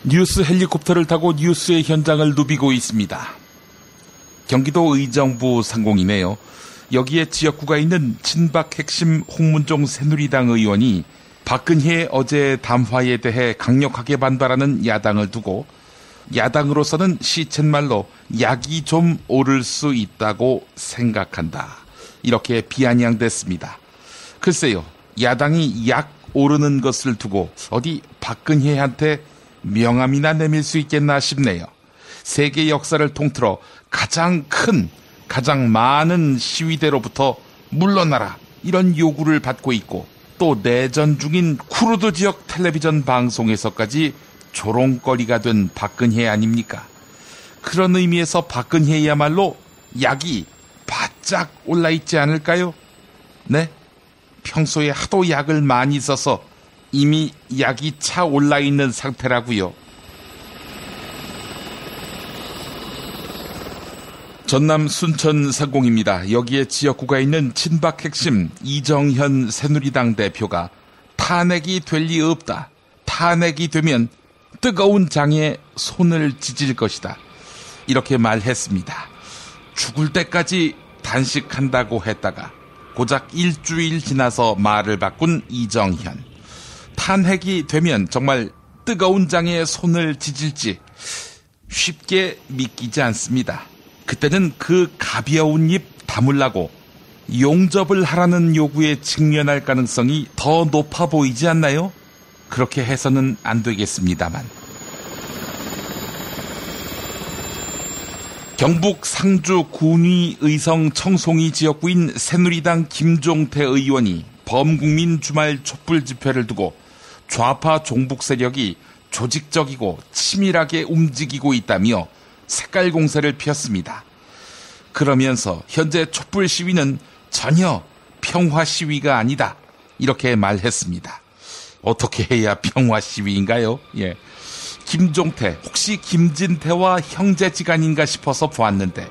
뉴스 헬리콥터를 타고 뉴스의 현장을 누비고 있습니다. 경기도 의정부 상공이네요. 여기에 지역구가 있는 친박 핵심 홍문종 새누리당 의원이 박근혜의 어제 담화에 대해 강력하게 반발하는 야당을 두고 야당으로서는 시쳇말로 약이 좀 오를 수 있다고 생각한다. 이렇게 비아냥댔습니다. 글쎄요, 야당이 약 오르는 것을 두고 어디 박근혜한테 명함이나 내밀 수 있겠나 싶네요. 세계 역사를 통틀어 가장 큰, 가장 많은 시위대로부터 물러나라 이런 요구를 받고 있고 또 내전 중인 쿠르드 지역 텔레비전 방송에서까지 조롱거리가 된 박근혜 아닙니까? 그런 의미에서 박근혜야말로 약이 바짝 올라있지 않을까요? 네? 평소에 하도 약을 많이 써서 이미 약이 차 올라있는 상태라고요. 전남 순천 상공입니다. 여기에 지역구가 있는 친박 핵심 이정현 새누리당 대표가 탄핵이 될 리 없다. 탄핵이 되면 뜨거운 장에 손을 지질 것이다. 이렇게 말했습니다. 죽을 때까지 단식한다고 했다가 고작 일주일 지나서 말을 바꾼 이정현. 탄핵이 되면 정말 뜨거운 장에 손을 지질지 쉽게 믿기지 않습니다. 그때는 그 가벼운 입 다물라고 용접을 하라는 요구에 직면할 가능성이 더 높아 보이지 않나요? 그렇게 해서는 안 되겠습니다만. 경북 상주 군위 의성 청송이 지역구인 새누리당 김종태 의원이 범국민 주말 촛불 집회를 두고 좌파 종북 세력이 조직적이고 치밀하게 움직이고 있다며 색깔 공세를 폈습니다. 그러면서 현재 촛불 시위는 전혀 평화 시위가 아니다. 이렇게 말했습니다. 어떻게 해야 평화 시위인가요? 예. 김종태, 혹시 김진태와 형제지간인가 싶어서 보았는데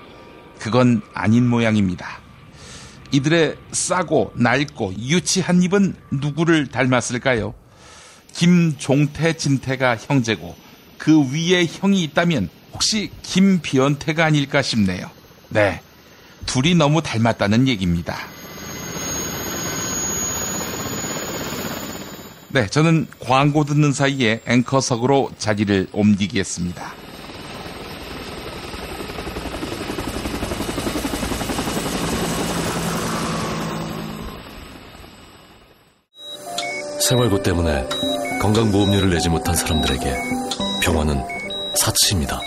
그건 아닌 모양입니다. 이들의 싸고 낡고 유치한 입은 누구를 닮았을까요? 김종태, 진태가 형제고 그 위에 형이 있다면 혹시 김변태가 아닐까 싶네요. 네, 둘이 너무 닮았다는 얘기입니다. 네, 저는 광고 듣는 사이에 앵커석으로 자리를 옮기겠습니다. 생활고 때문에 건강보험료를 내지 못한 사람들에게 병원은 사치입니다.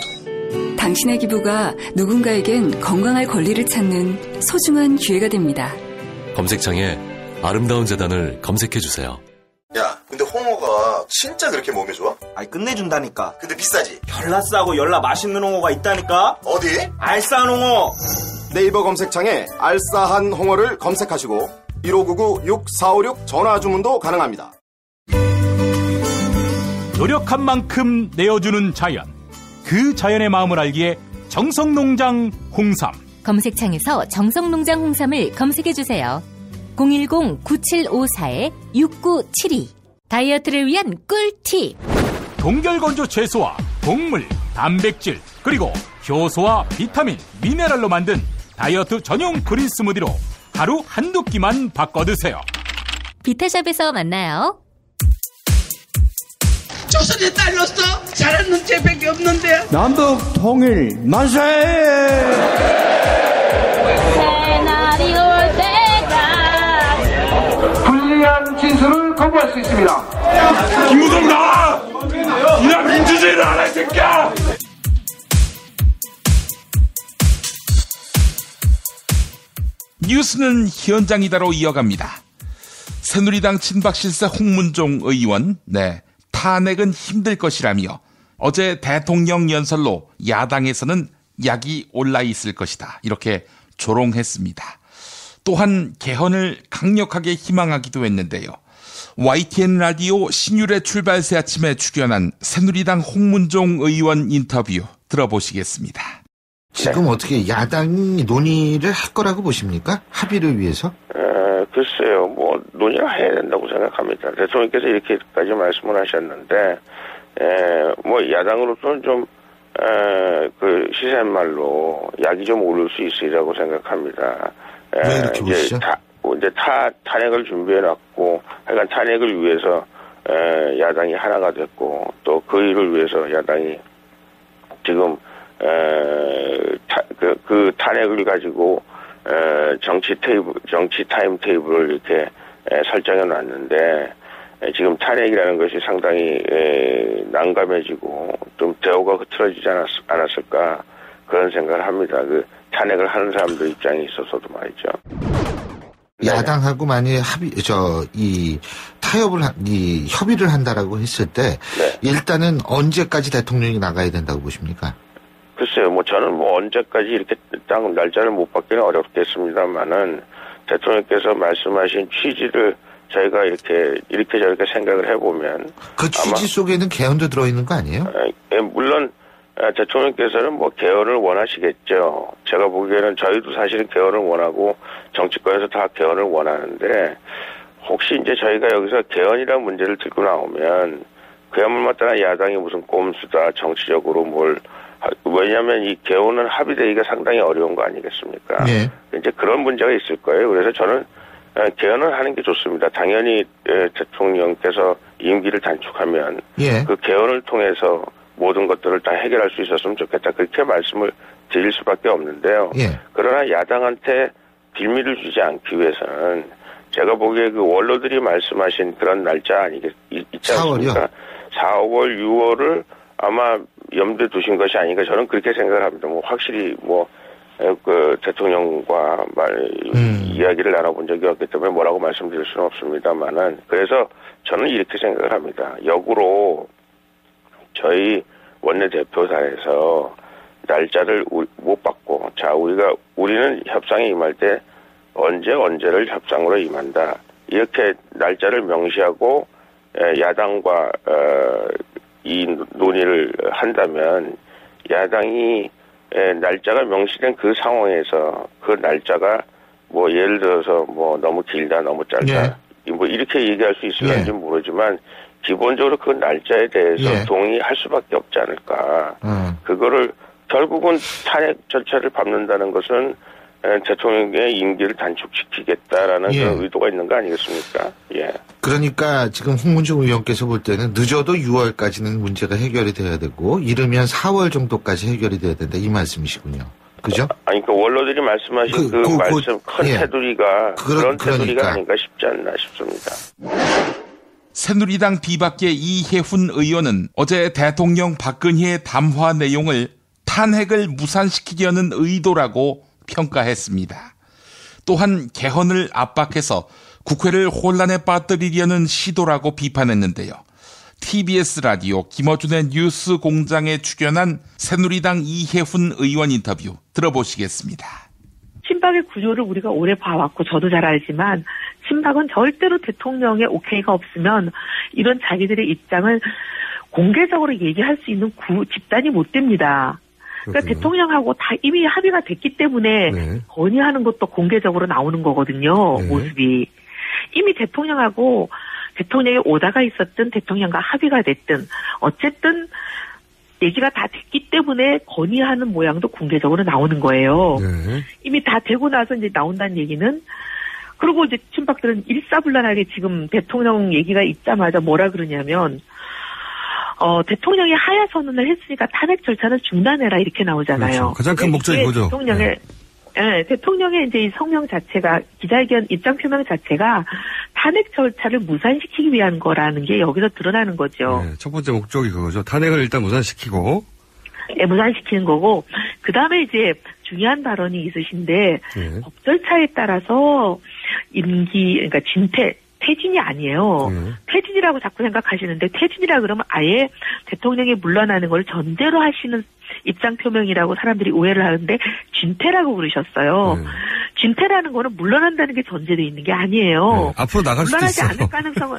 당신의 기부가 누군가에겐 건강할 권리를 찾는 소중한 기회가 됩니다. 검색창에 아름다운 재단을 검색해주세요. 야, 근데 홍어가 진짜 그렇게 몸에 좋아? 아니, 끝내준다니까. 근데 비싸지? 열나 싸고 열나 맛있는 홍어가 있다니까. 어디? 알싸한 홍어. 네이버 검색창에 알싸한 홍어를 검색하시고 1599-6456 전화 주문도 가능합니다. 노력한 만큼 내어주는 자연, 그 자연의 마음을 알기에 정성농장 홍삼. 검색창에서 정성농장 홍삼을 검색해주세요. 010-9754-6972. 다이어트를 위한 꿀팁. 동결건조 채소와 곡물, 단백질, 그리고 효소와 비타민, 미네랄로 만든 다이어트 전용 그린 스무디로 하루 한두 끼만 바꿔 드세요. 비타샵에서 만나요. 조선에 딸로서 잘하는 재백이 없는데. 남북 통일 만세! 새날이 올 때가 불리한 진술을 거부할 수 있습니다. 김무성 나와! 이나 민주주의를 알아, 이 새끼야! 뉴스는 현장이다로 이어갑니다. 새누리당 친박실세 홍문종 의원, 탄핵은 힘들 것이라며 어제 대통령 연설로 야당에서는 약이 올라 있을 것이다. 이렇게 조롱했습니다. 또한 개헌을 강력하게 희망하기도 했는데요. YTN 라디오 신율의 출발새 아침에 출연한 새누리당 홍문종 의원 인터뷰 들어보시겠습니다. 지금 어떻게 야당이 논의를 할 거라고 보십니까? 합의를 위해서? 글쎄요, 논의를 해야 된다고 생각합니다. 대통령께서 이렇게까지 말씀을 하셨는데, 뭐 야당으로서는 좀 그 시샘말로 약이 좀 오를 수 있으리라고 생각합니다. 왜 이렇게 보시죠? 이제 탄핵을 준비해놨고, 하여간 탄핵을 위해서 야당이 하나가 됐고, 또 그 일을 위해서 야당이 지금 그 탄핵을 가지고 정치 타임 테이블을 이렇게 설정해놨는데, 지금 탄핵이라는 것이 상당히 난감해지고 좀 대우가 흐트러지지 않았을까 그런 생각을 합니다. 그 탄핵을 하는 사람들 입장에 있어서도 말이죠. 야당하고 만약에 협의를 한다라고 했을 때 네. 일단은 언제까지 대통령이 나가야 된다고 보십니까? 글쎄요, 뭐 저는 뭐 언제까지 이렇게 딱 날짜를 못 받기는 어렵겠습니다만은 대통령께서 말씀하신 취지를 저희가 이렇게 저렇게 생각을 해보면 그 취지 속에는 개헌도 들어있는 거 아니에요? 물론 대통령께서는 뭐 개헌을 원하시겠죠. 제가 보기에는 저희도 사실은 개헌을 원하고 정치권에서 다 개헌을 원하는데 혹시 이제 저희가 여기서 개헌이라는 문제를 들고 나오면 그야말로 따라 야당이 무슨 꼼수다 정치적으로 왜냐하면 이 개헌은 합의되기가 상당히 어려운 거 아니겠습니까? 네. 이제 그런 문제가 있을 거예요. 그래서 저는 개헌을 하는 게 좋습니다. 당연히 대통령께서 임기를 단축하면 그 개헌을 통해서 모든 것들을 다 해결할 수 있었으면 좋겠다. 그렇게 말씀을 드릴 수밖에 없는데요. 그러나 야당한테 빌미를 주지 않기 위해서는 제가 보기에 그 원로들이 말씀하신 그런 날짜 있지 않습니까? 4월, 6월을 아마 염두에 두신 것이 아닌가 저는 그렇게 생각을 합니다. 확실히 그 대통령과 이야기를 나눠본 적이 없기 때문에 뭐라고 말씀드릴 수는 없습니다만은 그래서 저는 이렇게 생각을 합니다. 역으로 저희 원내대표단에서 날짜를 못 받고 우리는 협상에 임할 때 언제를 협상으로 임한다. 이렇게 날짜를 명시하고 야당과 이 논의를 한다면 야당이 날짜가 명시된 그 상황에서 그 날짜가 예를 들어서 너무 길다 너무 짧다 이렇게 얘기할 수 있을는지 모르지만 기본적으로 그 날짜에 대해서 동의할 수밖에 없지 않을까. 그거를 결국은 탄핵 절차를 밟는다는 것은 대통령의 임기를 단축시키겠다라는 그런 의도가 있는 거 아니겠습니까? 그러니까 지금 홍문종 의원께서 볼 때는 늦어도 6월까지는 문제가 해결이 돼야 되고 이르면 4월 정도까지 해결이 돼야 된다 이 말씀이시군요. 그죠? 그러니까 원로들이 말씀하신 말씀 큰 테두리가 그런 테두리가 아닌가 싶지 않나 싶습니다. 새누리당 비박계 이혜훈 의원은 어제 대통령 박근혜의 담화 내용을 탄핵을 무산시키려는 의도라고 평가했습니다. 또한 개헌을 압박해서 국회를 혼란에 빠뜨리려는 시도라고 비판했는데요. TBS 라디오 김어준의 뉴스 공장에 출연한 새누리당 이혜훈 의원 인터뷰 들어보시겠습니다. 친박의 구조를 우리가 오래 봐왔고 저도 잘 알지만 친박은 절대로 대통령의 오케이가 없으면 이런 자기들의 입장을 공개적으로 얘기할 수 있는 집단이 못 됩니다. 그러니까 대통령하고 다 이미 합의가 됐기 때문에 건의하는 것도 공개적으로 나오는 거거든요. 모습이. 이미 대통령하고 대통령의 오다가 있었든 대통령과 합의가 됐든 어쨌든 얘기가 다 됐기 때문에 건의하는 모양도 공개적으로 나오는 거예요. 이미 다 되고 나서 이제 나온다는 얘기는 그리고 이제 친박들은 일사불란하게 지금 대통령 얘기가 있자마자 뭐라 그러냐면 대통령이 하야 선언을 했으니까 탄핵 절차는 중단해라 이렇게 나오잖아요. 그렇죠. 가장 큰 목적이 그거죠. 대통령의 이제 이 성명 자체가 기자회견 입장 표명 자체가 탄핵 절차를 무산시키기 위한 거라는 게 여기서 드러나는 거죠. 첫 번째 목적이 그거죠. 탄핵을 일단 무산시키고. 무산시키는 거고 그 다음에 이제 중요한 발언이 있으신데 법 절차에 따라서 그러니까 퇴진이 아니에요. 퇴진이라고 자꾸 생각하시는데 퇴진이라 그러면 아예 대통령이 물러나는 걸 전제로 하시는 입장 표명이라고 사람들이 오해를 하는데 진퇴라고 그러셨어요. 진퇴라는 거는 물러난다는 게 전제되어 있는 게 아니에요. 앞으로 나갈 수도 있어요. 물러나지 않을 가능성은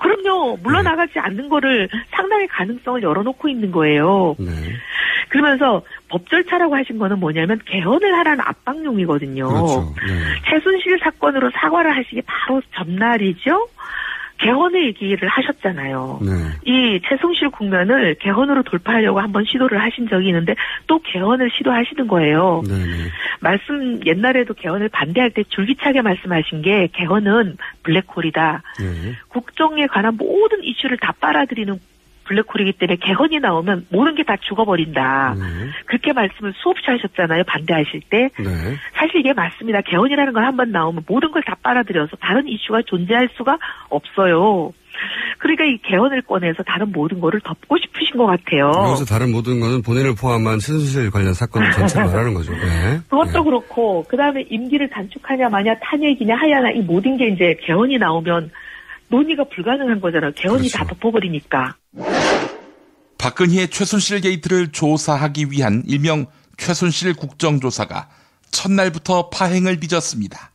그럼요. 물러나가지 않는 거를 상당히 가능성을 열어놓고 있는 거예요. 그러면서 법 절차라고 하신 거는 뭐냐면 개헌을 하라는 압박용이거든요. 그렇죠. 최순실 사건으로 사과를 하시기 바로 전날이죠. 개헌의 얘기를 하셨잖아요. 네. 이 최순실 국면을 개헌으로 돌파하려고 한번 시도를 하신 적이 있는데 또 개헌을 시도하시는 거예요. 네네. 말씀 옛날에도 개헌을 반대할 때 줄기차게 말씀하신 게 개헌은 블랙홀이다. 네. 국정에 관한 모든 이슈를 다 빨아들이는 블랙홀이기 때문에 개헌이 나오면 모든 게 다 죽어버린다. 그렇게 말씀을 수없이 하셨잖아요. 반대하실 때. 네. 사실 이게 맞습니다. 개헌이라는 걸 한번 나오면 모든 걸 다 빨아들여서 다른 이슈가 존재할 수가 없어요. 그러니까 이 개헌을 꺼내서 다른 모든 거를 덮고 싶으신 것 같아요. 여기서 다른 모든 거는 본인을 포함한 최순실 관련 사건 전체를 말하는 거죠. 네. 그것도 네. 그렇고 그다음에 임기를 단축하냐 마냐 탄핵이냐 하야나 이 모든 게 이제 개헌이 나오면 논의가 불가능한 거잖아요. 개헌이 그렇죠. 다 덮어버리니까. 박근혜의 최순실 게이트를 조사하기 위한 일명 최순실 국정조사가 첫날부터 파행을 빚었습니다.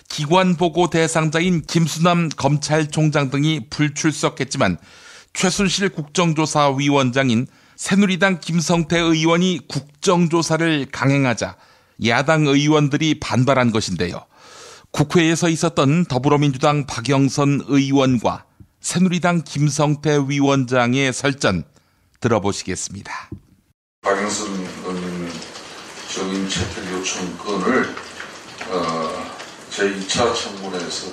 기관보고 대상자인 김수남 검찰총장 등이 불출석했지만 최순실 국정조사위원장인 새누리당 김성태 의원이 국정조사를 강행하자 야당 의원들이 반발한 것인데요. 국회에서 있었던 더불어민주당 박영선 의원과 새누리당 김성태 위원장의 설전 들어보시겠습니다. 박영선 의원 정인 채택 요청 건을 제2차 청문회에서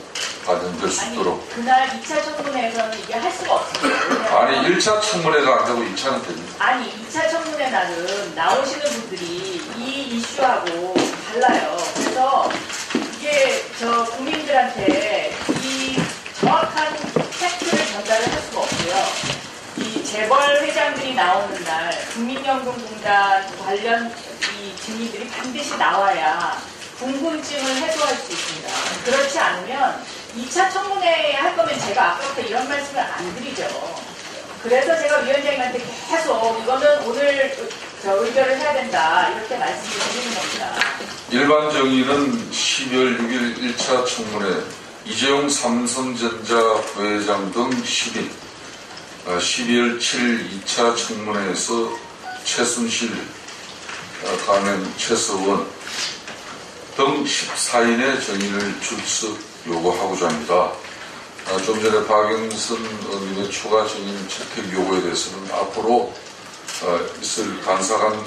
반영될 수 있도록. 그날 2차 청문회에서는 이게 할 수가 없습니다. 아니 1차 청문회가 안 되고 2차는 됩니다. 아니 2차 청문회 날은 나오시는 분들이 이 이슈하고 달라요. 그래서 이게 저 국민들한테 이 정확한 팩트를 전달을 할 수가 없고요. 이 재벌 회장들이 나오는 날 국민연금공단 관련 이 증인들이 반드시 나와야 궁금증을 해소할 수 있습니다. 그렇지 않으면 2차 청문회 할 거면 제가 아까부터 이런 말씀을 안 드리죠. 그래서 제가 위원장님한테 계속 이거는 오늘 의결을 해야 된다 이렇게 말씀을 드리는 겁니다. 일반 정의는 12월 6일 1차 청문회 이재용 삼성전자 부회장 등 10인 12월 7일 2차 청문회에서 최순실 가명 최서원 등 14인의 정인을 출석 요구하고자 합니다. 좀 전에 박영선 의원의 추가 정인 채택 요구에 대해서는 앞으로 있을 간사간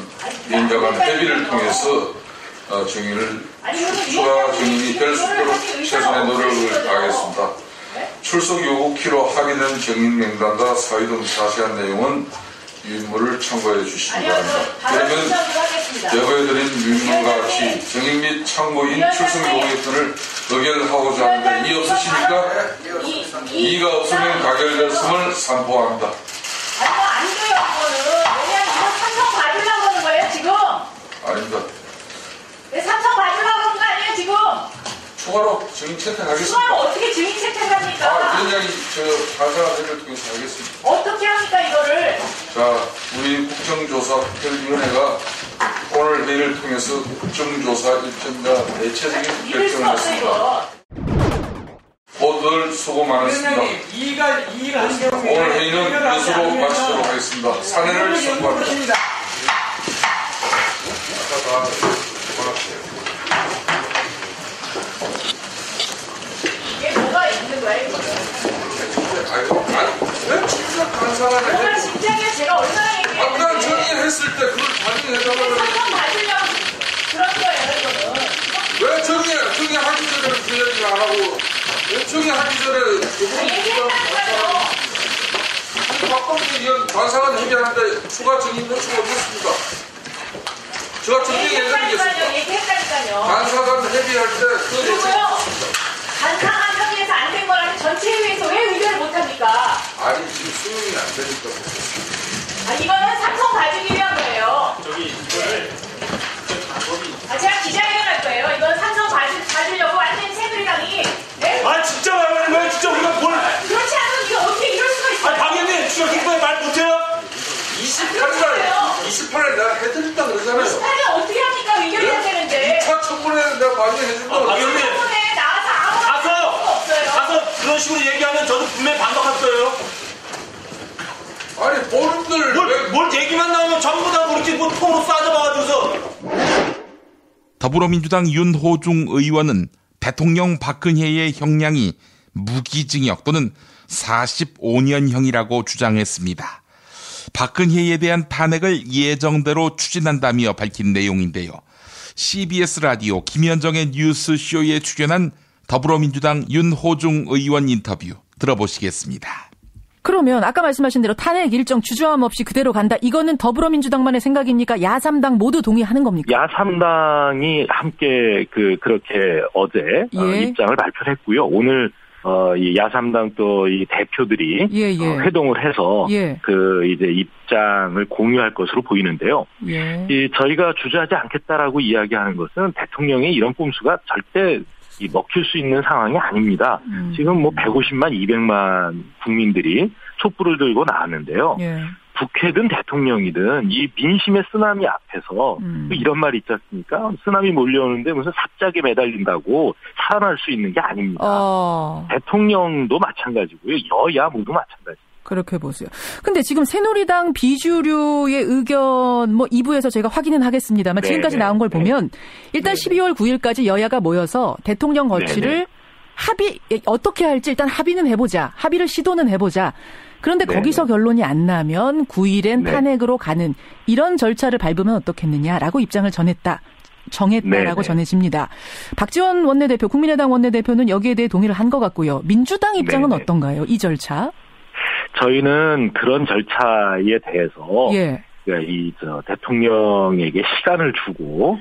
위원장간 협의를 통해서 정인을 추가 정인이 될 수 있도록 최선의 노력을 다하겠습니다. 출석 요구 키로 확인된 정인 명단과 사유 등 자세한 내용은 유인물을 참고해 주시기 바랍니다. 그러면 제보해드린 유인물과 같이 정인 및 참고인 출석 요구의 건을 의결하고자 하는데 이의 없으십니까? 이의가 없으면 가결됐음을 선포합니다. 안 돼요, 그거는. 왜냐면 이거 삼성 봐주려고 하는 거예요, 지금? 아닙니다. 왜 삼성 봐주려고 하는 거 아니에요, 지금? 추가로 증인 채택하겠습니다. 추가로 어떻게 증인 채택합니까? 위원장이 간사간 회의를 통해서 하겠습니다. 어떻게 합니까, 이거를? 자, 우리 국정조사특별위원회가 오늘 회의를 통해서 국정조사 일정과 대체적인 결정을 했습니다. 모두들 수고 많으십니다. 오늘 회의는 이것으로 마치도록 하겠습니다. 사내를 선고합니다. 이게 뭐가 있는 거야, 이거는? 왜 출석 간사가 정말 진작에 제가 얼마나 얘기했는데. 아까 정의했을 때 그걸 반영해달라고. 삼성 봐주려고 그런 거예요, 이거는. 왜 정의하기 전에 그 얘기를 안 하고, 왜 정의하기 전에 박범계 의원 간사관 회의하는데 추가 정의 요청 못했습니다. 제가 정리해드리겠습니다. 얘기했다니까요. 간사관 회의할 때 그리고요. 간사관 협의에서 안 된 거라면 전체 회의에서 왜 의결을 못합니까? 아니 지금 수용이 안 되니까. 이거는 삼성 봐주기 위한 거예요. 이거를 제가 기자회견 할 거예요. 이건 삼성 봐주려고 완전히 새누리당이. 네? 진짜 말하는 거야? 진짜 우리가 뭘? 그렇지 않으면 이거 어떻게 이럴 수가 있어요? 박 의원님, 추가 기부에 말 못해요? 28일 내가 해드린다 그러잖아요. 28일 어떻게 합니까? 의결해야 되는데. 2차 청문회는 내가 많이 해준다. 박 의원님. 청문회에 나와서 아무것도 없어요. 가서 그런 식으로 얘기하면 저도 분명히 반박할 거예요. 아니 본인들 뭘 얘기만 나오면 전부 다 그렇게 뭐 통으로 쏴져봐가지고서. 더불어민주당 윤호중 의원은 대통령 박근혜의 형량이 무기징역 또는 45년형이라고 주장했습니다. 박근혜에 대한 탄핵을 예정대로 추진한다며 밝힌 내용인데요. CBS 라디오 김현정의 뉴스쇼에 출연한 더불어민주당 윤호중 의원 인터뷰 들어보시겠습니다. 그러면 아까 말씀하신 대로 탄핵 일정 주저함 없이 그대로 간다. 이거는 더불어민주당만의 생각입니까? 야3당 모두 동의하는 겁니까? 야3당이 함께 그렇게 어제 입장을 발표를 했고요. 오늘 이 야3당 또 이 대표들이 회동을 해서 이제 입장을 공유할 것으로 보이는데요. 저희가 주저하지 않겠다라고 이야기하는 것은 대통령의 이런 꼼수가 절대 먹힐 수 있는 상황이 아닙니다. 지금 150만, 200만 국민들이 촛불을 들고 나왔는데요. 국회든 대통령이든 이 민심의 쓰나미 앞에서 이런 말이 있지 않습니까? 쓰나미 몰려오는데 무슨 삽작에 매달린다고 살아날 수 있는 게 아닙니다. 대통령도 마찬가지고요. 여야 모두 마찬가지. 그렇게 보세요. 근데 지금 새누리당 비주류의 의견 2부에서 제가 확인은 하겠습니다만 지금까지 나온 걸 보면 일단 12월 9일까지 여야가 모여서 대통령 거취를 합의 어떻게 할지 일단 합의는 해보자. 합의를 시도는 해보자. 그런데 거기서 결론이 안 나면 9일엔 탄핵으로 가는 이런 절차를 밟으면 어떻겠느냐라고 입장을 정했다라고 전해집니다. 박지원 원내대표, 국민의당 원내대표는 여기에 대해 동의를 한 것 같고요. 민주당 입장은 어떤가요? 이 절차? 저희는 그런 절차에 대해서 대통령에게 시간을 주고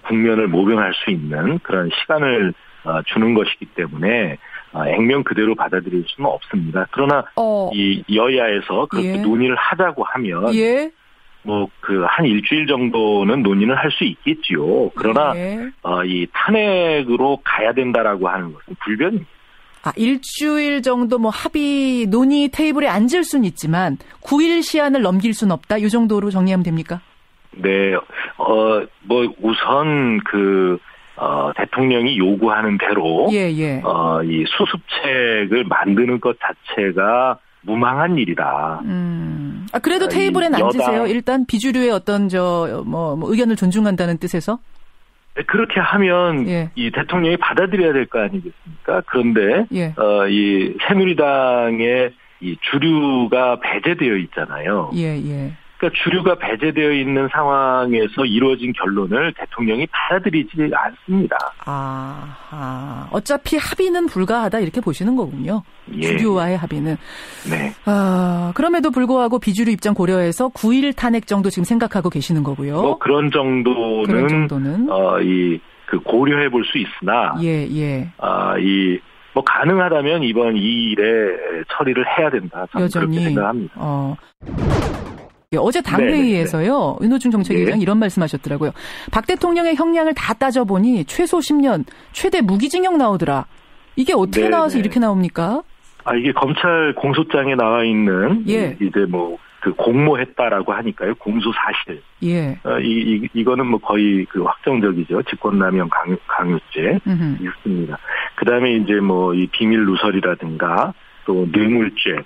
국면을 모병할 수 있는 그런 시간을 주는 것이기 때문에 액면 그대로 받아들일 수는 없습니다. 그러나 이 여야에서 그렇게 논의를 하자고 하면 한 일주일 정도는 논의는 할 수 있겠지요. 그러나 이 탄핵으로 가야 된다라고 하는 것은 불변입니다. 일주일 정도 합의 논의 테이블에 앉을 수는 있지만 9일 시한을 넘길 수는 없다. 이 정도로 정리하면 됩니까? 네. 우선 대통령이 요구하는 대로 이 수습책을 만드는 것 자체가 무망한 일이다. 그래도 테이블에 앉으세요. 일단 비주류의 어떤 의견을 존중한다는 뜻에서? 그렇게 하면 이 대통령이 받아들여야 될 거 아니겠습니까? 그런데 이 새누리당의 이 주류가 배제되어 있잖아요. 그러니까 주류가 배제되어 있는 상황에서 이루어진 결론을 대통령이 받아들이지 않습니다. 어차피 합의는 불가하다 이렇게 보시는 거군요. 주류와의 합의는. 네. 그럼에도 불구하고 비주류 입장 고려해서 9일 탄핵 정도 지금 생각하고 계시는 거고요. 그런 정도는 고려해 볼 수 있으나 가능하다면 이번 2일에 처리를 해야 된다. 저는 여전히 그렇게 생각합니다. 어제 당회의에서요. 윤호중 정책위원장이 이런 말씀하셨더라고요. 박 대통령의 형량을 다 따져보니 최소 10년, 최대 무기징역 나오더라. 이게 어떻게 나와서 이렇게 나옵니까? 이게 검찰 공소장에 나와 있는 이제 공모했다라고 하니까요. 공소 사실. 이거는 거의 확정적이죠. 직권남용 강요죄 있습니다. 그다음에 이제 이 비밀 누설이라든가 또 뇌물죄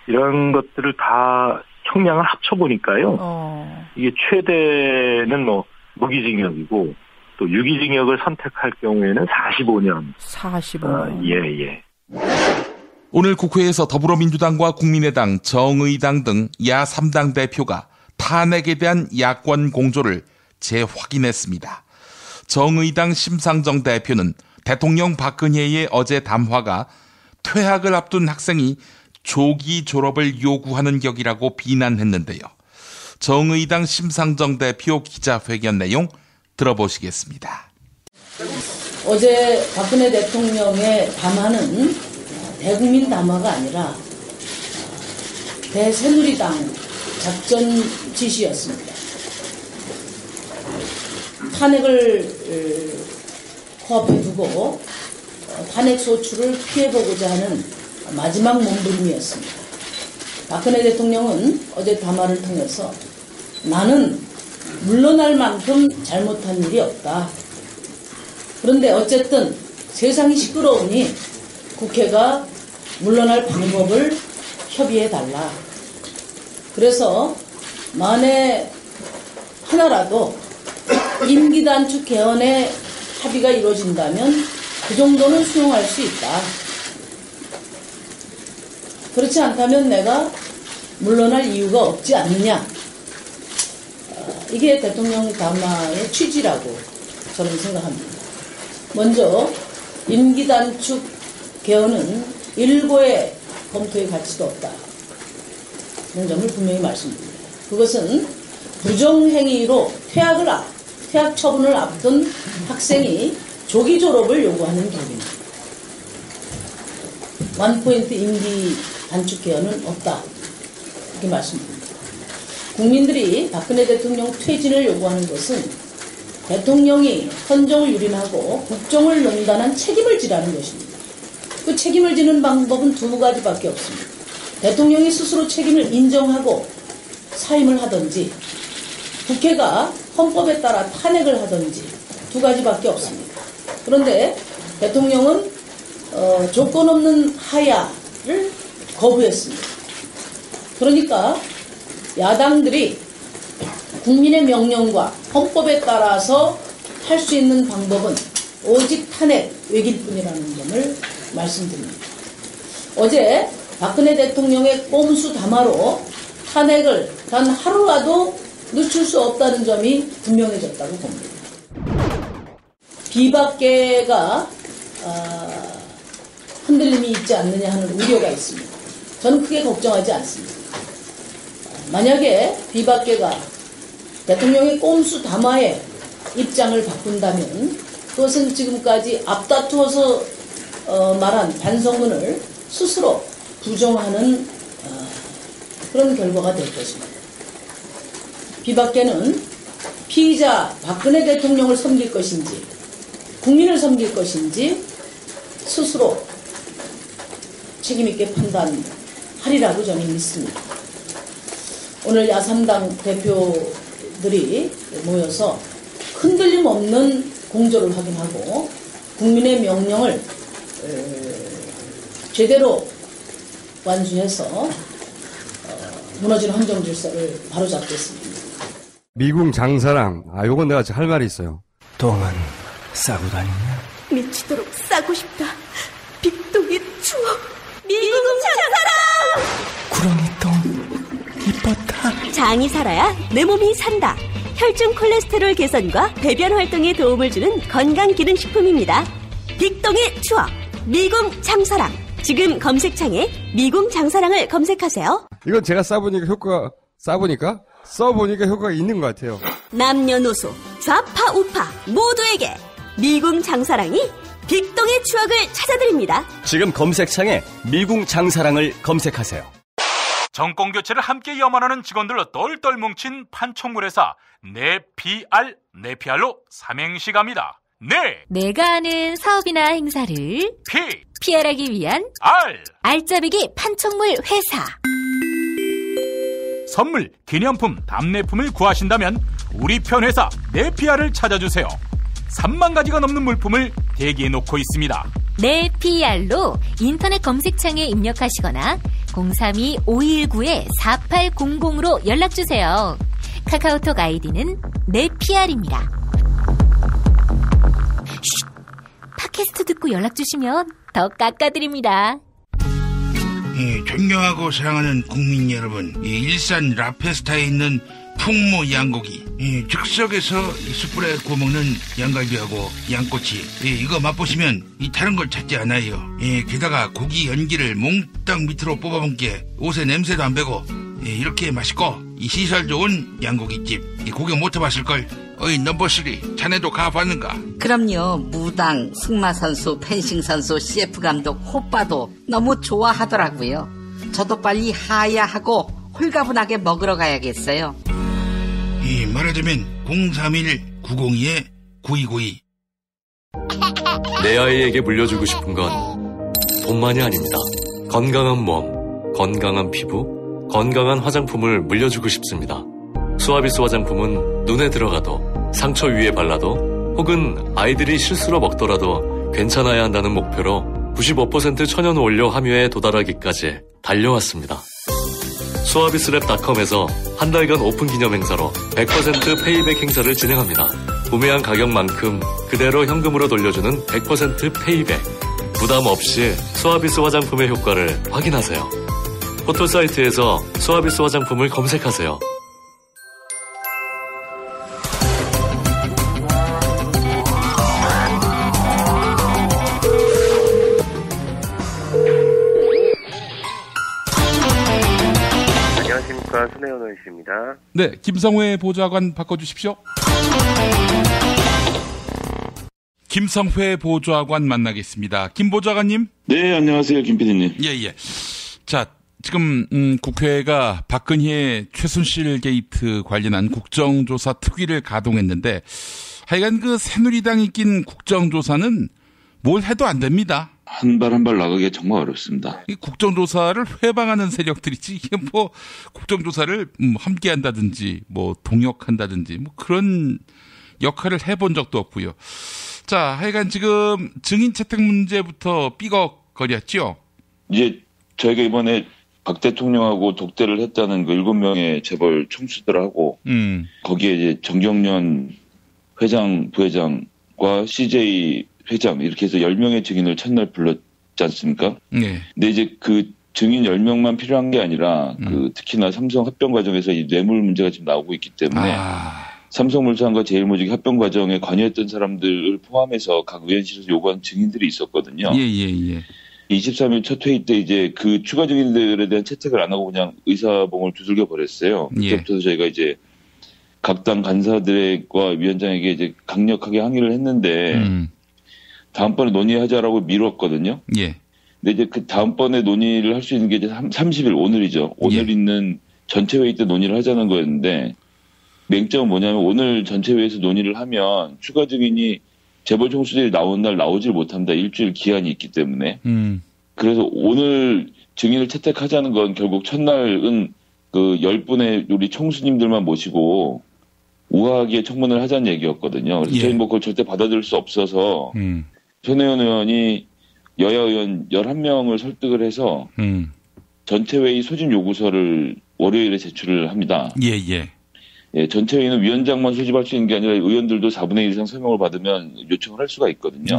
이런 것들을 다 형량을 합쳐보니까요. 이게 최대는 무기징역이고 또 유기징역을 선택할 경우에는 45년. 45년. 오늘 국회에서 더불어민주당과 국민의당, 정의당 등 야3당 대표가 탄핵에 대한 야권 공조를 재확인했습니다. 정의당 심상정 대표는 대통령 박근혜의 어제 담화가 퇴학을 앞둔 학생이 조기 졸업을 요구하는 격이라고 비난했는데요. 정의당 심상정 대표 기자회견 내용 들어보시겠습니다. 어제 박근혜 대통령의 담화는 대국민 담화가 아니라 대새누리당 작전 지시였습니다. 탄핵을 코앞에 두고 탄핵 소추를 피해보고자 하는 마지막 몸부림이었습니다. 박근혜 대통령은 어제 담화를 통해서 나는 물러날 만큼 잘못한 일이 없다. 그런데 어쨌든 세상이 시끄러우니 국회가 물러날 방법을 협의해달라. 그래서 만에 하나라도 임기 단축 개헌의 합의가 이루어진다면 그 정도는 수용할 수 있다. 그렇지 않다면 내가 물러날 이유가 없지 않느냐. 이게 대통령 담화의 취지라고 저는 생각합니다. 먼저 임기 단축 개헌은 일고의 검토의 가치도 없다. 이런 점을 분명히 말씀드립니다. 그것은 부정행위로 퇴학 처분을 앞둔 학생이 조기 졸업을 요구하는 격입니다. 원포인트 임기 단축 개헌은 없다. 이렇게 말씀드립니다. 국민들이 박근혜 대통령 퇴진을 요구하는 것은 대통령이 헌정을 유린하고 국정을 농단한 책임을 지라는 것입니다. 그 책임을 지는 방법은 두 가지밖에 없습니다. 대통령이 스스로 책임을 인정하고 사임을 하든지 국회가 헌법에 따라 탄핵을 하든지 두 가지밖에 없습니다. 그런데 대통령은 조건 없는 하야를 거부했습니다. 그러니까 야당들이 국민의 명령과 헌법에 따라서 할 수 있는 방법은 오직 탄핵 외길 뿐이라는 점을 말씀드립니다. 어제 박근혜 대통령의 꼼수 담화로 탄핵을 단 하루라도 늦출 수 없다는 점이 분명해졌다고 봅니다. 비박계가 흔들림이 있지 않느냐 하는 우려가 있습니다. 저는 크게 걱정하지 않습니다. 만약에 비박계가 대통령의 꼼수 담화에 입장을 바꾼다면 그것은 지금까지 앞다투어서 말한 반성문을 스스로 부정하는 그런 결과가 될 것입니다. 비박계는 피의자 박근혜 대통령을 섬길 것인지 국민을 섬길 것인지 스스로 책임있게 판단하리라고 저는 믿습니다. 오늘 야3당 대표들이 모여서 흔들림 없는 공조를 확인하고 국민의 명령을 제대로 완수해서 무너진 헌정 질서를 바로잡겠습니다. 미궁 장사랑, 요건 내가 할 말이 있어요. 똥은 싸고 다니냐? 미치도록 싸고 싶다. 빅동의 추억. 미궁 장사랑! 구렁이똥 이뻤다. 장이 살아야 내 몸이 산다. 혈중 콜레스테롤 개선과 배변 활동에 도움을 주는 건강기능식품입니다. 빅동의 추억. 미궁 장사랑. 지금 검색창에 미궁 장사랑을 검색하세요. 이건 제가 써보니까 효과가 있는 것 같아요. 남녀노소, 좌파, 우파 모두에게 미궁 장사랑이 빅동의 추억을 찾아드립니다. 지금 검색창에 미궁 장사랑을 검색하세요. 정권 교체를 함께 염원하는 직원들로 똘똘 뭉친 판촉물회사 네피알로 삼행시 갑니다. 내가 아는 사업이나 행사를 PR하기 위한 알짜배기 판촉물 회사. 선물, 기념품, 답례품을 구하신다면 우리 편 회사 네피알을 찾아주세요. 3만 가지가 넘는 물품을 대기해 놓고 있습니다. 네피알로 인터넷 검색창에 입력하시거나 032-519-4800으로 연락주세요. 카카오톡 아이디는 네피알입니다. 팟캐스트 듣고 연락주시면 더 깎아드립니다. 존경하고 사랑하는 국민 여러분, 일산 라페스타에 있는 풍모 양고기, 즉석에서 숯불에 구워먹는 양갈비하고 양꼬치, 이거 맛보시면 다른 걸 찾지 않아요. 게다가 고기 연기를 몽땅 밑으로 뽑아먹기에 옷에 냄새도 안 배고 이렇게 맛있고 시설 좋은 양고기집, 구경 못 해봤을걸. 어이 넘버3, 자네도 가봤는가? 그럼요. 무당, 승마선수, 펜싱선수, CF감독, 호빠도 너무 좋아하더라고요. 저도 빨리 하야하고 홀가분하게 먹으러 가야겠어요. 말하자면 031-902-9292. 내 아이에게 물려주고 싶은 건 돈만이 아닙니다. 건강한 몸, 건강한 피부, 건강한 화장품을 물려주고 싶습니다. 수아비스 화장품은 눈에 들어가도, 상처 위에 발라도, 혹은 아이들이 실수로 먹더라도 괜찮아야 한다는 목표로 95% 천연 원료 함유에 도달하기까지 달려왔습니다. 수아비스랩닷컴에서 한 달간 오픈 기념 행사로 100% 페이백 행사를 진행합니다. 구매한 가격만큼 그대로 현금으로 돌려주는 100% 페이백. 부담 없이 수아비스 화장품의 효과를 확인하세요. 포털 사이트에서 수아비스 화장품을 검색하세요. 안녕하십니까. 손혜원 의원입니다. 네, 김성회 보좌관 바꿔주십시오. 김성회 보좌관 만나겠습니다. 김 보좌관님. 네, 안녕하세요. 김 PD님. 예. 자, 지금 국회가 박근혜 최순실 게이트 관련한 국정조사 특위를 가동했는데 하여간 그 새누리당이 낀 국정조사는 뭘 해도 안 됩니다. 한 발 한 발 나가기가 정말 어렵습니다. 이 국정조사를 회방하는 세력들이지 이게 뭐 국정조사를 함께 한다든지 뭐 동역한다든지 뭐 그런 역할을 해본 적도 없고요. 자, 하여간 지금 증인 채택 문제부터 삐걱거렸죠? 이제 저희가 이번에 박 대통령하고 독대를 했다는 그 7명의 재벌 총수들하고 거기에 이제 정경련 회장, 부회장과 CJ 회장 이렇게 해서 10명의 증인을 첫날 불렀지 않습니까? 네. 근데 이제 그 증인 10명만 필요한 게 아니라 그 특히나 삼성 합병 과정에서 이 뇌물 문제가 지금 나오고 있기 때문에 삼성물산과 제일모직 합병 과정에 관여했던 사람들을 포함해서 각 의원실에서 요구한 증인들이 있었거든요. 예. 23일 첫 회의 때 이제 그 추가 증인들에 대한 채택을 안 하고 그냥 의사봉을 두들겨 버렸어요. 그때부터 저희가 이제 각 당 간사들과 위원장에게 이제 강력하게 항의를 했는데 다음번에 논의하자라고 미뤘거든요. 예. 근데 이제 그 다음번에 논의를 할 수 있는 게 이제 30일 오늘이죠. 오늘 있는 전체 회의 때 논의를 하자는 거였는데 맹점은 뭐냐면 오늘 전체 회의에서 논의를 하면 추가 증인이 재벌 총수들이 나온 날 나오질 못합니다. 일주일 기한이 있기 때문에. 그래서 오늘 증인을 채택하자는 건 결국 첫날은 그 10분의 우리 총수님들만 모시고 우아하게 청문을 하자는 얘기였거든요. 그래서 저희 뭐 그걸 절대 받아들일 수 없어서 손혜원 의원이 여야 의원 11명을 설득을 해서 전체 회의 소집 요구서를 월요일에 제출을 합니다. 예, 전체 회의는 위원장만 소집할 수 있는 게 아니라 의원들도 4분의 1 이상 설명을 받으면 요청을 할 수가 있거든요.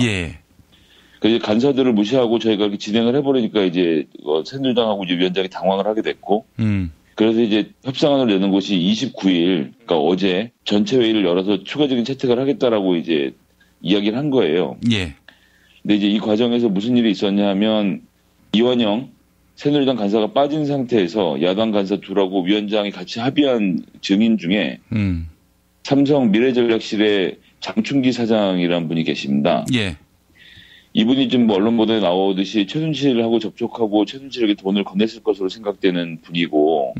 그래서 간사들을 무시하고 저희가 이렇게 진행을 해버리니까 이제 새누리당하고 이제 위원장이 당황을 하게 됐고, 그래서 이제 협상안을 내는 곳이 29일, 그러니까 어제 전체 회의를 열어서 추가적인 채택을 하겠다라고 이제 이야기를 한 거예요. 근데 이제 이 과정에서 무슨 일이 있었냐 하면 이완영 새누리당 간사가 빠진 상태에서 야당 간사 둘하고 위원장이 같이 합의한 증인 중에 삼성 미래전략실의 장충기 사장이라는 분이 계십니다. 이분이 좀 뭐 언론 보도에 나오듯이 최순실하고 접촉하고 최순실에게 돈을 건넸을 것으로 생각되는 분이고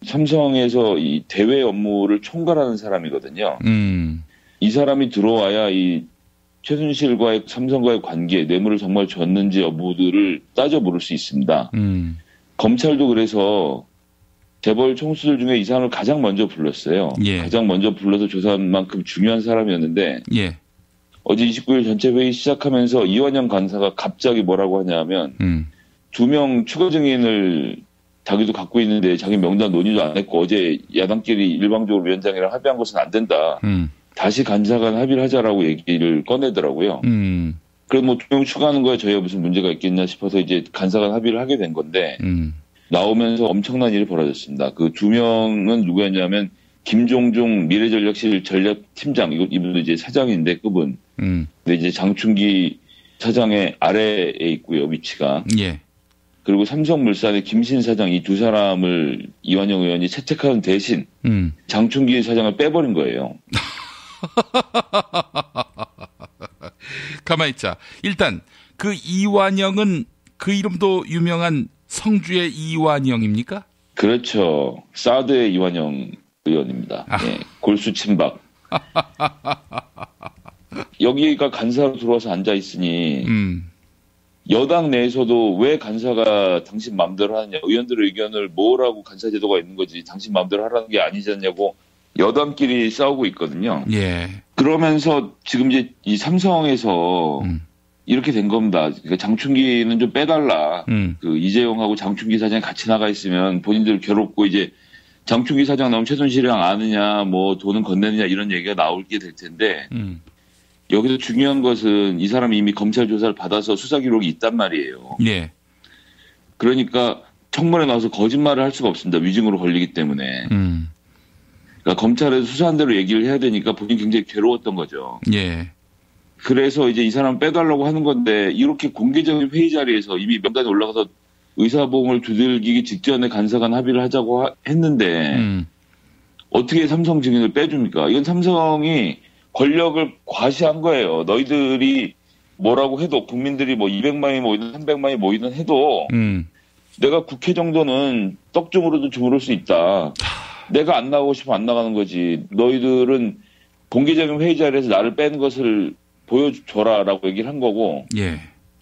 삼성에서 이 대외 업무를 총괄하는 사람이거든요. 이 사람이 들어와야 이 최순실과의 삼성과의 관계, 뇌물을 정말 줬는지 여부들을 따져 물을 수 있습니다. 검찰도 그래서 재벌 총수들 중에 이 사람을 가장 먼저 불렀어요. 가장 먼저 불러서 조사한 만큼 중요한 사람이었는데 어제 29일 전체 회의 시작하면서 이완영 간사가 갑자기 뭐라고 하냐면 2명 추가 증인을 자기도 갖고 있는데 자기 명단 논의도 안 했고 어제 야당끼리 일방적으로 위원장이랑 합의한 것은 안 된다. 다시 간사간 합의를 하자라고 얘기를 꺼내더라고요. 그래서 뭐 2명 추가하는 거에 저희가 무슨 문제가 있겠냐 싶어서 이제 간사간 합의를 하게 된 건데 나오면서 엄청난 일이 벌어졌습니다. 그 2명은 누구였냐면 김종종 미래전략실 전략팀장, 이분도 이제 사장인데 급은. 근데 이제 장충기 사장의 아래에 있고요, 위치가. 그리고 삼성물산의 김신 사장 이 두 사람을 이완영 의원이 채택하는 대신 장충기 사장을 빼버린 거예요. 가만히 있자. 일단 그 이완영은 그 이름도 유명한 성주의 이완영입니까? 그렇죠. 사드의 이완영 의원입니다. 골수 친박. 여기가 간사로 들어와서 앉아 있으니 여당 내에서도 왜 간사가 당신 마음대로 하느냐, 의원들의 의견을 모으라고 간사 제도가 있는 거지 당신 마음대로 하라는 게 아니지 않냐고 여당끼리 싸우고 있거든요. 그러면서 지금 이제 이 삼성에서 이렇게 된 겁니다. 그러니까 장충기는 좀 빼달라. 그 이재용하고 장충기 사장이 같이 나가 있으면 본인들 괴롭고 이제 장충기 사장 나오면 최순실이랑 아느냐, 뭐 돈은 건네느냐 이런 얘기가 나올게 될 텐데 여기서 중요한 것은 이 사람이 이미 검찰 조사를 받아서 수사 기록이 있단 말이에요. 그러니까 청문회 나와서 거짓말을 할 수가 없습니다. 위증으로 걸리기 때문에. 그러니까 검찰에서 수사한 대로 얘기를 해야 되니까 본인이 굉장히 괴로웠던 거죠. 예. 그래서 이제 이 사람 빼달라고 하는 건데 이렇게 공개적인 회의 자리에서 이미 명단에 올라가서 의사봉을 두들기기 직전에 간사 간 합의를 하자고 했는데 어떻게 삼성 증인을 빼줍니까? 이건 삼성이 권력을 과시한 거예요. 너희들이 뭐라고 해도 국민들이 뭐 200만이 모이든 300만이 모이든 해도 내가 국회 정도는 떡종으로도 주무를 수 있다. 내가 안 나가고 싶으면 안 나가는 거지. 너희들은 공개적인 회의 자리에서 나를 뺀 것을 보여줘라라고 얘기를 한 거고 예.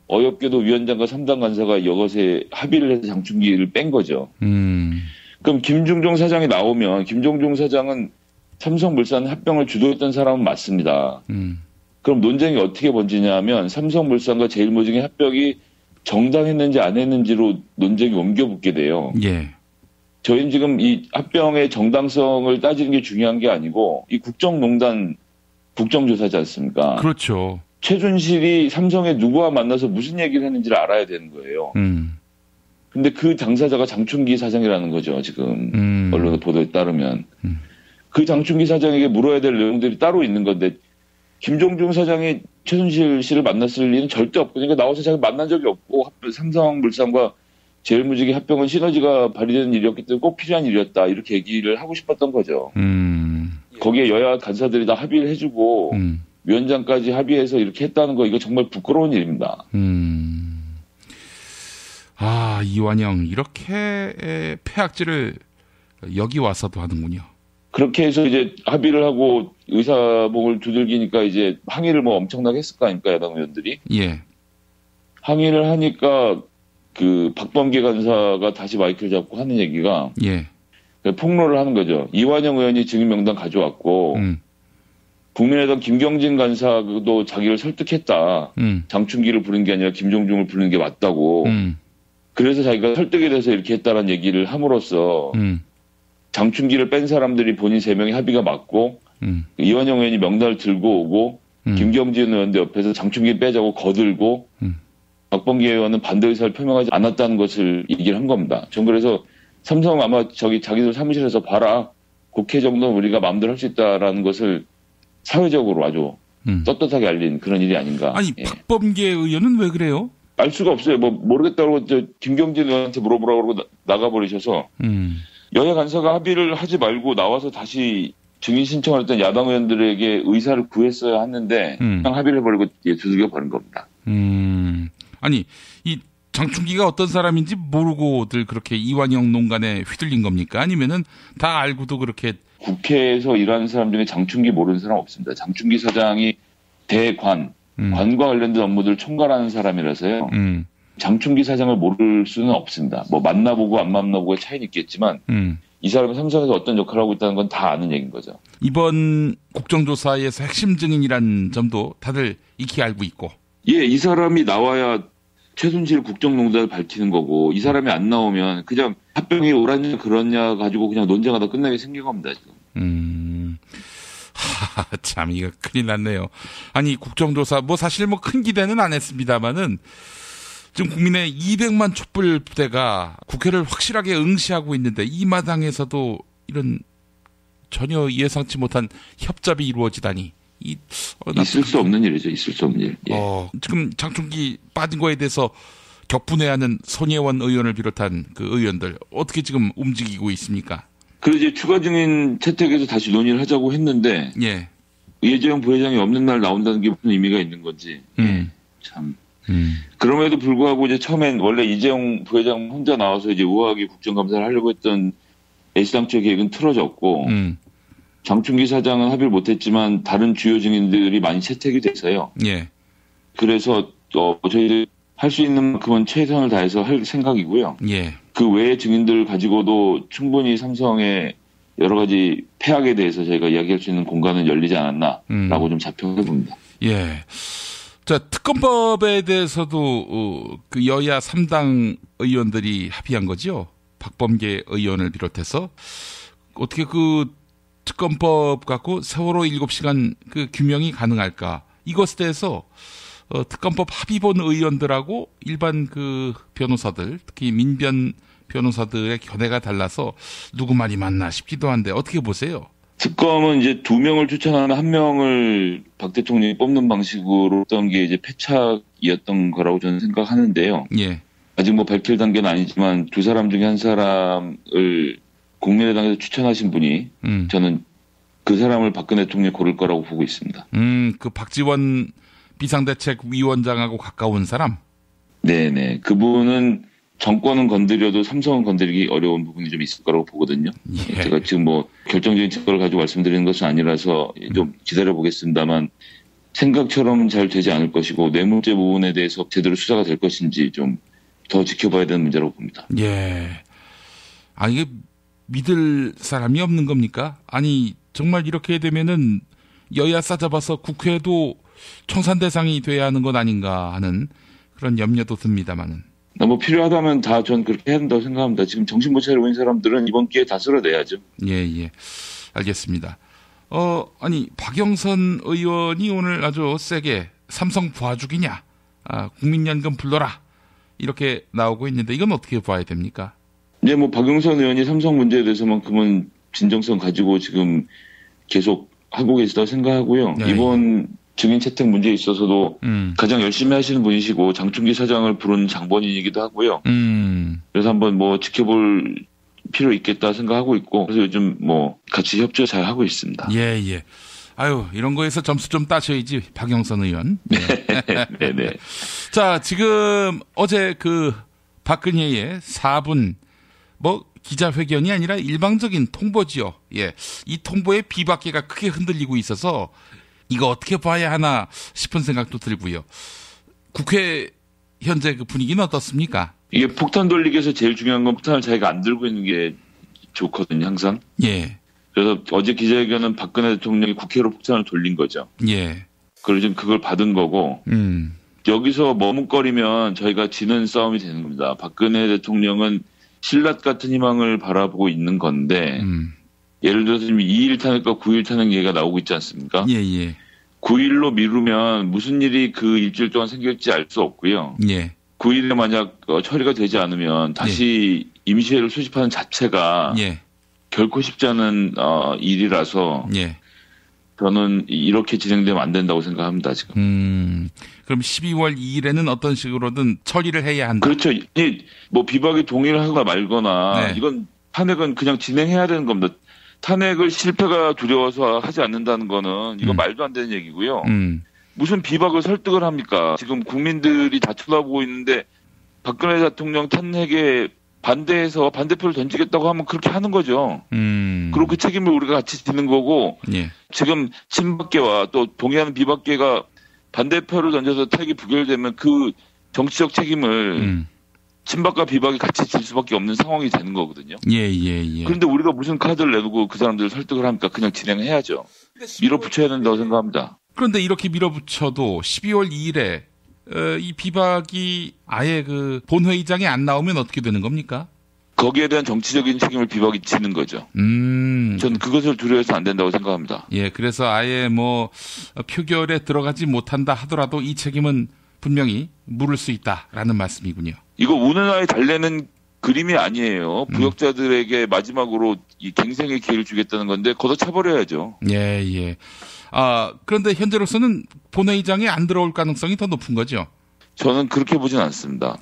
어이없게도 위원장과 3당 간사가 이것에 합의를 해서 장충기를 뺀 거죠. 그럼 김종종 사장이 나오면 김종종 사장은 삼성물산 합병을 주도했던 사람은 맞습니다. 그럼 논쟁이 어떻게 번지냐면 삼성물산과 제일모직의 합병이 정당했는지 안 했는지로 논쟁이 옮겨붙게 돼요. 예. 저희는 지금 이 합병의 정당성을 따지는 게 중요한 게 아니고 이 국정농단 국정조사지 않습니까? 그렇죠. 최순실이 삼성에 누구와 만나서 무슨 얘기를 했는지를 알아야 되는 거예요. 근데 그 당사자가 장충기 사장이라는 거죠, 지금. 언론 보도에 따르면. 그 장충기 사장에게 물어야 될 내용들이 따로 있는 건데, 김종중 사장이 최순실 씨를 만났을 리는 절대 없고, 그러니까 나와서 자기 만난 적이 없고, 삼성물산과 제일모직의 합병은 시너지가 발휘되는 일이었기 때문에 꼭 필요한 일이었다. 이렇게 얘기를 하고 싶었던 거죠. 거기에 여야 간사들이 다 합의를 해주고, 위원장까지 합의해서 이렇게 했다는 거, 이거 정말 부끄러운 일입니다. 아, 이완영, 이렇게 폐악질을 여기 와서도 하는군요. 그렇게 해서 이제 합의를 하고 의사봉을 두들기니까 이제 항의를 뭐 엄청나게 했을 거 아닙니까, 야당 의원들이? 예. 항의를 하니까 그 박범계 간사가 다시 마이크를 잡고 하는 얘기가 예. 폭로를 하는 거죠. 이완영 의원이 증인 명단 가져왔고 국민의당 김경진 간사도 자기를 설득했다. 장충기를 부른 게 아니라 김종중을 부르는 게 맞다고. 그래서 자기가 설득이 돼서 이렇게 했다라는 얘기를 함으로써 장충기를 뺀 사람들이 본인 3명의 합의가 맞고 이완영 의원이 명단을 들고 오고 김경진 의원도 옆에서 장충기 빼자고 거들고 박범계 의원은 반대 의사를 표명하지 않았다는 것을 얘기를 한 겁니다. 전 그래서 삼성 아마 자기들 사무실에서 봐라. 국회 정도는 우리가 마음대로 할 수 있다라는 것을 사회적으로 아주 떳떳하게 알린 그런 일이 아닌가. 아니, 박범계 의원은 왜 그래요? 알 수가 없어요. 뭐 모르겠다고 김경진 의원한테 물어보라고 그러고 나가버리셔서 여야 간사가 합의를 하지 말고 나와서 다시 증인 신청을 했던 야당 의원들에게 의사를 구했어야 했는데 그냥 합의를 해버리고 두들겨 버린 겁니다. 아니, 이 장충기가 어떤 사람인지 모르고들 그렇게 이완영 농간에 휘둘린 겁니까? 아니면은 다 알고도 그렇게. 국회에서 일하는 사람 중에 장충기 모르는 사람 없습니다. 장충기 사장이 관과 관련된 업무들을 총괄하는 사람이라서요. 장충기 사장을 모를 수는 없습니다. 뭐 만나보고 안 만나보고의 차이는 있겠지만 이 사람이 삼성에서 어떤 역할을 하고 있다는 건 다 아는 얘기인 거죠. 이번 국정조사에서 핵심 증인이란 점도 다들 익히 알고 있고. 예, 이 사람이 나와야 최순실 국정농단을 밝히는 거고 이 사람이 안 나오면 그냥 합병이 옳았냐 그렇냐 가지고 그냥 논쟁하다 끝나게 생긴 겁니다. 지금. 참 이거 큰일 났네요. 아니 국정조사 뭐 사실 뭐 큰 기대는 안 했습니다만은 지금 국민의 200만 촛불 부대가 국회를 확실하게 응시하고 있는데 이 마당에서도 이런 전혀 예상치 못한 협잡이 이루어지다니. 있을 수 없는 일이죠. 있을 수 없는 일. 예. 지금 장충기 빠진 거에 대해서 격분해하는 손혜원 의원을 비롯한 그 의원들 어떻게 지금 움직이고 있습니까? 그래서 이제 추가 증인 채택에서 다시 논의를 하자고 했는데 예. 이재용 부회장이 없는 날 나온다는 게 무슨 의미가 있는 건지 참. 그럼에도 불구하고 이제 처음엔 원래 이재용 부회장 혼자 나와서 이제 우아하게 국정감사를 하려고 했던 애시당초 계획은 틀어졌고. 장충기 사장은 합의를 못했지만 다른 주요 증인들이 많이 채택이 돼서요. 예. 그래서 저희들 할 수 있는 만큼은 최선을 다해서 할 생각이고요. 예. 그 외의 증인들을 가지고도 충분히 삼성의 여러 가지 폐악에 대해서 저희가 이야기할 수 있는 공간은 열리지 않았나라고 좀 자평해 봅니다. 예. 자, 특검법에 대해서도 그 여야 3당 의원들이 합의한 거죠. 박범계 의원을 비롯해서 어떻게 그 특검법 갖고 세월호 7시간 그 규명이 가능할까? 이것에 대해서 특검법 합의본 의원들하고 일반 그 변호사들, 특히 민변 변호사들의 견해가 달라서 누구 말이 맞나 싶기도 한데 어떻게 보세요? 특검은 이제 2명을 추천하는 1명을 박 대통령이 뽑는 방식으로 했던 게 이제 패착이었던 거라고 저는 생각하는데요. 예. 아직 뭐 밝힐 단계는 아니지만 두 사람 중에 한 사람을 국민의당에서 추천하신 분이 저는 그 사람을 박근혜 대통령이 고를 거라고 보고 있습니다. 그 박지원 비상대책위원장하고 가까운 사람? 네네. 그분은 정권은 건드려도 삼성은 건드리기 어려운 부분이 좀 있을 거라고 보거든요. 예. 제가 지금 뭐 결정적인 증거를 가지고 말씀드리는 것은 아니라서 좀 기다려 보겠습니다만 생각처럼 잘 되지 않을 것이고 뇌물죄 부분에 대해서 제대로 수사가 될 것인지 좀 더 지켜봐야 되는 문제라고 봅니다. 예. 이게 믿을 사람이 없는 겁니까? 아니 정말 이렇게 되면은 여야 싸잡아서 국회도 청산 대상이 돼야 하는 것 아닌가 하는 그런 염려도 듭니다만은. 뭐 필요하다면 다 전 그렇게 해야 된다고 생각합니다. 지금 정신 못 차리고 있는 사람들은 이번 기회에 다 쓸어내야죠. 예. 알겠습니다. 아니 박영선 의원이 오늘 아주 세게 삼성 부하죽이냐, 국민연금 불러라 이렇게 나오고 있는데 이건 어떻게 봐야 됩니까? 네, 뭐 박영선 의원이 삼성 문제에 대해서만큼은 진정성 가지고 지금 계속 하고 계시다고 생각하고요. 네. 이번 증인 채택 문제에 있어서도 가장 열심히 하시는 분이시고 장충기 사장을 부른 장본인이기도 하고요. 그래서 한번 뭐 지켜볼 필요 있겠다 생각하고 있고 그래서 요즘 뭐 같이 협조 잘 하고 있습니다. 예. 아유 이런 거에서 점수 좀 따셔야지 박영선 의원. 네네. 자 지금 어제 그 박근혜의 4분 뭐 기자회견이 아니라 일방적인 통보지요. 예, 이 통보의 비박계가 크게 흔들리고 있어서 이거 어떻게 봐야 하나 싶은 생각도 들고요. 국회 현재 그 분위기는 어떻습니까? 이게 폭탄 돌리기에서 제일 중요한 건 폭탄을 자기가 안 들고 있는 게 좋거든요, 항상. 예. 그래서 어제 기자회견은 박근혜 대통령이 국회로 폭탄을 돌린 거죠. 예. 그걸 지금 그걸 받은 거고. 여기서 머뭇거리면 저희가 지는 싸움이 되는 겁니다. 박근혜 대통령은 신라 같은 희망을 바라보고 있는 건데, 예를 들어서 지금 2일 탄핵과 9일 탄핵 얘기가 나오고 있지 않습니까? 예. 9일로 미루면 무슨 일이 그 일주일 동안 생길지 알 수 없고요. 예. 9일에 만약 처리가 되지 않으면 다시 임시회를 소집하는 자체가 결코 쉽지 않은 일이라서 저는 이렇게 진행되면 안 된다고 생각합니다, 지금. 그럼 12월 2일에는 어떤 식으로든 처리를 해야 한다. 그렇죠. 뭐 비박이 동의를 하거나 말거나 이건 탄핵은 그냥 진행해야 되는 겁니다. 탄핵을 실패가 두려워서 하지 않는다는 거는 이거 말도 안 되는 얘기고요. 무슨 비박을 설득을 합니까? 지금 국민들이 다 쳐다보고 있는데 박근혜 대통령 탄핵에 반대해서 반대표를 던지겠다고 하면 그렇게 하는 거죠. 그리고 그 책임을 우리가 같이 지는 거고 지금 친박계와 또 동의하는 비박계가 반대표를 던져서 탄핵이 부결되면 그 정치적 책임을 친박과 비박이 같이 질 수밖에 없는 상황이 되는 거거든요. 예. 그런데 우리가 무슨 카드를 내두고 그 사람들을 설득을 합니까? 그냥 진행해야죠. 밀어붙여야 된다고 생각합니다. 그런데 이렇게 밀어붙여도 12월 2일에 이 비박이 아예 그 본회의장에 안 나오면 어떻게 되는 겁니까? 거기에 대한 정치적인 책임을 비박이 지는 거죠. 전 그것을 두려워해서 안 된다고 생각합니다. 예, 그래서 아예 뭐 표결에 들어가지 못한다 하더라도 이 책임은 분명히 물을 수 있다라는 말씀이군요. 이거 우는 아이 달래는 그림이 아니에요. 부역자들에게 마지막으로 이 갱생의 기회를 주겠다는 건데 걷어차버려야죠. 예. 그런데 현재로서는 본회의장에 안 들어올 가능성이 더 높은 거죠? 저는 그렇게 보진 않습니다.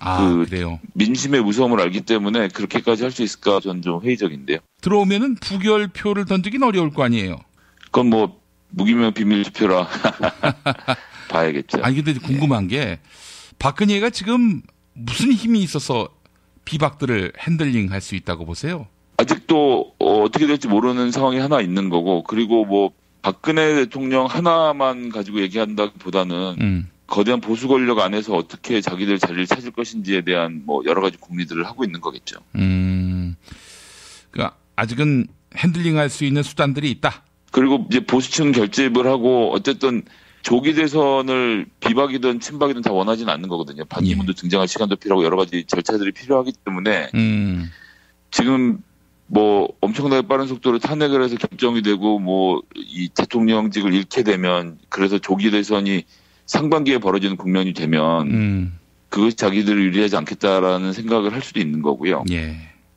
그래요? 민심의 무서움을 알기 때문에 그렇게까지 할 수 있을까 저는 좀 회의적인데요. 들어오면은 부결표를 던지긴 어려울 거 아니에요? 그건 뭐 무기명 비밀 투표라 봐야겠죠. 아니 근데 궁금한 게 박근혜가 지금 무슨 힘이 있어서 비박들을 핸들링 할 수 있다고 보세요? 아직도 어떻게 될지 모르는 상황이 하나 있는 거고 그리고 뭐 박근혜 대통령 하나만 가지고 얘기한다기보다는 거대한 보수 권력 안에서 어떻게 자기들 자리를 찾을 것인지에 대한 뭐 여러 가지 고민들을 하고 있는 거겠죠. 그러니까 아직은 핸들링할 수 있는 수단들이 있다. 그리고 이제 보수층 결집을 하고 어쨌든 조기 대선을 비박이든 친박이든 다 원하지는 않는 거거든요. 반기문도 등장할 시간도 필요하고 여러 가지 절차들이 필요하기 때문에 지금 뭐 엄청나게 빠른 속도로 탄핵을 해서 결정이 되고 뭐 이 대통령직을 잃게 되면 그래서 조기 대선이 상반기에 벌어지는 국면이 되면 그것이 자기들을 유리하지 않겠다라는 생각을 할 수도 있는 거고요.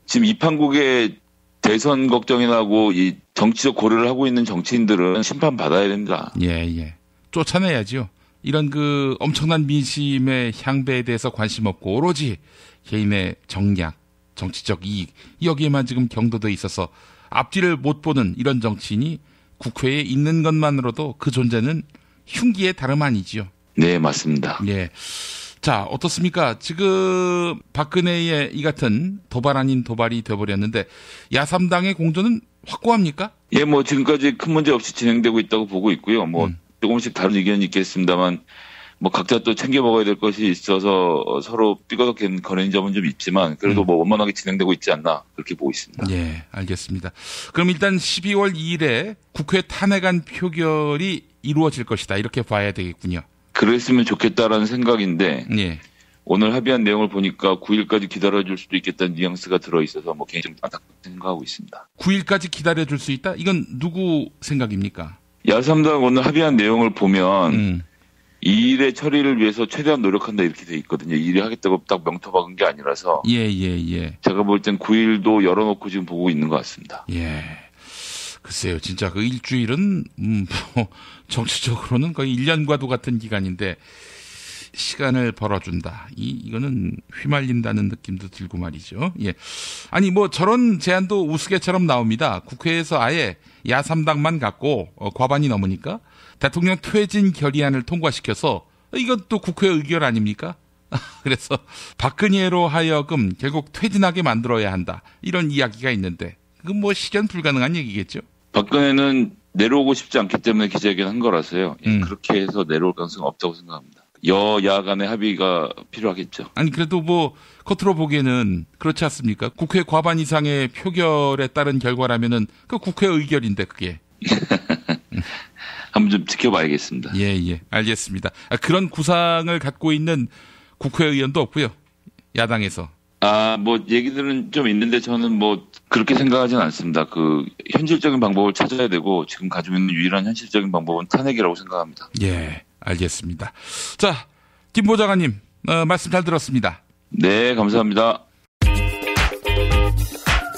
지금 이 판국에 대선 걱정이 나고 이 정치적 고려를 하고 있는 정치인들은 심판 받아야 됩니다. 예. 쫓아내야죠. 이런 그 엄청난 민심의 향배에 대해서 관심 없고 오로지 개인의 정략, 정치적 이익 여기에만 지금 경도돼 있어서 앞뒤를 못 보는 이런 정치인이 국회에 있는 것만으로도 그 존재는 흉기에 다름 아니지요. 네, 맞습니다. 예. 자, 어떻습니까? 지금 박근혜의 이 같은 도발 아닌 도발이 되어버렸는데 야3당의 공조는 확고합니까? 예, 뭐 지금까지 큰 문제 없이 진행되고 있다고 보고 있고요. 뭐 조금씩 다른 의견이 있겠습니다만 뭐 각자 또 챙겨 먹어야 될 것이 있어서 서로 삐거덕한 거래는 점은 좀 있지만 그래도 뭐 원만하게 진행되고 있지 않나 그렇게 보고 있습니다. 예, 알겠습니다. 그럼 일단 12월 2일에 국회 탄핵안 표결이 이루어질 것이다 이렇게 봐야 되겠군요. 그랬으면 좋겠다라는 생각인데 예. 오늘 합의한 내용을 보니까 9일까지 기다려줄 수도 있겠다는 뉘앙스가 들어있어서 뭐 개인적으로 안타깝게 생각하고 있습니다. 9일까지 기다려줄 수 있다? 이건 누구 생각입니까? 야3당 오늘 합의한 내용을 보면 2일의 처리를 위해서 최대한 노력한다 이렇게 돼 있거든요. 2일에 하겠다고 딱 명토 박은 게 아니라서 예. 제가 볼 땐 9일도 열어놓고 지금 보고 있는 것 같습니다. 예. 글쎄요, 진짜 그 일주일은 뭐 정치적으로는 거의 1년과도 같은 기간인데 시간을 벌어준다. 이거는 휘말린다는 느낌도 들고 말이죠. 예. 아니 뭐 저런 제안도 우스개처럼 나옵니다. 국회에서 아예 야3당만 갖고 과반이 넘으니까 대통령 퇴진 결의안을 통과시켜서 이것도 국회 의결 아닙니까? 그래서 박근혜로 하여금 결국 퇴진하게 만들어야 한다. 이런 이야기가 있는데 그건 뭐 실현 불가능한 얘기겠죠. 박근혜는 내려오고 싶지 않기 때문에 기자회견한 거라서요. 그렇게 해서 내려올 가능성은 없다고 생각합니다. 여야 간의 합의가 필요하겠죠. 아니 그래도 뭐 겉으로 보기에는 그렇지 않습니까? 국회 과반 이상의 표결에 따른 결과라면은 그 국회 의결인데 그게. 한번 좀 지켜봐야겠습니다. 예, 알겠습니다. 그런 구상을 갖고 있는 국회의원도 없고요. 야당에서. 뭐 얘기들은 좀 있는데 저는 뭐 그렇게 생각하지는 않습니다. 그 현실적인 방법을 찾아야 되고 지금 가지고 있는 유일한 현실적인 방법은 탄핵이라고 생각합니다. 예, 알겠습니다. 자, 김 보좌관님 말씀 잘 들었습니다. 네, 감사합니다.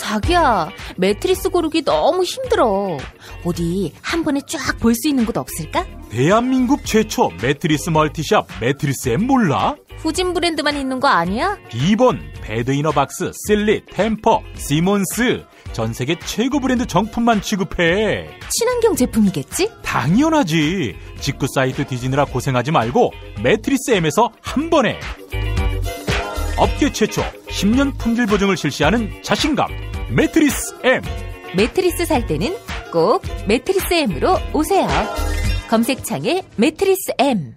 자기야, 매트리스 고르기 너무 힘들어. 어디 한 번에 쫙 볼 수 있는 곳 없을까? 대한민국 최초 매트리스 멀티샵 매트리스엠 몰라? 후진 브랜드만 있는 거 아니야? 비본, 배드이너박스, 실리, 템퍼, 시몬스 전 세계 최고 브랜드 정품만 취급해. 친환경 제품이겠지? 당연하지. 직구 사이트 뒤지느라 고생하지 말고 매트리스엠에서 한 번에 업계 최초 10년 품질 보증을 실시하는 자신감 매트리스엠. 매트리스 살 때는 꼭 매트리스엠으로 오세요. 검색창에 매트리스엠.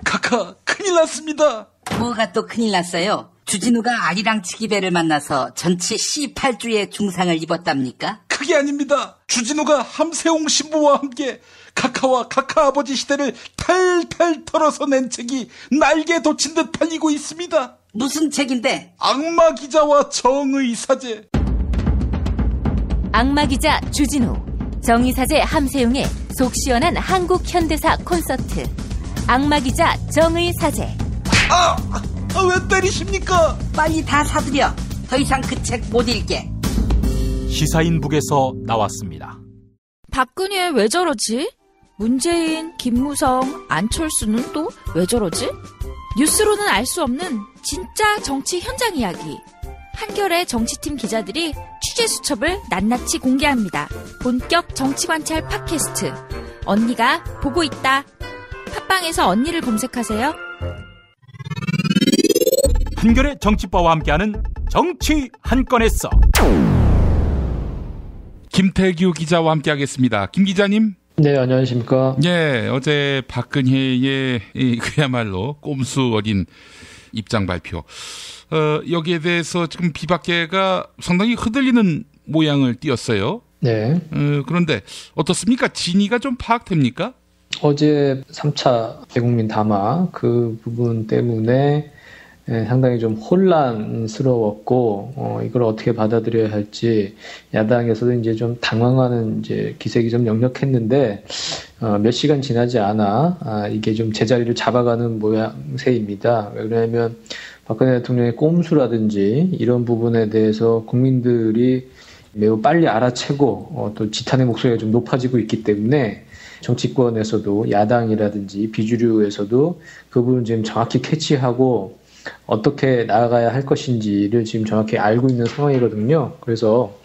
카카, 큰일 났습니다. 뭐가 또 큰일 났어요? 주진우가 아리랑 치기배를 만나서 전치 18주의 중상을 입었답니까? 그게 아닙니다. 주진우가 함세홍 신부와 함께 카카와 카카 아버지 시대를 탈탈 털어서 낸 책이 날개 돋친 듯 팔리고 있습니다. 무슨 책인데? 악마 기자와 정의 사제. 악마 기자 주진우, 정의 사제 함세웅의 속 시원한 한국 현대사 콘서트. 악마 기자 정의 사제. 왜 때리십니까? 빨리 다 사드려. 더 이상 그 책 못 읽게. 시사인북에서 나왔습니다. 박근혜 왜 저러지? 문재인, 김무성, 안철수는 또 왜 저러지? 뉴스로는 알 수 없는 진짜 정치 현장 이야기. 한겨레 정치팀 기자들이 취재 수첩을 낱낱이 공개합니다. 본격 정치관찰 팟캐스트. 언니가 보고 있다. 팟빵에서 언니를 검색하세요. 한겨레 정치바와 함께하는 정치 한 건에 써. 김태규 기자와 함께하겠습니다. 김 기자님. 네, 안녕하십니까. 예, 어제 박근혜의 그야말로 꼼수 어린 입장 발표. 여기에 대해서 지금 비박계가 상당히 흔들리는 모양을 띄었어요. 네. 그런데 어떻습니까? 진위가 좀 파악됩니까? 어제 3차 대국민 담화 그 부분 때문에 상당히 좀 혼란스러웠고, 이걸 어떻게 받아들여야 할지 야당에서도 이제 좀 당황하는 이제 기색이 좀 역력했는데, 몇 시간 지나지 않아 이게 좀 제자리를 잡아가는 모양새입니다. 왜냐하면 박근혜 대통령의 꼼수라든지 이런 부분에 대해서 국민들이 매우 빨리 알아채고 또 지탄의 목소리가 좀 높아지고 있기 때문에 정치권에서도 야당이라든지 비주류에서도 그 부분을 지금 정확히 캐치하고 어떻게 나아가야 할 것인지를 지금 정확히 알고 있는 상황이거든요. 그래서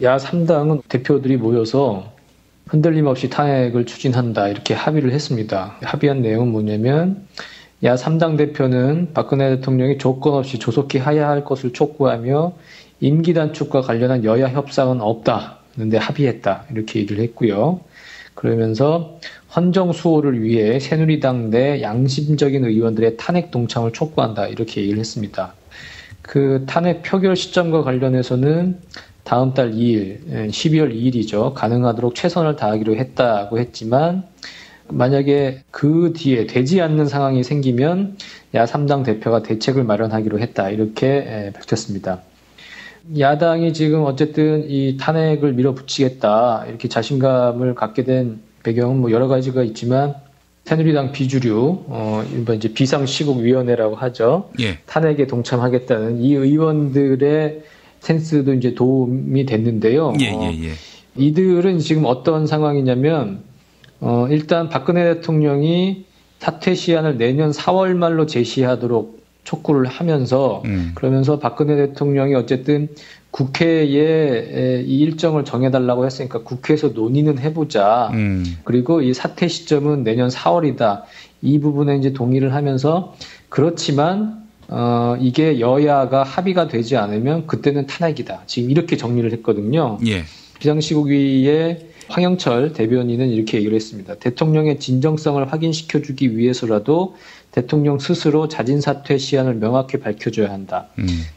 야 3당은 대표들이 모여서 흔들림 없이 탄핵을 추진한다 이렇게 합의를 했습니다. 합의한 내용은 뭐냐면 야 3당 대표는 박근혜 대통령이 조건 없이 조속히 하야할 것을 촉구하며 임기 단축과 관련한 여야 협상은 없다는데 합의했다 이렇게 얘기를 했고요. 그러면서 헌정 수호를 위해 새누리당 내 양심적인 의원들의 탄핵 동참을 촉구한다 이렇게 얘기를 했습니다. 그 탄핵 표결 시점과 관련해서는 다음 달 2일, 12월 2일이죠. 가능하도록 최선을 다하기로 했다고 했지만 만약에 그 뒤에 되지 않는 상황이 생기면 야 3당 대표가 대책을 마련하기로 했다 이렇게 밝혔습니다. 야당이 지금 어쨌든 이 탄핵을 밀어붙이겠다 이렇게 자신감을 갖게 된 배경은 뭐 여러 가지가 있지만 새누리당 비주류, 일반 이제 비상시국위원회라고 하죠. 예. 탄핵에 동참하겠다는 이 의원들의 센스도 이제 도움이 됐는데요. 이들은 지금 어떤 상황이냐면 일단 박근혜 대통령이 사퇴 시한을 내년 4월 말로 제시하도록 촉구를 하면서 그러면서 박근혜 대통령이 어쨌든 국회에 이 일정을 정해달라고 했으니까 국회에서 논의는 해보자. 그리고 이 사퇴 시점은 내년 4월이다. 이 부분에 이제 동의를 하면서 그렇지만 이게 여야가 합의가 되지 않으면 그때는 탄핵이다. 지금 이렇게 정리를 했거든요. 예. 비상시국위의 황영철 대변인은 이렇게 얘기를 했습니다. 대통령의 진정성을 확인시켜주기 위해서라도 대통령 스스로 자진사퇴 시한을 명확히 밝혀줘야 한다.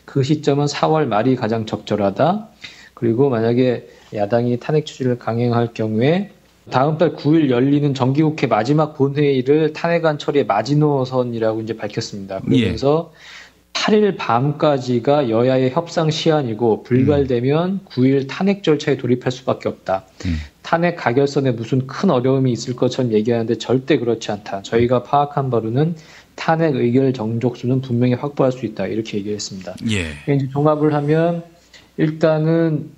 그 시점은 4월 말이 가장 적절하다. 그리고 만약에 야당이 탄핵 추진을 강행할 경우에 다음 달 9일 열리는 정기국회 마지막 본회의를 탄핵안 처리의 마지노선이라고 이제 밝혔습니다. 그러면서 8일 밤까지가 여야의 협상 시한이고 불발되면 9일 탄핵 절차에 돌입할 수밖에 없다. 탄핵 가결선에 무슨 큰 어려움이 있을 것처럼 얘기하는데 절대 그렇지 않다. 저희가 파악한 바로는 탄핵 의결 정족수는 분명히 확보할 수 있다. 이렇게 얘기했습니다. 예. 이제 종합을 하면 일단은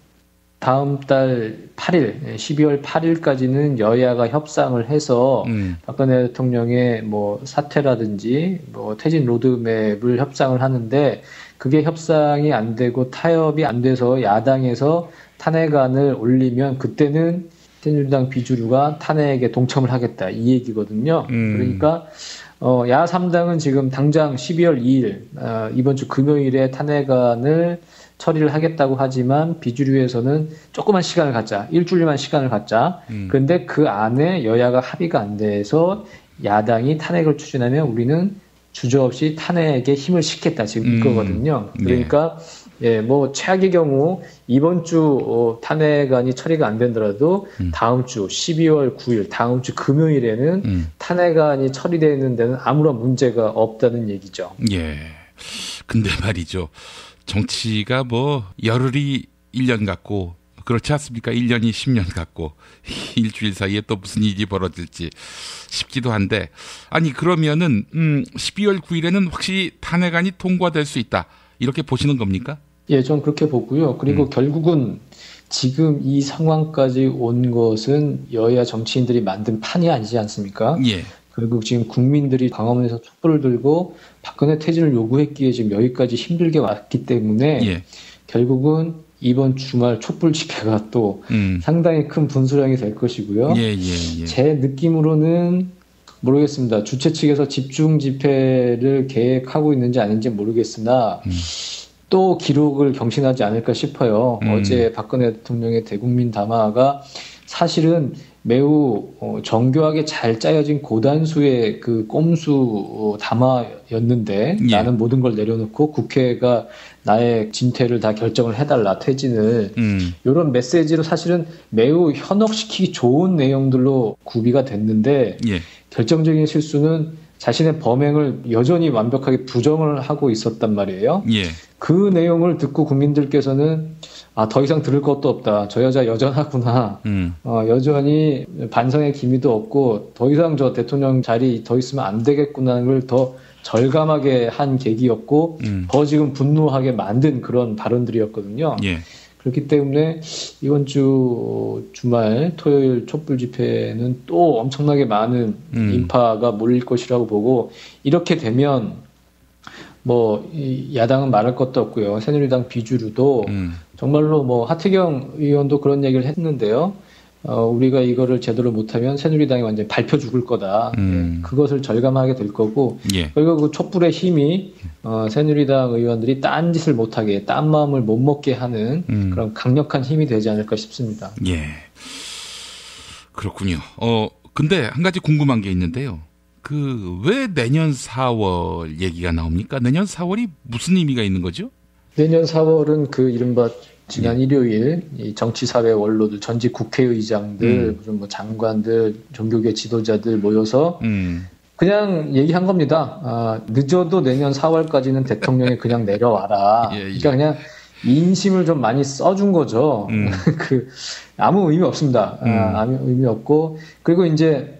다음 달 8일, 12월 8일까지는 여야가 협상을 해서 박근혜 대통령의 뭐 사퇴라든지 뭐 퇴진 로드맵을 협상을 하는데 그게 협상이 안 되고 타협이 안 돼서 야당에서 탄핵안을 올리면 그때는 새누리당 비주류가 탄핵에 동참을 하겠다 이 얘기거든요. 그러니까 야 3당은 지금 당장 12월 2일 이번 주 금요일에 탄핵안을 처리를 하겠다고 하지만 비주류에서는 조그만 시간을 갖자. 일주일만 시간을 갖자. 그런데 그 안에 여야가 합의가 안 돼서 야당이 탄핵을 추진하면 우리는 주저없이 탄핵에 힘을 싣겠다. 지금 이거거든요. 그러니까 예, 뭐 최악의 경우 이번 주 탄핵안이 처리가 안 되더라도 다음 주 12월 9일 다음 주 금요일에는 탄핵안이 처리되는 데는 아무런 문제가 없다는 얘기죠. 예. 근데 말이죠. 정치가 뭐 열흘이 1년 같고 그렇지 않습니까? 1년이 10년 같고 일주일 사이에 또 무슨 일이 벌어질지 싶기도 한데 아니 그러면은 12월 9일에는 확실히 탄핵안이 통과될 수 있다 이렇게 보시는 겁니까? 예, 전 그렇게 보고요. 그리고 결국은 지금 이 상황까지 온 것은 여야 정치인들이 만든 판이 아니지 않습니까? 예. 그리고 지금 국민들이 광화문에서 촛불을 들고 박근혜 퇴진을 요구했기에 지금 여기까지 힘들게 왔기 때문에 결국은 이번 주말 촛불 집회가 또 상당히 큰 분수령이 될 것이고요. 제 느낌으로는 모르겠습니다. 주최 측에서 집중 집회를 계획하고 있는지 아닌지 모르겠으나 또 기록을 경신하지 않을까 싶어요. 어제 박근혜 대통령의 대국민 담화가 사실은 매우 정교하게 잘 짜여진 고단수의 그 꼼수 담화였는데 나는 모든 걸 내려놓고 국회가 나의 진퇴를 다 결정을 해달라 퇴진을 이런 메시지로 사실은 매우 현혹시키기 좋은 내용들로 구비가 됐는데 결정적인 실수는 자신의 범행을 여전히 완벽하게 부정을 하고 있었단 말이에요. 그 내용을 듣고 국민들께서는 더 이상 들을 것도 없다. 저 여자 여전하구나. 여전히 반성의 기미도 없고 더 이상 저 대통령 자리 더 있으면 안 되겠구나를 더 절감하게 한 계기였고 더 지금 분노하게 만든 그런 발언들이었거든요. 예. 그렇기 때문에 이번 주 주말 토요일 촛불 집회는 또 엄청나게 많은 인파가 몰릴 것이라고 보고 이렇게 되면 뭐 야당은 말할 것도 없고요. 새누리당 비주류도 정말로 뭐 하태경 의원도 그런 얘기를 했는데요. 우리가 이거를 제대로 못하면 새누리당이 완전히 밟혀 죽을 거다. 그것을 절감하게 될 거고 예. 그리고 그 촛불의 힘이 새누리당 의원들이 딴 짓을 못하게 딴 마음을 못 먹게 하는 그런 강력한 힘이 되지 않을까 싶습니다. 예, 그렇군요. 근데 한 가지 궁금한 게 있는데요. 왜 내년 4월 얘기가 나옵니까? 내년 4월이 무슨 의미가 있는 거죠? 내년 4월은 그 이른바 지난 일요일 이 정치사회 원로들, 전직 국회의장들, 무슨 뭐 장관들, 종교계 지도자들 모여서 그냥 얘기한 겁니다. 늦어도 내년 4월까지는 대통령이 그냥 내려와라. 그러니까 그냥 인심을 좀 많이 써준 거죠. 아무 의미 없습니다. 아무 의미 없고 그리고 이제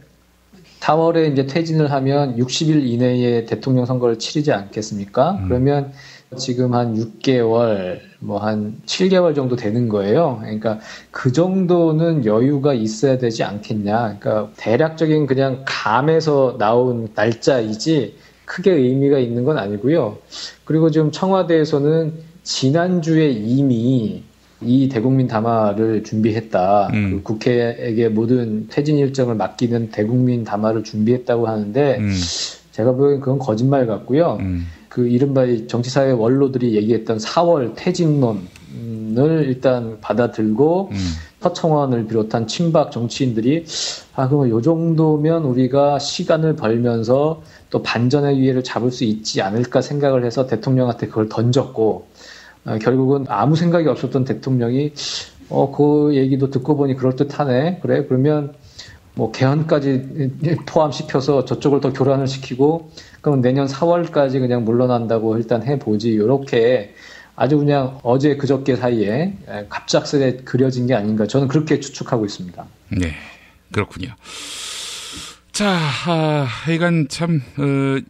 4월에 이제 퇴진을 하면 60일 이내에 대통령 선거를 치르지 않겠습니까? 그러면 지금 한 6개월, 뭐 한 7개월 정도 되는 거예요. 그러니까 그 정도는 여유가 있어야 되지 않겠냐. 그러니까 대략적인 그냥 감에서 나온 날짜이지 크게 의미가 있는 건 아니고요. 그리고 지금 청와대에서는 지난주에 이미 이 대국민 담화를 준비했다. 그 국회에게 모든 퇴진 일정을 맡기는 대국민 담화를 준비했다고 하는데 제가 보기엔 그건 거짓말 같고요. 그 이른바 정치사회 원로들이 얘기했던 4월 퇴진론을 일단 받아들고 서청원을 비롯한 친박 정치인들이 그럼 요 정도면 우리가 시간을 벌면서 또 반전의 기회를 잡을 수 있지 않을까 생각을 해서 대통령한테 그걸 던졌고 결국은 아무 생각이 없었던 대통령이 그 얘기도 듣고 보니 그럴듯하네. 그래 그러면 뭐 개헌까지 포함시켜서 저쪽을 더 교란을 시키고 그럼 내년 4월까지 그냥 물러난다고 일단 해보지. 이렇게 아주 그냥 어제 그저께 사이에 갑작스레 그려진 게 아닌가. 저는 그렇게 추측하고 있습니다. 네, 그렇군요. 자, 하여간 참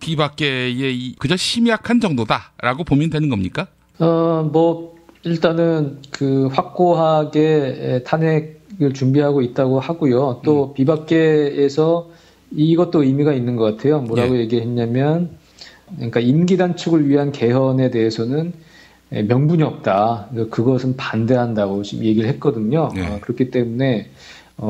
비박계의 그저 심약한 정도다라고 보면 되는 겁니까? 뭐 일단은 그 확고하게 탄핵을 준비하고 있다고 하고요. 또 비박계에서 이것도 의미가 있는 것 같아요. 뭐라고 얘기했냐면, 그러니까 임기 단축을 위한 개헌에 대해서는 명분이 없다. 그것은 반대한다고 지금 얘기를 했거든요. 그렇기 때문에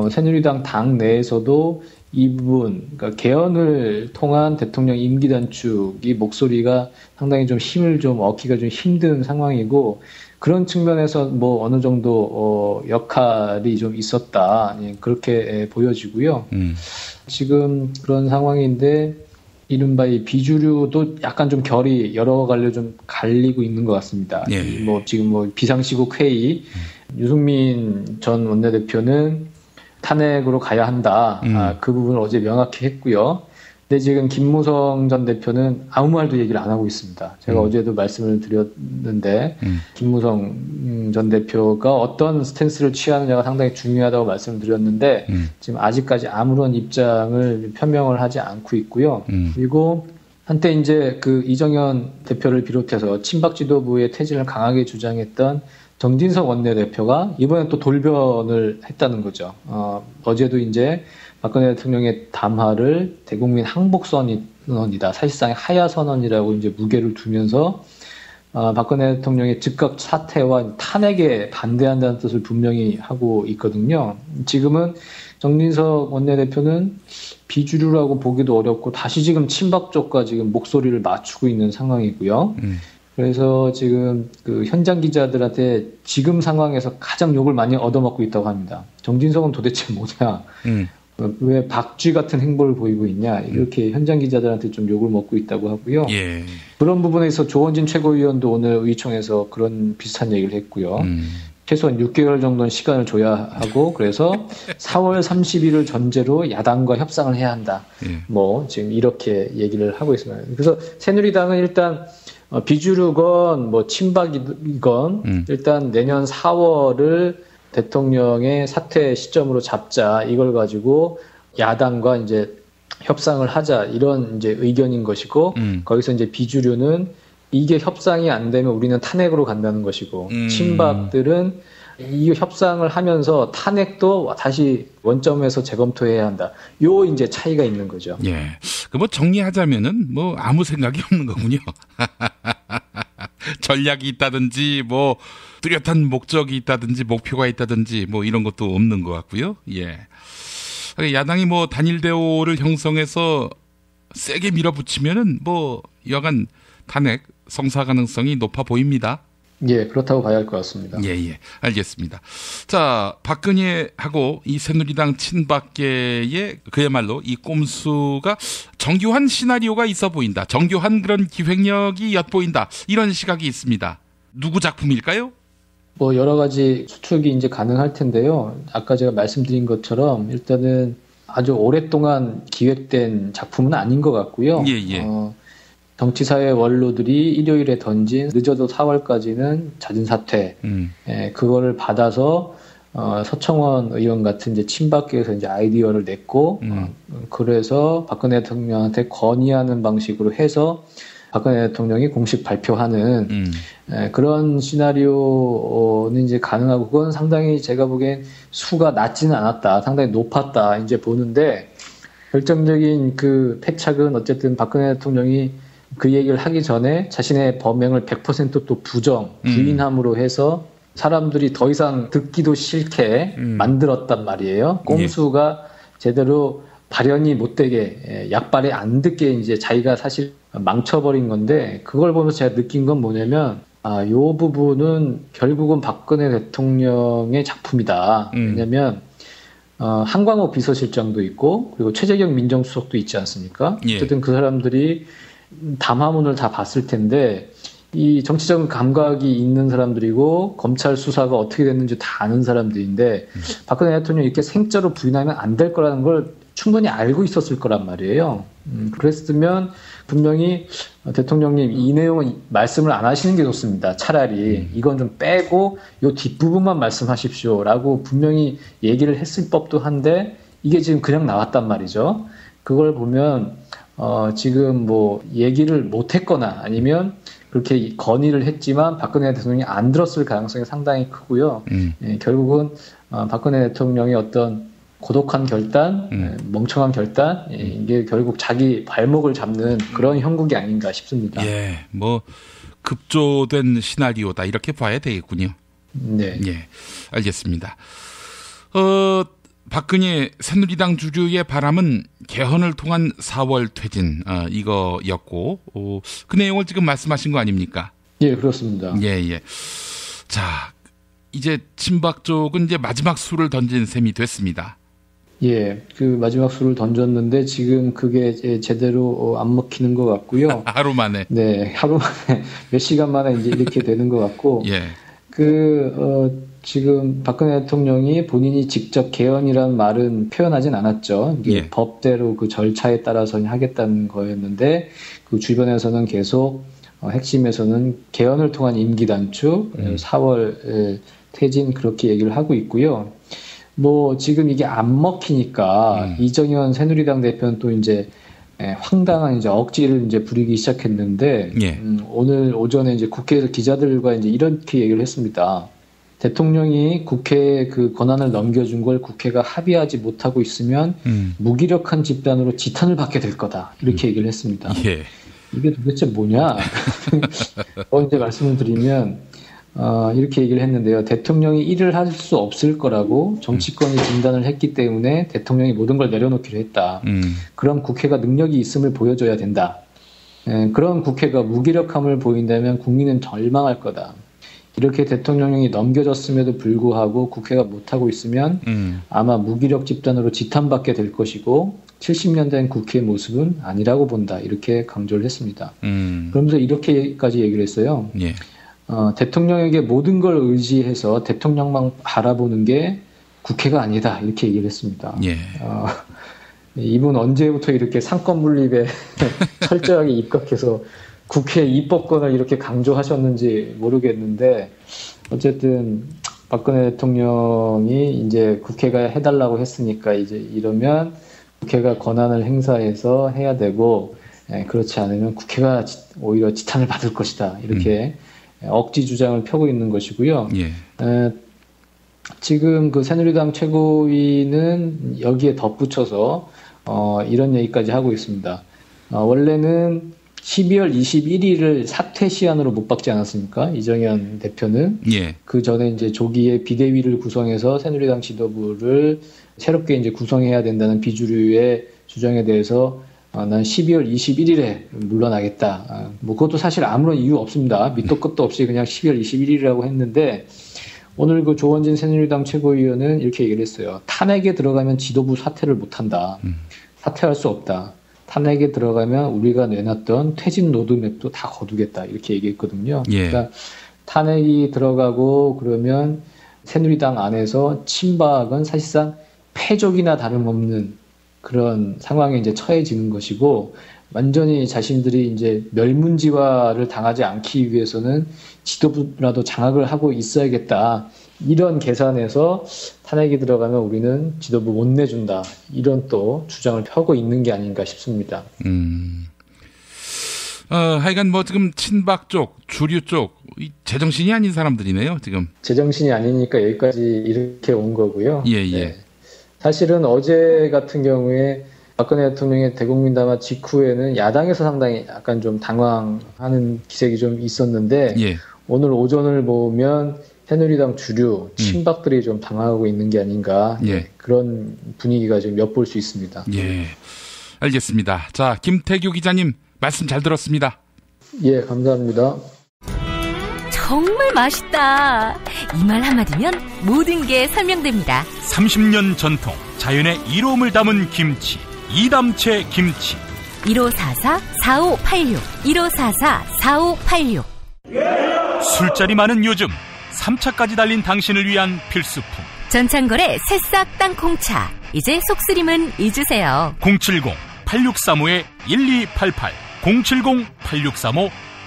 새누리당 당 내에서도 이 부분, 그러니까 개헌을 통한 대통령 임기 단축이 목소리가 상당히 좀 힘을 좀 얻기가 좀 힘든 상황이고 그런 측면에서 뭐 어느 정도 역할이 좀 있었다. 그렇게 보여지고요. 지금 그런 상황인데 이른바 이 비주류도 약간 좀 결이 여러 갈래 좀 갈리고 있는 것 같습니다. 뭐 지금 뭐 비상시국 회의 유승민 전 원내대표는 탄핵으로 가야 한다. 그 부분을 어제 명확히 했고요. 근데 지금 김무성 전 대표는 아무 말도 얘기를 안 하고 있습니다. 제가 어제도 말씀을 드렸는데 김무성 전 대표가 어떤 스탠스를 취하느냐가 상당히 중요하다고 말씀을 드렸는데 지금 아직까지 아무런 입장을 표명을 하지 않고 있고요. 그리고 한때 이제 그 이정현 대표를 비롯해서 친박 지도부의 퇴진을 강하게 주장했던 정진석 원내대표가 이번에 또 돌변을 했다는 거죠. 어제도 이제 박근혜 대통령의 담화를 대국민 항복선언이다. 사실상 하야선언이라고 이제 무게를 두면서 박근혜 대통령의 즉각 사퇴와 탄핵에 반대한다는 뜻을 분명히 하고 있거든요. 지금은 정진석 원내대표는 비주류라고 보기도 어렵고 다시 지금 친박 쪽과 지금 목소리를 맞추고 있는 상황이고요. 그래서 지금 그 현장 기자들한테 지금 상황에서 가장 욕을 많이 얻어먹고 있다고 합니다. 정진석은 도대체 뭐냐? 왜 박쥐 같은 행보를 보이고 있냐? 이렇게 현장 기자들한테 좀 욕을 먹고 있다고 하고요. 그런 부분에서 조원진 최고위원도 오늘 의총에서 그런 비슷한 얘기를 했고요. 최소한 6개월 정도는 시간을 줘야 하고 그래서 4월 30일을 전제로 야당과 협상을 해야 한다. 뭐 지금 이렇게 얘기를 하고 있습니다. 그래서 새누리당은 일단 비주류건 뭐 친박이건 일단 내년 4월을 대통령의 사퇴 시점으로 잡자. 이걸 가지고 야당과 이제 협상을 하자 이런 이제 의견인 것이고 거기서 이제 비주류는 이게 협상이 안 되면 우리는 탄핵으로 간다는 것이고 친박들은 이 협상을 하면서 탄핵도 다시 원점에서 재검토해야 한다. 요 이제 차이가 있는 거죠. 예. 그 뭐 정리하자면은 뭐 아무 생각이 없는 거군요. 전략이 있다든지 뭐 뚜렷한 목적이 있다든지 목표가 있다든지 뭐 이런 것도 없는 것 같고요. 예. 야당이 뭐 단일 대오를 형성해서 세게 밀어붙이면은 뭐 여간 탄핵 성사 가능성이 높아 보입니다. 예, 그렇다고 봐야 할 것 같습니다. 예, 알겠습니다. 자, 박근혜하고 이 새누리당 친박계의 그야말로 이 꼼수가 정교한 시나리오가 있어 보인다. 정교한 그런 기획력이 엿보인다. 이런 시각이 있습니다. 누구 작품일까요? 뭐 여러 가지 추측이 이제 가능할 텐데요. 아까 제가 말씀드린 것처럼 일단은 아주 오랫동안 기획된 작품은 아닌 것 같고요. 예. 정치사회 원로들이 일요일에 던진 늦어도 4월까지는 잦은 사퇴, 그거를 받아서 서청원 의원 같은 이제 친박계에서 이제 아이디어를 냈고, 그래서 박근혜 대통령한테 건의하는 방식으로 해서 박근혜 대통령이 공식 발표하는 그런 시나리오는 이제 가능하고, 그건 상당히 제가 보기엔 수가 낮지는 않았다, 상당히 높았다 이제 보는데, 결정적인 그 패착은 어쨌든 박근혜 대통령이 그 얘기를 하기 전에 자신의 범행을 100% 또 부인함으로 해서 사람들이 더 이상 듣기도 싫게 만들었단 말이에요. 꼼수가 제대로 발현이 못되게, 약발에 안 듣게 이제 자기가 사실 망쳐버린 건데, 그걸 보면서 제가 느낀 건 뭐냐면, 요 부분은 결국은 박근혜 대통령의 작품이다. 왜냐면 한광호 비서실장도 있고, 그리고 최재경 민정수석도 있지 않습니까? 어쨌든 그 사람들이 담화문을 다 봤을 텐데, 이 정치적 감각이 있는 사람들이고 검찰 수사가 어떻게 됐는지 다 아는 사람들인데, 박근혜 대통령이 이렇게 생짜로 부인하면 안 될 거라는 걸 충분히 알고 있었을 거란 말이에요. 그랬으면 분명히 대통령님 이 내용은 말씀을 안 하시는 게 좋습니다. 차라리 이건 좀 빼고 요 뒷부분만 말씀하십시오라고 분명히 얘기를 했을 법도 한데, 이게 지금 그냥 나왔단 말이죠. 그걸 보면 지금 뭐 얘기를 못했거나 아니면 그렇게 건의를 했지만 박근혜 대통령이 안 들었을 가능성이 상당히 크고요. 결국은 박근혜 대통령의 어떤 고독한 결단, 멍청한 결단, 이게 결국 자기 발목을 잡는 그런 형국이 아닌가 싶습니다. 예, 뭐 급조된 시나리오다 이렇게 봐야 되겠군요. 네, 예, 알겠습니다. 박근혜 새누리당 주류의 바람은 개헌을 통한 4월 퇴진, 이거였고, 그 내용을 지금 말씀하신 거 아닙니까? 예, 그렇습니다. 예. 자, 이제 친박 쪽은 이제 마지막 수를 던진 셈이 됐습니다. 예, 그 마지막 수를 던졌는데 지금 그게 제대로 안 먹히는 것 같고요. 하루 만에. 네, 하루 만에, 몇 시간 만에 이제 이렇게 되는 것 같고. 예. 지금 박근혜 대통령이 본인이 직접 개헌이라는 말은 표현하진 않았죠. 이게 법대로 그 절차에 따라서 하겠다는 거였는데, 그 주변에서는 계속 핵심에서는 개헌을 통한 임기 단축, 4월 퇴진 그렇게 얘기를 하고 있고요. 뭐 지금 이게 안 먹히니까 이정현 새누리당 대표는 또 이제 황당한 이제 억지를 이제 부리기 시작했는데, 오늘 오전에 이제 국회에서 기자들과 이제 이렇게 얘기를 했습니다. 대통령이 국회에 그 권한을 넘겨준 걸 국회가 합의하지 못하고 있으면 무기력한 집단으로 지탄을 받게 될 거다. 이렇게 얘기를 했습니다. 예. 이게 도대체 뭐냐? 이제 말씀을 드리면, 이렇게 얘기를 했는데요. 대통령이 일을 할 수 없을 거라고 정치권이 진단을 했기 때문에 대통령이 모든 걸 내려놓기로 했다. 그럼 국회가 능력이 있음을 보여줘야 된다. 그런 국회가 무기력함을 보인다면 국민은 절망할 거다. 이렇게 대통령이 넘겨졌음에도 불구하고 국회가 못하고 있으면 아마 무기력 집단으로 지탄받게 될 것이고 70년 된 국회의 모습은 아니라고 본다. 이렇게 강조를 했습니다. 그러면서 이렇게까지 얘기를 했어요. 예. 대통령에게 모든 걸 의지해서 대통령만 바라보는 게 국회가 아니다. 이렇게 얘기를 했습니다. 예. 이분 언제부터 이렇게 상권 분립에 철저하게 입각해서 국회 입법권을 이렇게 강조하셨는지 모르겠는데, 어쨌든 박근혜 대통령이 이제 국회가 해달라고 했으니까 이제 이러면 국회가 권한을 행사해서 해야 되고 그렇지 않으면 국회가 오히려 지탄을 받을 것이다. 이렇게 억지 주장을 펴고 있는 것이고요. 예. 지금 그 새누리당 최고위는 여기에 덧붙여서 이런 얘기까지 하고 있습니다. 원래는 12월 21일을 사퇴 시한으로 못 박지 않았습니까? 이정현 대표는. 예. 그 전에 이제 조기에 비대위를 구성해서 새누리당 지도부를 새롭게 이제 구성해야 된다는 비주류의 주장에 대해서 난 12월 21일에 물러나겠다. 뭐 그것도 사실 아무런 이유 없습니다. 밑도 끝도 없이 그냥 12월 21일이라고 했는데 오늘 그 조원진 새누리당 최고위원은 이렇게 얘기를 했어요. 탄핵에 들어가면 지도부 사퇴를 못한다. 사퇴할 수 없다. 탄핵에 들어가면 우리가 내놨던 퇴진 로드맵도 다 거두겠다. 이렇게 얘기했거든요. 예. 그러니까 탄핵이 들어가고 그러면 새누리당 안에서 친박은 사실상 패족이나 다름없는 그런 상황에 이제 처해지는 것이고 완전히 자신들이 이제 멸문지화를 당하지 않기 위해서는 지도부라도 장악을 하고 있어야겠다. 이런 계산에서 탄핵이 들어가면 우리는 지도부 못 내준다. 이런 또 주장을 펴고 있는 게 아닌가 싶습니다. 하여간 뭐 지금 친박 쪽, 주류 쪽 제정신이 아닌 사람들이네요. 지금. 제정신이 아니니까 여기까지 이렇게 온 거고요. 예. 네. 사실은 어제 같은 경우에 박근혜 대통령의 대국민 담화 직후에는 야당에서 상당히 약간 좀 당황하는 기색이 좀 있었는데 예. 오늘 오전을 보면 새누리당 주류 친박들이 좀 당황하고 있는 게 아닌가 그런 분위기가 좀 엿볼 수 있습니다. 예, 알겠습니다. 자, 김태규 기자님 말씀 잘 들었습니다. 예, 감사합니다. 정말 맛있다. 이 말 한마디면 모든 게 설명됩니다. 30년 전통 자연의 이로움을 담은 김치 이담채 김치 1544-4586 1544-4586 술자리 많은 요즘 3차까지 달린 당신을 위한 필수품 전창걸의 새싹 땅콩차 이제 속쓰림은 잊으세요. 070-8635-1288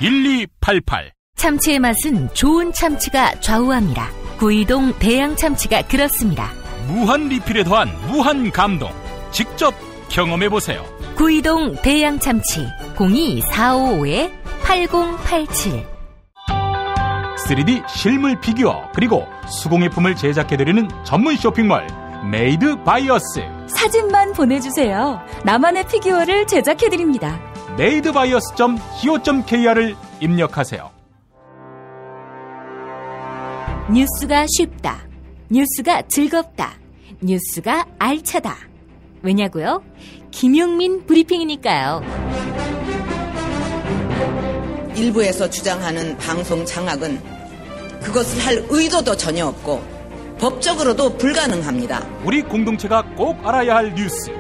070-8635-1288 참치의 맛은 좋은 참치가 좌우합니다. 구이동 대양 참치가 그렇습니다. 무한 리필에 더한 무한 감동 직접 경험해보세요. 구이동 대양 참치 02-455-8087 3D 실물 피규어 그리고 수공예품을 제작해드리는 전문 쇼핑몰 메이드 바이어스. 사진만 보내주세요. 나만의 피규어를 제작해드립니다. madebias.co.kr을 입력하세요. 뉴스가 쉽다. 뉴스가 즐겁다. 뉴스가 알차다. 왜냐고요? 김용민 브리핑이니까요. 일부에서 주장하는 방송 장악은 그것을 할 의도도 전혀 없고 법적으로도 불가능합니다. 우리 공동체가 꼭 알아야 할 뉴스.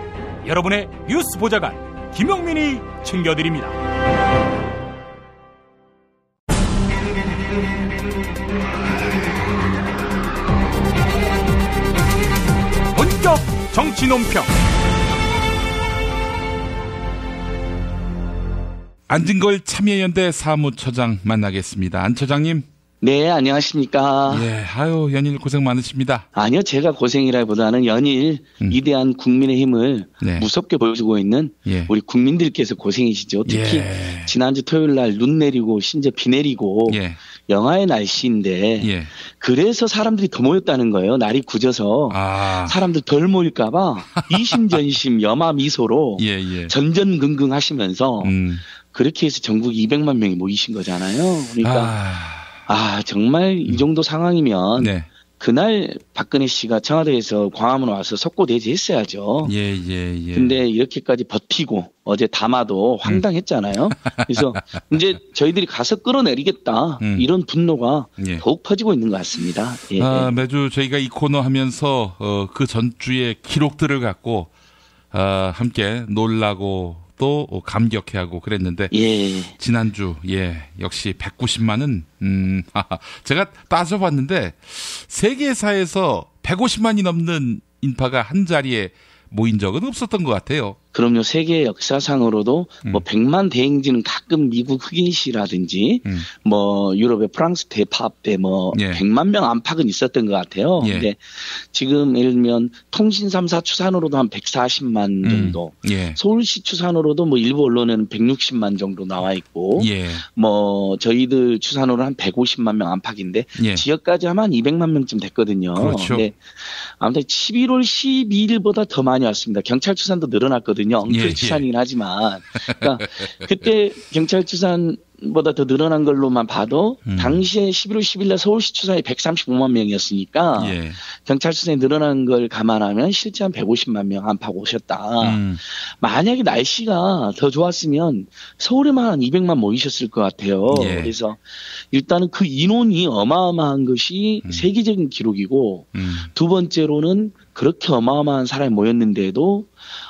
여러분의 뉴스 보좌관 김용민이 챙겨드립니다. 본격 정치 논평. 안진걸 참여연대 사무처장 만나겠습니다. 안 처장님. 네, 안녕하십니까. 예, 아유, 연일 고생 많으십니다. 아니요, 제가 고생이라기보다는 연일 위대한 국민의힘을 무섭게 보여주고 있는 우리 국민들께서 고생이시죠. 특히 지난주 토요일 날 눈 내리고 심지어 비 내리고 영하의 날씨인데 그래서 사람들이 더 모였다는 거예요. 날이 굳어서 사람들 덜 모일까봐 이심전심 염화미소로 전전긍긍 하시면서 그렇게 해서 전국 200만 명이 모이신 거잖아요. 그러니까 정말 이 정도 상황이면 그날 박근혜 씨가 청와대에서 광화문 와서 석고대지 했어야죠. 근데 이렇게까지 버티고 어제 담화도 황당했잖아요. 그래서 이제 저희들이 가서 끌어내리겠다. 이런 분노가 더욱 퍼지고 있는 것 같습니다. 매주 저희가 이 코너 하면서 그 전주의 기록들을 갖고 함께 놀라고 또 감격해하고 그랬는데 지난주 역시 190만은 제가 따져봤는데 세계사에서 150만이 넘는 인파가 한 자리에 모인 적은 없었던 것 같아요. 그럼요. 세계 역사상으로도 뭐 100만 대행진은 가끔 미국 흑인시라든지 뭐 유럽의 프랑스 대파업 때 뭐 100만 명 안팎은 있었던 것 같아요. 근데 지금 예를 들면 통신 3사 추산으로도 한 140만 정도, 서울시 추산으로도 뭐 일부 언론에는 160만 정도 나와 있고, 뭐 저희들 추산으로 한 150만 명 안팎인데 지역까지 하면 한 200만 명쯤 됐거든요. 그렇죠. 근데 아무튼 11월 12일보다 더 많이 왔습니다. 경찰 추산도 늘어났거든요. 엉터리 추산이긴 하지만, 그러니까 그때 경찰 추산보다 더 늘어난 걸로만 봐도 당시에 11월 10일 날 서울시 추산이 135만 명이었으니까 경찰 추산이 늘어난 걸 감안하면 실제 한 150만 명 안팎 오셨다. 만약에 날씨가 더 좋았으면 서울에만 한 200만 모이셨을 것 같아요. 그래서 일단은 그 인원이 어마어마한 것이 세계적인 기록이고, 두 번째로는 그렇게 어마어마한 사람이 모였는데도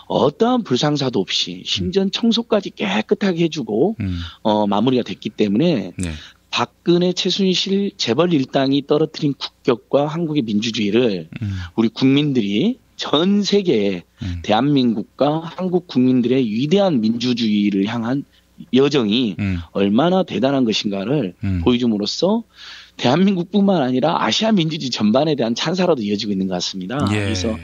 어떠한 불상사도 없이 심지어 청소까지 깨끗하게 해주고 마무리가 됐기 때문에 박근혜, 최순실 재벌 일당이 떨어뜨린 국격과 한국의 민주주의를 우리 국민들이 전 세계에 대한민국과 한국 국민들의 위대한 민주주의를 향한 여정이 얼마나 대단한 것인가를 보여줌으로써 대한민국뿐만 아니라 아시아 민주주의 전반에 대한 찬사라도 이어지고 있는 것 같습니다. 그래서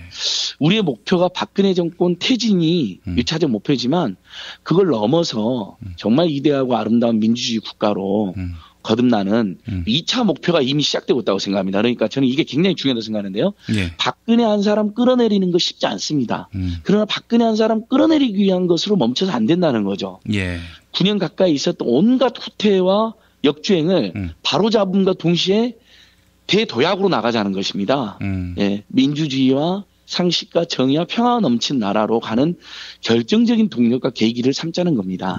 우리의 목표가 박근혜 정권 퇴진이 1차적 목표지만 그걸 넘어서 정말 위대하고 아름다운 민주주의 국가로 거듭나는 2차 목표가 이미 시작되고 있다고 생각합니다. 그러니까 저는 이게 굉장히 중요하다고 생각하는데요. 박근혜 한 사람 끌어내리는 거 쉽지 않습니다. 그러나 박근혜 한 사람 끌어내리기 위한 것으로 멈춰서 안 된다는 거죠. 9년 가까이 있었던 온갖 후퇴와 역주행을 바로잡음과 동시에 대도약으로 나가자는 것입니다. 민주주의와 상식과 정의와 평화가 넘친 나라로 가는 결정적인 동력과 계기를 삼자는 겁니다.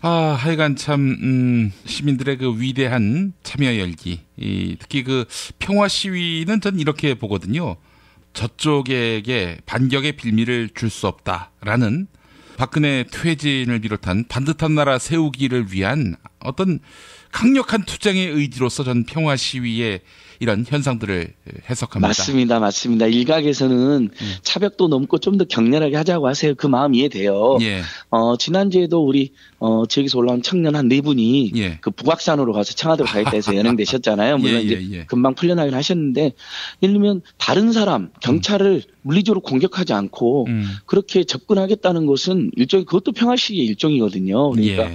하여간 참 시민들의 그 위대한 참여 열기, 특히 그 평화 시위는 전 이렇게 보거든요. 저쪽에게 반격의 빌미를 줄 수 없다라는 박근혜 퇴진을 비롯한 반듯한 나라 세우기를 위한 어떤 강력한 투쟁의 의지로서 전 평화 시위의 이런 현상들을 해석합니다. 맞습니다. 일각에서는 차벽도 넘고 좀 더 격렬하게 하자고 하세요. 그 마음 이해돼요. 지난주에도 우리 지역에서 올라온 청년 한 4분이 그 북악산으로 가서 청와대로 가겠다 해서 연행되셨잖아요. 물론 이제 금방 풀려나긴 하셨는데, 예를 들면 다른 사람, 경찰을 물리적으로 공격하지 않고 그렇게 접근하겠다는 것은 일종의 그것도 평화 시위의 일종이거든요. 그러니까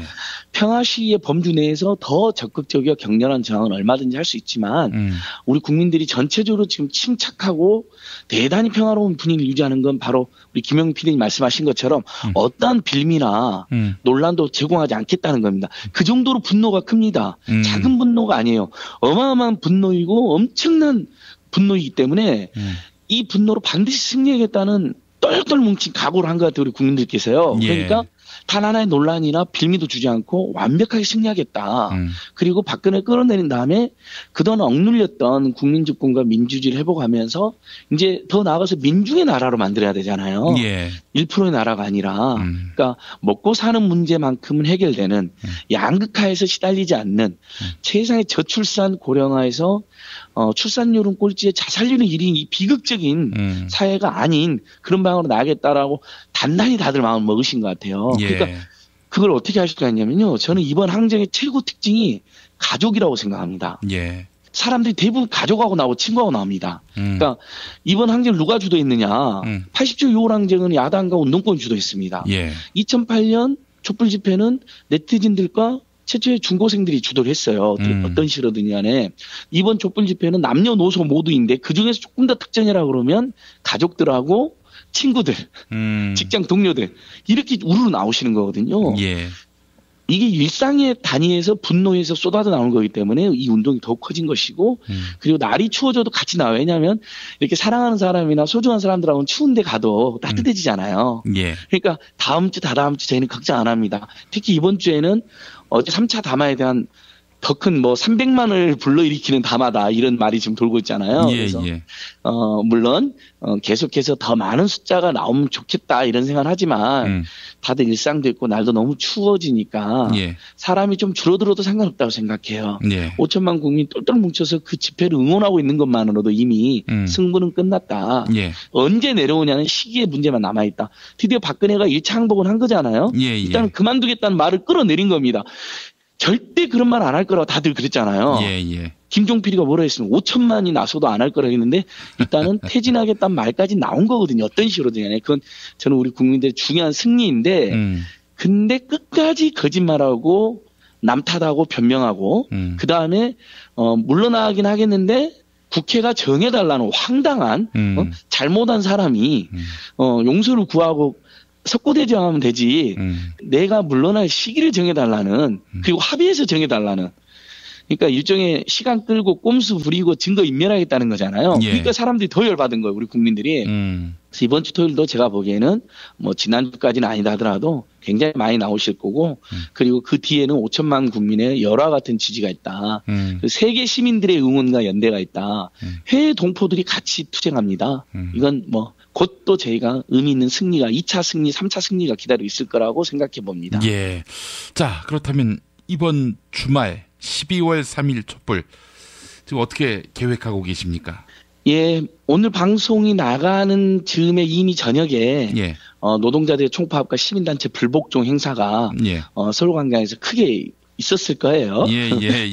평화 시위의 범주 내에서 더 적극적이고 격렬한 저항은 얼마든지 할 수 있지만 우리 국민들이 전체적으로 지금 침착하고 대단히 평화로운 분위기를 유지하는 건 바로 우리 김영민 PD님 말씀하신 것처럼 어떠한 빌미나 논란도 제공하지 않겠다는 겁니다. 그 정도로 분노가 큽니다. 작은 분노가 아니에요. 어마어마한 분노이고 엄청난 분노이기 때문에 이 분노로 반드시 승리하겠다는 똘똘 뭉친 각오를 한 것 같아요. 우리 국민들께서요. 그러니까 단 하나의 논란이나 빌미도 주지 않고 완벽하게 승리하겠다. 그리고 박근혜 끌어내린 다음에 그동안 억눌렸던 국민주권과 민주주의를 회복하면서 이제 더 나아가서 민중의 나라로 만들어야 되잖아요. 1%의 나라가 아니라. 그러니까 먹고 사는 문제만큼은 해결되는, 양극화에서 시달리지 않는, 세상의 저출산 고령화에서 출산율은 꼴찌에 자살률은 1위 비극적인 사회가 아닌 그런 방향으로 나가겠다라고 단단히 다들 마음을 먹으신 것 같아요. 그러니까 그걸 어떻게 할 수가 있냐면요. 저는 이번 항쟁의 최고 특징이 가족이라고 생각합니다. 사람들이 대부분 가족하고 나오고 친구하고 나옵니다. 그러니까 이번 항쟁을 누가 주도했느냐. 80조 6월 항쟁은 야당과 운동권이 주도했습니다. 2008년 촛불 집회는 네티즌들과 최초의 중고생들이 주도를 했어요. 어떤 식으로든 간에. 이번 촛불 집회는 남녀노소 모두인데 그중에서 조금 더 특정이라고 그러면 가족들하고 친구들, 직장 동료들 이렇게 우르르 나오시는 거거든요. 이게 일상의 단위에서 분노에서 쏟아져 나오는 거기 때문에 이 운동이 더욱 커진 것이고, 그리고 날이 추워져도 같이 나와요. 왜냐하면 이렇게 사랑하는 사람이나 소중한 사람들하고는 추운데 가도 따뜻해지잖아요. 그러니까 다음 주, 다다음 주 저희는 걱정 안 합니다. 특히 이번 주에는 어제 3차 담화에 대한 더 큰 뭐 300만을 불러일으키는 담화다 이런 말이 지금 돌고 있잖아요. 그래서 물론 계속해서 더 많은 숫자가 나오면 좋겠다 이런 생각을 하지만 다들 일상도 있고 날도 너무 추워지니까 사람이 좀 줄어들어도 상관없다고 생각해요. 5천만 국민이 똘똘 뭉쳐서 그 집회를 응원하고 있는 것만으로도 이미 승부는 끝났다. 언제 내려오냐는 시기의 문제만 남아있다. 드디어 박근혜가 1차 항복을 한 거잖아요. 일단 그만두겠다는 말을 끌어내린 겁니다. 절대 그런 말 안 할 거라고 다들 그랬잖아요. 김종필이가 뭐라 했으면 5천만이 나서도 안 할 거라고 했는데 일단은 퇴진하겠다는 말까지 나온 거거든요. 어떤 식으로든 간에. 그건 저는 우리 국민들의 중요한 승리인데 근데 끝까지 거짓말하고 남 탓하고 변명하고 그다음에 물러나긴 하겠는데 국회가 정해달라는 황당한 잘못한 사람이 용서를 구하고 석고대죄하면 되지. 내가 물러날 시기를 정해달라는 그리고 합의해서 정해달라는. 그러니까 일종의 시간 끌고 꼼수 부리고 증거 인멸하겠다는 거잖아요. 그러니까 사람들이 더 열받은 거예요. 우리 국민들이. 그래서 이번 주 토요일도 제가 보기에는 뭐 지난주까지는 아니다 하더라도 굉장히 많이 나오실 거고 그리고 그 뒤에는 5천만 국민의 열화 같은 지지가 있다. 세계 시민들의 응원과 연대가 있다. 해외 동포들이 같이 투쟁합니다. 이건 뭐 곧 또 저희가 의미 있는 승리가 2차 승리, 3차 승리가 기다리고 있을 거라고 생각해 봅니다. 예. 자, 그렇다면 이번 주말 12월 3일 촛불 지금 어떻게 계획하고 계십니까? 예, 오늘 방송이 나가는 즈음에 이미 저녁에 노동자들의 총파업과 시민단체 불복종 행사가 서울광장에서 크게 있었을 거예요.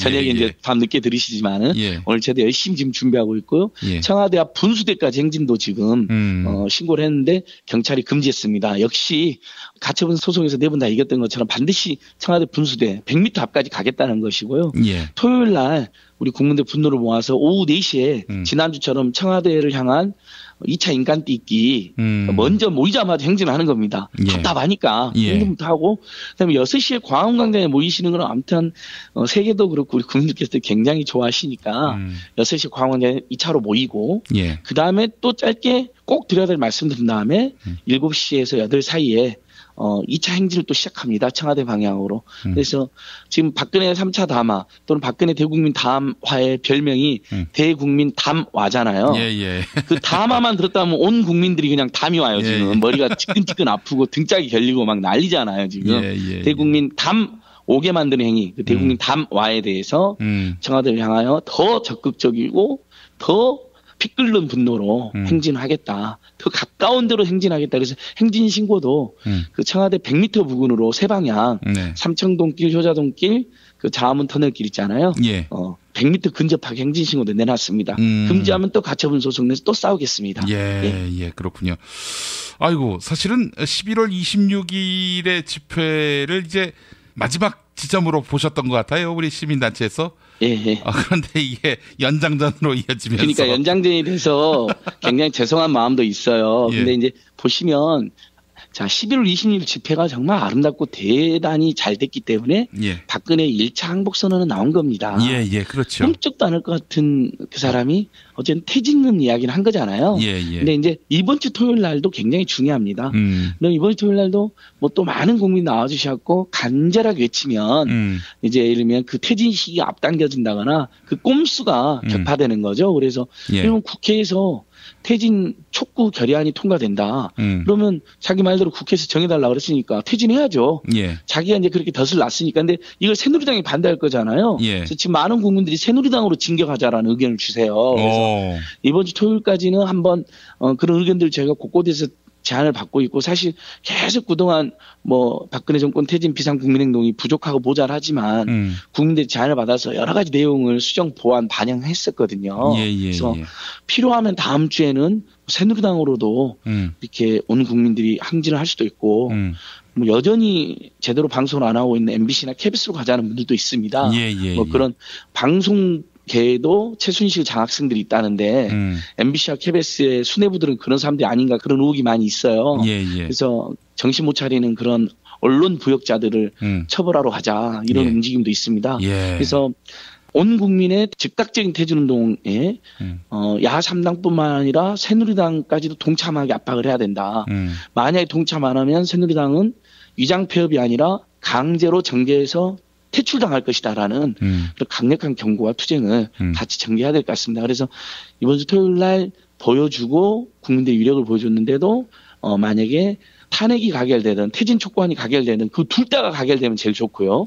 저녁에 이제 밤 늦게 들으시지만은 오늘 저도 열심히 지금 준비하고 있고요. 청와대 앞 분수대까지 행진도 지금 신고를 했는데 경찰이 금지했습니다. 역시 가처분 소송에서 4분 다 이겼던 것처럼 반드시 청와대 분수대 100m 앞까지 가겠다는 것이고요. 토요일 날 우리 국민들 분노를 모아서 오후 4시에 지난주처럼 청와대를 향한 2차 인간 띠기 먼저 모이자마자 행진을 하는 겁니다. 답답하니까 행진부터 하고 그다음에 6시에 광화문광장에 모이시는 건 아무튼 세계도 그렇고 우리 국민들께서 굉장히 좋아하시니까 6시 광화문광장에 2차로 모이고 그다음에 또 짧게 꼭 드려야 될 말씀 드린 다음에 7시에서 8 사이에 2차 행진을 또 시작합니다. 청와대 방향으로. 그래서 지금 박근혜 3차 담화 또는 박근혜 대국민 담화의 별명이 대국민 담화잖아요. 그 담화만 들었다면 온 국민들이 그냥 담이 와요. 지금 머리가 지끈지끈 아프고 등짝이 결리고 막 난리잖아요. 지금 대국민 담 오게 만드는 행위, 그 대국민 담화에 대해서 청와대를 향하여 더 적극적이고 더 피 끓는 분노로 행진하겠다. 더 가까운 데로 행진하겠다. 그래서 행진 신고도 그 청와대 100m 부근으로 세 방향, 삼청동길, 효자동길, 그 자화문 터널길 있잖아요. 100m 근접하게 행진 신고도 내놨습니다. 금지하면 또 가처분 소송 내서 또 싸우겠습니다. 그렇군요. 아이고, 사실은 11월 26일의 집회를 이제 마지막 지점으로 보셨던 것 같아요. 우리 시민단체에서. 그런데 이게 연장전으로 이어지면서. 그러니까 연장전이 돼서 굉장히 죄송한 마음도 있어요. 근데 이제 보시면 자, 11월 26일 집회가 정말 아름답고 대단히 잘 됐기 때문에 박근혜 1차 항복선언은 나온 겁니다. 그렇죠. 꿈쩍도 않을 것 같은 그 사람이 어쨌든 퇴진은 이야기를 한 거잖아요. 근데 이제 이번 주 토요일 날도 굉장히 중요합니다. 그럼 이번 주 토요일 날도 뭐 또 많은 국민 나와주셨고 간절하게 외치면 이제 예를 들면 그 퇴진 시기가 앞당겨진다거나 그 꼼수가 격파되는 거죠. 그래서 그러면 국회에서 퇴진 촉구 결의안이 통과된다. 그러면 자기 말대로 국회에서 정해달라고 그랬으니까 퇴진해야죠. 자기가 이제 그렇게 덫을 놨으니까. 근데 이걸 새누리당이 반대할 거잖아요. 그래서 지금 많은 국민들이 새누리당으로 진격하자라는 의견을 주세요. 그래서 이번 주 토요일까지는 한번 그런 의견들 저희가 곳곳에서 제안을 받고 있고 사실 계속 그동안 뭐 박근혜 정권 퇴진 비상국민행동이 부족하고 모자라지만 국민들이 제안을 받아서 여러 가지 내용을 수정 보완 반영했었거든요. 그래서 필요하면 다음 주에는 새누리당으로도 이렇게 온 국민들이 항진을 할 수도 있고 뭐 여전히 제대로 방송을 안 하고 있는 MBC나 KBS로 가자는 분들도 있습니다. 뭐 그런 방송 개도 최순실 장학생들이 있다는데 MBC와 KBS의 수뇌부들은 그런 사람들이 아닌가 그런 의혹이 많이 있어요. 그래서 정신 못 차리는 그런 언론 부역자들을 처벌하러 가자 이런 움직임도 있습니다. 그래서 온 국민의 즉각적인 퇴진운동에 야하 3당뿐만 아니라 새누리당까지도 동참하게 압박을 해야 된다. 만약에 동참 안 하면 새누리당은 위장폐업이 아니라 강제로 정계에서 퇴출당할 것이다라는 그런 강력한 경고와 투쟁을 같이 전개해야 될 것 같습니다. 그래서 이번 주 토요일 날 보여주고 국민들의 위력을 보여줬는데도 만약에 탄핵이 가결되든 퇴진 촉구안이 가결되든 그 둘 다가 가결되면 제일 좋고요.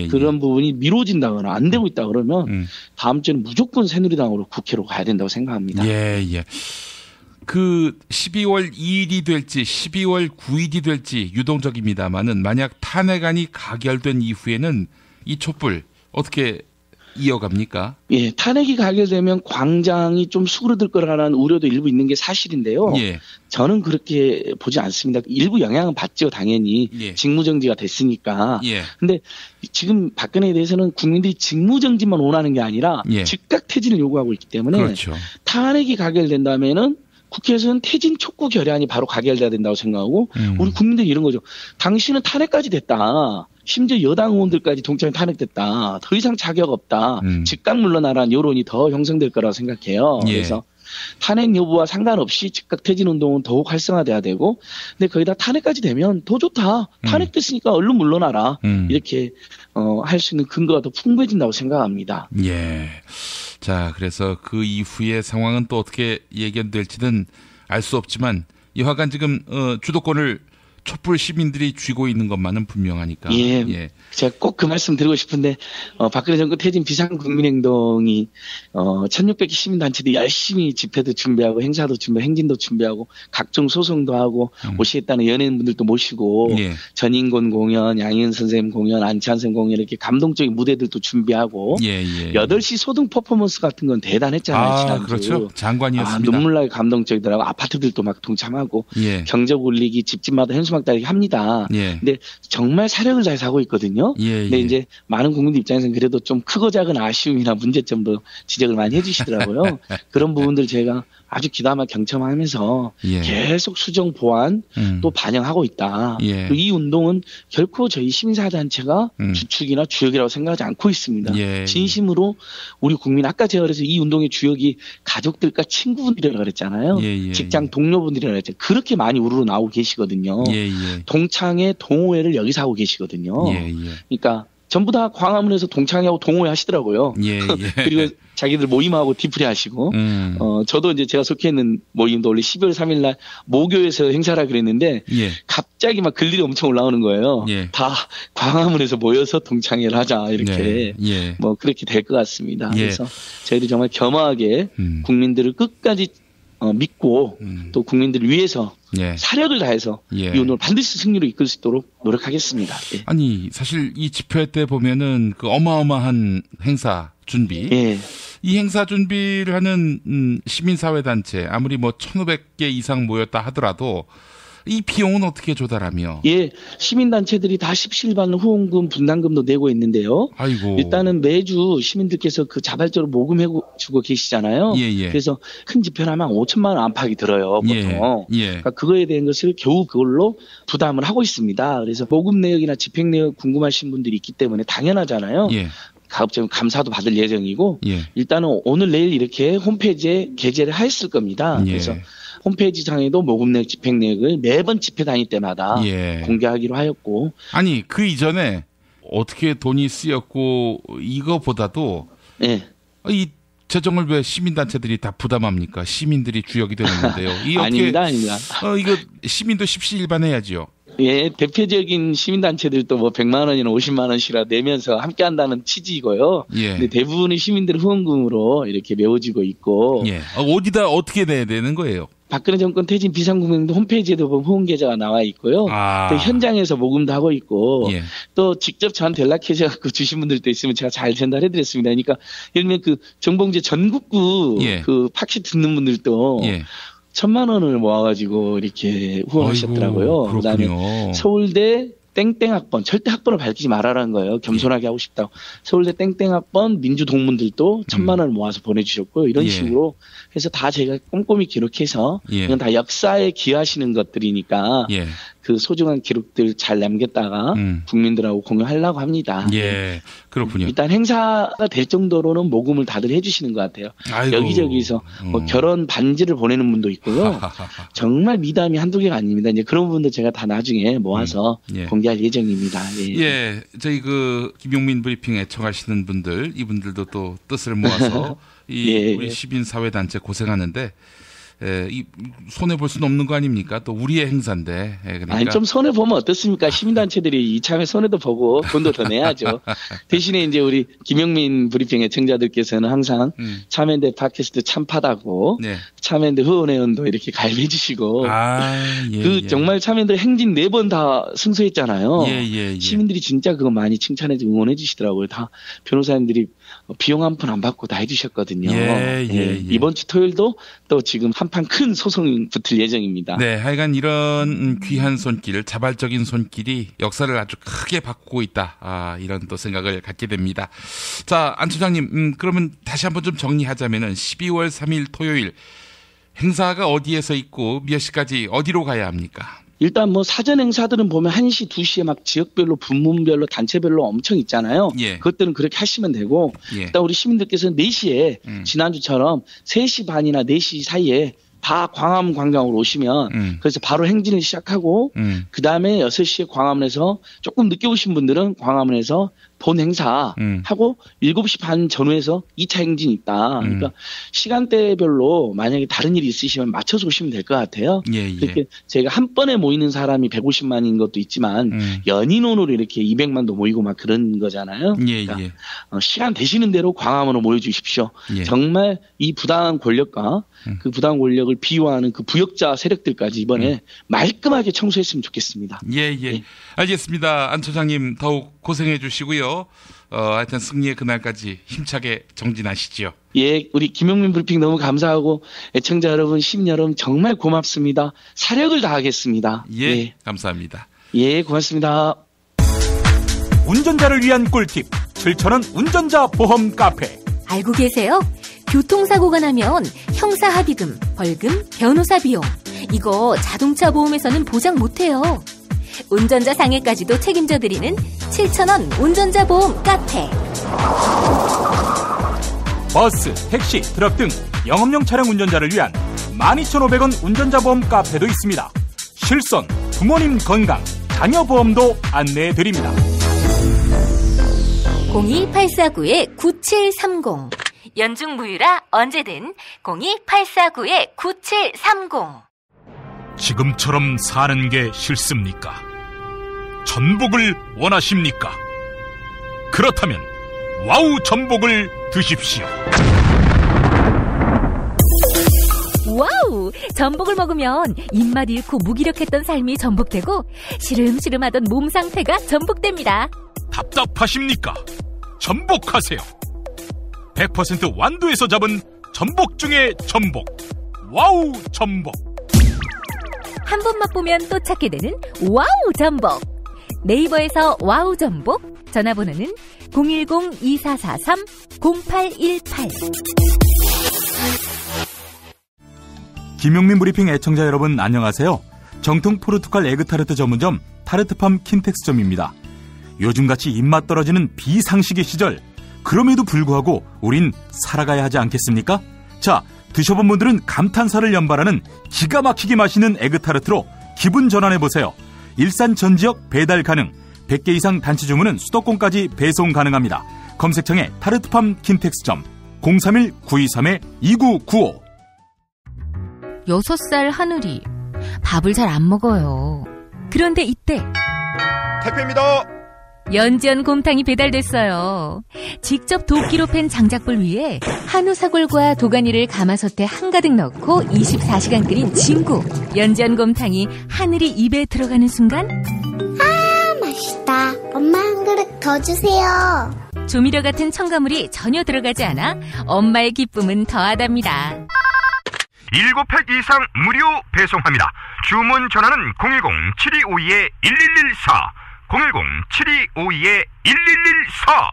그런 부분이 미뤄진다거나 안 되고 있다 그러면 다음 주에는 무조건 새누리당으로 국회로 가야 된다고 생각합니다. 그 12월 2일이 될지 12월 9일이 될지 유동적입니다만은 만약 탄핵안이 가결된 이후에는 이 촛불 어떻게 이어갑니까? 예, 탄핵이 가결되면 광장이 좀 수그러들 거라는 우려도 일부 있는 게 사실인데요. 저는 그렇게 보지 않습니다. 일부 영향은 받죠, 당연히. 직무정지가 됐으니까. 근데 지금 박근혜에 대해서는 국민들이 직무정지만 원하는 게 아니라 즉각 퇴진을 요구하고 있기 때문에 탄핵이 가결된다면은 국회에서는 퇴진 촉구 결의안이 바로 가결돼야 된다고 생각하고 우리 국민들이 이런 거죠. 당신은 탄핵까지 됐다. 심지어 여당 의원들까지 동참이 탄핵됐다. 더 이상 자격 없다. 즉각 물러나라는 여론이 더 형성될 거라고 생각해요. 그래서 탄핵 여부와 상관없이 즉각 퇴진 운동은 더욱 활성화돼야 되고 근데 거기다 탄핵까지 되면 더 좋다. 탄핵됐으니까 얼른 물러나라. 이렇게 할 수 있는 근거가 더 풍부해진다고 생각합니다. 자, 그래서 그 이후의 상황은 또 어떻게 예견될지는 알 수 없지만 여하간 지금 주도권을 촛불 시민들이 쥐고 있는 것만은 분명하니까. 제가 꼭 그 말씀 드리고 싶은데 박근혜 정권 퇴진 비상국민행동이 1600개 시민단체들이 열심히 집회도 준비하고 행사도 준비하고 행진도 준비하고 각종 소송도 하고 오시겠다는 연예인분들도 모시고 전인권 공연, 양희은 선생님 공연, 안치환 선생님 공연 이렇게 감동적인 무대들도 준비하고 8시 소등 퍼포먼스 같은 건 대단했잖아요. 지난주. 그렇죠. 장관이었습니다. 눈물 나게 감동적이더라고. 아파트들도 막 동참하고 경적 울리기 집집마다 현수막 달리기 합니다. 근데 정말 사력을 다해서 하고 있거든요. 근데 이제 많은 국민들 입장에서는 그래도 좀 크고 작은 아쉬움이나 문제점도 지적을 많이 해주시더라고요. 그런 부분들 제가 아주 귀담아 경청하면서 계속 수정 보완 또 반영하고 있다. 이 운동은 결코 저희 시민사단체가 주축이나 주역이라고 생각하지 않고 있습니다. 진심으로 우리 국민 아까 제가 그래서 이 운동의 주역이 가족들과 친구분들이라고 그랬잖아요. 직장 동료분들이라고 그랬잖아요. 그렇게 많이 우르르 나오고 계시거든요. 동창회 동호회를 여기서 하고 계시거든요. 그러니까 전부 다 광화문에서 동창회하고 동호회 하시더라고요. 그리고 자기들 모임하고 뒤풀이 하시고, 저도 이제 제가 속해 있는 모임도 원래 12월 3일 날 모교에서 행사라 그랬는데, 갑자기 막 글들이 엄청 올라오는 거예요. 다 광화문에서 모여서 동창회를 하자, 이렇게. 뭐 그렇게 될 것 같습니다. 그래서 저희도 정말 겸허하게 국민들을 끝까지 믿고 또 국민들을 위해서 사력을 다해서 이 운동을 반드시 승리로 이끌 수 있도록 노력하겠습니다. 아니 사실 이 집회 때 보면은 그 어마어마한 행사 준비 이 행사 준비를 하는 시민사회단체 아무리 뭐 1,500개 이상 모였다 하더라도 이 비용은 어떻게 조달하며? 시민단체들이 다 십시일반 후원금, 분담금도 내고 있는데요. 일단은 매주 시민들께서 그 자발적으로 모금해주고 계시잖아요. 그래서 큰 집회를 하면 5천만 원 안팎이 들어요, 보통. 그러니까 그거에 대한 것을 겨우 그걸로 부담을 하고 있습니다. 그래서 모금 내역이나 집행 내역 궁금하신 분들이 있기 때문에 당연하잖아요. 가급적 감사도 받을 예정이고 일단은 오늘 내일 이렇게 홈페이지에 게재를 하였을 겁니다. 그래서 홈페이지 상에도 모금 내역, 집행 내역을 매번 집회 다닐 때마다 공개하기로 하였고. 아니 그 이전에 어떻게 돈이 쓰였고 이거보다도 이 재정을 왜 시민단체들이 다 부담합니까? 시민들이 주역이 되는데요. 아닙니다. 이거 시민도 십시일반해야지요. 대표적인 시민단체들도 뭐 100만 원이나 50만 원씩이라 내면서 함께 한다는 취지이고요. 근데 대부분의 시민들의 후원금으로 이렇게 메워지고 있고. 어디다 어떻게 내야 되는 거예요? 박근혜 정권 퇴진 비상국민행동 홈페이지에도 보면 후원 계좌가 나와 있고요. 또 현장에서 모금도 하고 있고 또 직접 저한테 연락해서 주신 분들도 있으면 제가 잘 전달해드렸습니다. 그러니까 예를 들면 그 정봉재 전국구 그 팍시 듣는 분들도 1,000만 원을 모아가지고 이렇게 후원하셨더라고요. 그다음에 서울대 땡땡학번, 절대 학번을 밝히지 말아라는 거예요. 겸손하게 하고 싶다고. 서울대 땡땡학번 민주동문들도 1,000만 원을 모아서 보내주셨고요. 이런 식으로 해서 다 제가 꼼꼼히 기록해서 이건 다 역사에 기여하시는 것들이니까 그 소중한 기록들 잘 남겼다가 국민들하고 공유하려고 합니다. 예, 그렇군요. 일단 행사가 될 정도로는 모금을 다들 해주시는 것 같아요. 아이고. 여기저기서 뭐 결혼 반지를 보내는 분도 있고요. 정말 미담이 한두 개가 아닙니다. 이제 그런 부분도 제가 다 나중에 모아서 공개할 예정입니다. 예, 저희 그 김용민 브리핑 애청하시는 분들, 이분들도 또 뜻을 모아서 우리 시민사회단체 고생하는데 이 손해 볼 수는 없는 거 아닙니까? 또 우리의 행사인데. 그러니까. 아니 좀 손해 보면 어떻습니까? 시민단체들이 이참에 손해도 보고 돈도 더 내야죠. 대신에 이제 우리 김용민 브리핑 애청자들께서는 항상 참여연대 팟캐스트 참파다고 참여연대 후원회원도 이렇게 가입해 주시고 정말 참여연대 행진 4번 다 승소했잖아요. 시민들이 진짜 그거 많이 칭찬해 주고 응원해 주시더라고요. 다 변호사님들이 비용 한 푼 안 받고 다 해주셨거든요. 이번 주 토요일도 또 지금 한판 큰 소송이 붙을 예정입니다. 네, 하여간 이런 귀한 손길, 자발적인 손길이 역사를 아주 크게 바꾸고 있다. 이런 또 생각을 갖게 됩니다. 자, 안 처장님, 그러면 다시 한번 좀 정리하자면은 12월 3일 토요일 행사가 어디에서 있고 몇 시까지 어디로 가야 합니까? 일단 뭐 사전 행사들은 보면 1시, 2시에 막 지역별로, 분문별로, 단체별로 엄청 있잖아요. 그것들은 그렇게 하시면 되고 일단 우리 시민들께서는 4시에 지난주처럼 3시 반이나 4시 사이에 다 광화문 광장으로 오시면 그래서 바로 행진을 시작하고 그다음에 6시에 광화문에서 조금 늦게 오신 분들은 광화문에서 본 행사 하고 7시 반 전후에서 2차 행진이 있다. 그러니까 시간대별로 만약에 다른 일이 있으시면 맞춰서 오시면 될 것 같아요. 그렇게 제가 한 번에 모이는 사람이 150만인 것도 있지만 연인원으로 이렇게 200만도 모이고 막 그런 거잖아요. 그러니까 시간 되시는 대로 광화문으로 모여주십시오. 정말 이 부당한 권력과 그 부당한 권력을 비유하는 그 부역자 세력들까지 이번에 말끔하게 청소했으면 좋겠습니다. 알겠습니다. 안 처장님 더욱 고생해 주시고요. 하여튼 승리의 그날까지 힘차게 정진하시죠. 우리 김용민 브리핑 너무 감사하고 애청자 여러분, 시민 여러분 정말 고맙습니다. 사력을 다하겠습니다. 감사합니다. 고맙습니다. 운전자를 위한 꿀팁 7,000원 운전자 보험 카페. 알고 계세요? 교통사고가 나면 형사합의금, 벌금, 변호사 비용 이거 자동차 보험에서는 보장 못해요. 운전자 상해까지도 책임져드리는 7,000원 운전자 보험 카페. 버스, 택시, 트럭 등 영업용 차량 운전자를 위한 12,500원 운전자 보험 카페도 있습니다. 실손, 부모님 건강, 자녀 보험도 안내해드립니다. 02849-9730 연중 무휴라 언제든 02849-9730. 지금처럼 사는 게 싫습니까? 전복을 원하십니까? 그렇다면 와우 전복을 드십시오. 와우! 전복을 먹으면 입맛 잃고 무기력했던 삶이 전복되고 시름시름하던 몸 상태가 전복됩니다. 답답하십니까? 전복하세요. 100% 완도에서 잡은 전복 중에 전복. 와우 전복. 한 번 맛보면 또 찾게 되는 와우 전복. 네이버에서 와우 전복. 전화번호는 010-2443-0818. 김용민 브리핑 애청자 여러분 안녕하세요. 정통 포르투갈 에그타르트 전문점 타르트팜 킨텍스점입니다. 요즘같이 입맛 떨어지는 비상식의 시절, 그럼에도 불구하고 우린 살아가야 하지 않겠습니까? 자, 드셔본 분들은 감탄사를 연발하는 기가 막히게 맛있는 에그타르트로 기분 전환해보세요. 일산 전 지역 배달 가능, 100개 이상 단체 주문은 수도권까지 배송 가능합니다. 검색창에 타르트팜 킨텍스점 031-923-2995. 6살 하늘이 밥을 잘 안 먹어요. 그런데 이때 택배입니다. 연지연 곰탕이 배달됐어요. 직접 도끼로 팬 장작불 위에 한우 사골과 도가니를 가마솥에 한가득 넣고 24시간 끓인 진구. 연지연 곰탕이 하늘이 입에 들어가는 순간, 아, 맛있다. 엄마 한 그릇 더 주세요. 조미료 같은 첨가물이 전혀 들어가지 않아 엄마의 기쁨은 더하답니다. 7팩 이상 무료 배송합니다. 주문 전화는 010-7252-1114 010-7252-1114.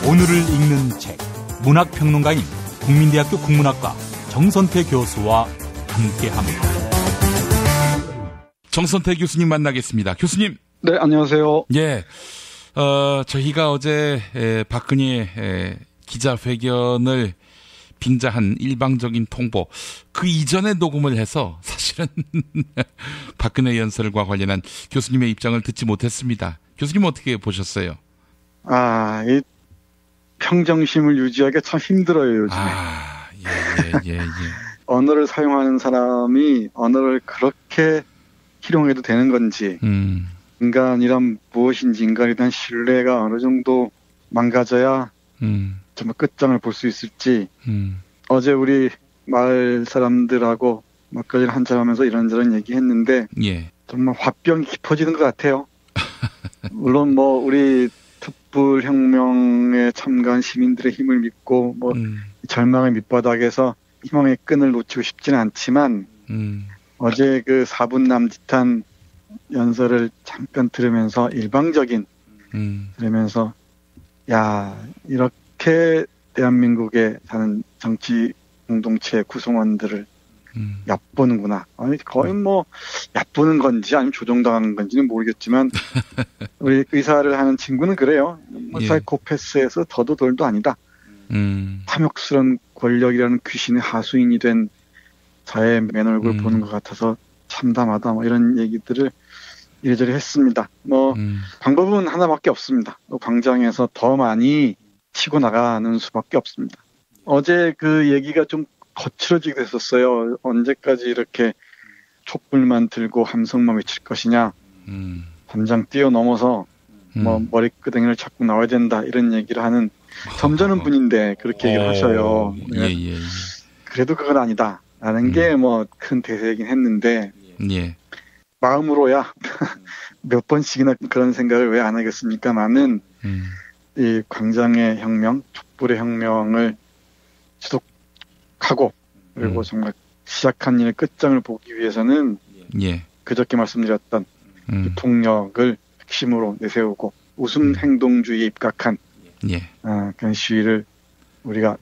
오늘을 읽는 책, 문학평론가인 국민대학교 국문학과 정선태 교수와 함께합니다. 정선태 교수님 만나겠습니다. 교수님. 네, 안녕하세요. 예. 저희가 어제 박근혜 기자회견을 빙자한 일방적인 통보, 그 이전에 녹음을 해서 사실은 박근혜 연설과 관련한 교수님의 입장을 듣지 못했습니다. 교수님 어떻게 보셨어요? 이 평정심을 유지하기가 참 힘들어요, 요즘에. 예. 언어를 사용하는 사람이 언어를 그렇게 희롱해도 되는 건지, 인간이란 무엇인지, 인간에 대한 신뢰가 어느 정도 망가져야 정말 끝장을 볼 수 있을지. 어제 우리 마을 사람들하고 막걸리를 한잔하면서 이런저런 얘기했는데 정말 화병이 깊어지는 것 같아요. 물론 뭐 우리 촛불혁명에 참가한 시민들의 힘을 믿고 뭐 절망의 밑바닥에서 희망의 끈을 놓치고 싶지는 않지만 어제 그 4분 남짓한 연설을 잠깐 들으면서 일방적인 들으면서 이렇게 대한민국에 사는 정치 공동체 구성원들을 얕보는구나. 거의 뭐 얕보는 건지 아니면 조종당하는 건지는 모르겠지만 우리 의사를 하는 친구는 그래요. 사이코패스에서 더도 덜도 아니다. 탐욕스러운 권력이라는 귀신의 하수인이 된 자의 맨 얼굴 보는 것 같아서 참담하다. 뭐 이런 얘기들을 이래저래 했습니다. 방법은 하나밖에 없습니다. 광장에서 더 많이 치고 나가는 수밖에 없습니다. 어제 그 얘기가 좀 거칠어지게 됐었어요. 언제까지 이렇게 촛불만 들고 함성만 외칠 것이냐. 담장 뛰어넘어서 머리끄댕이를 잡고 나와야 된다. 이런 얘기를 하는 점잖은 분인데 그렇게 얘기를 하셔요. 그래도 그건 아니다. 라는 게 큰 대세이긴 했는데 마음으로야 몇 번씩이나 그런 생각을 왜 안 하겠습니까만은 이 광장의 혁명, 촛불의 혁명을 지속하고 그리고 정말 시작한 일의 끝장을 보기 위해서는 그저께 말씀드렸던 이 폭력을 핵심으로 내세우고 우승 행동주의에 입각한 그런 시위를 우리가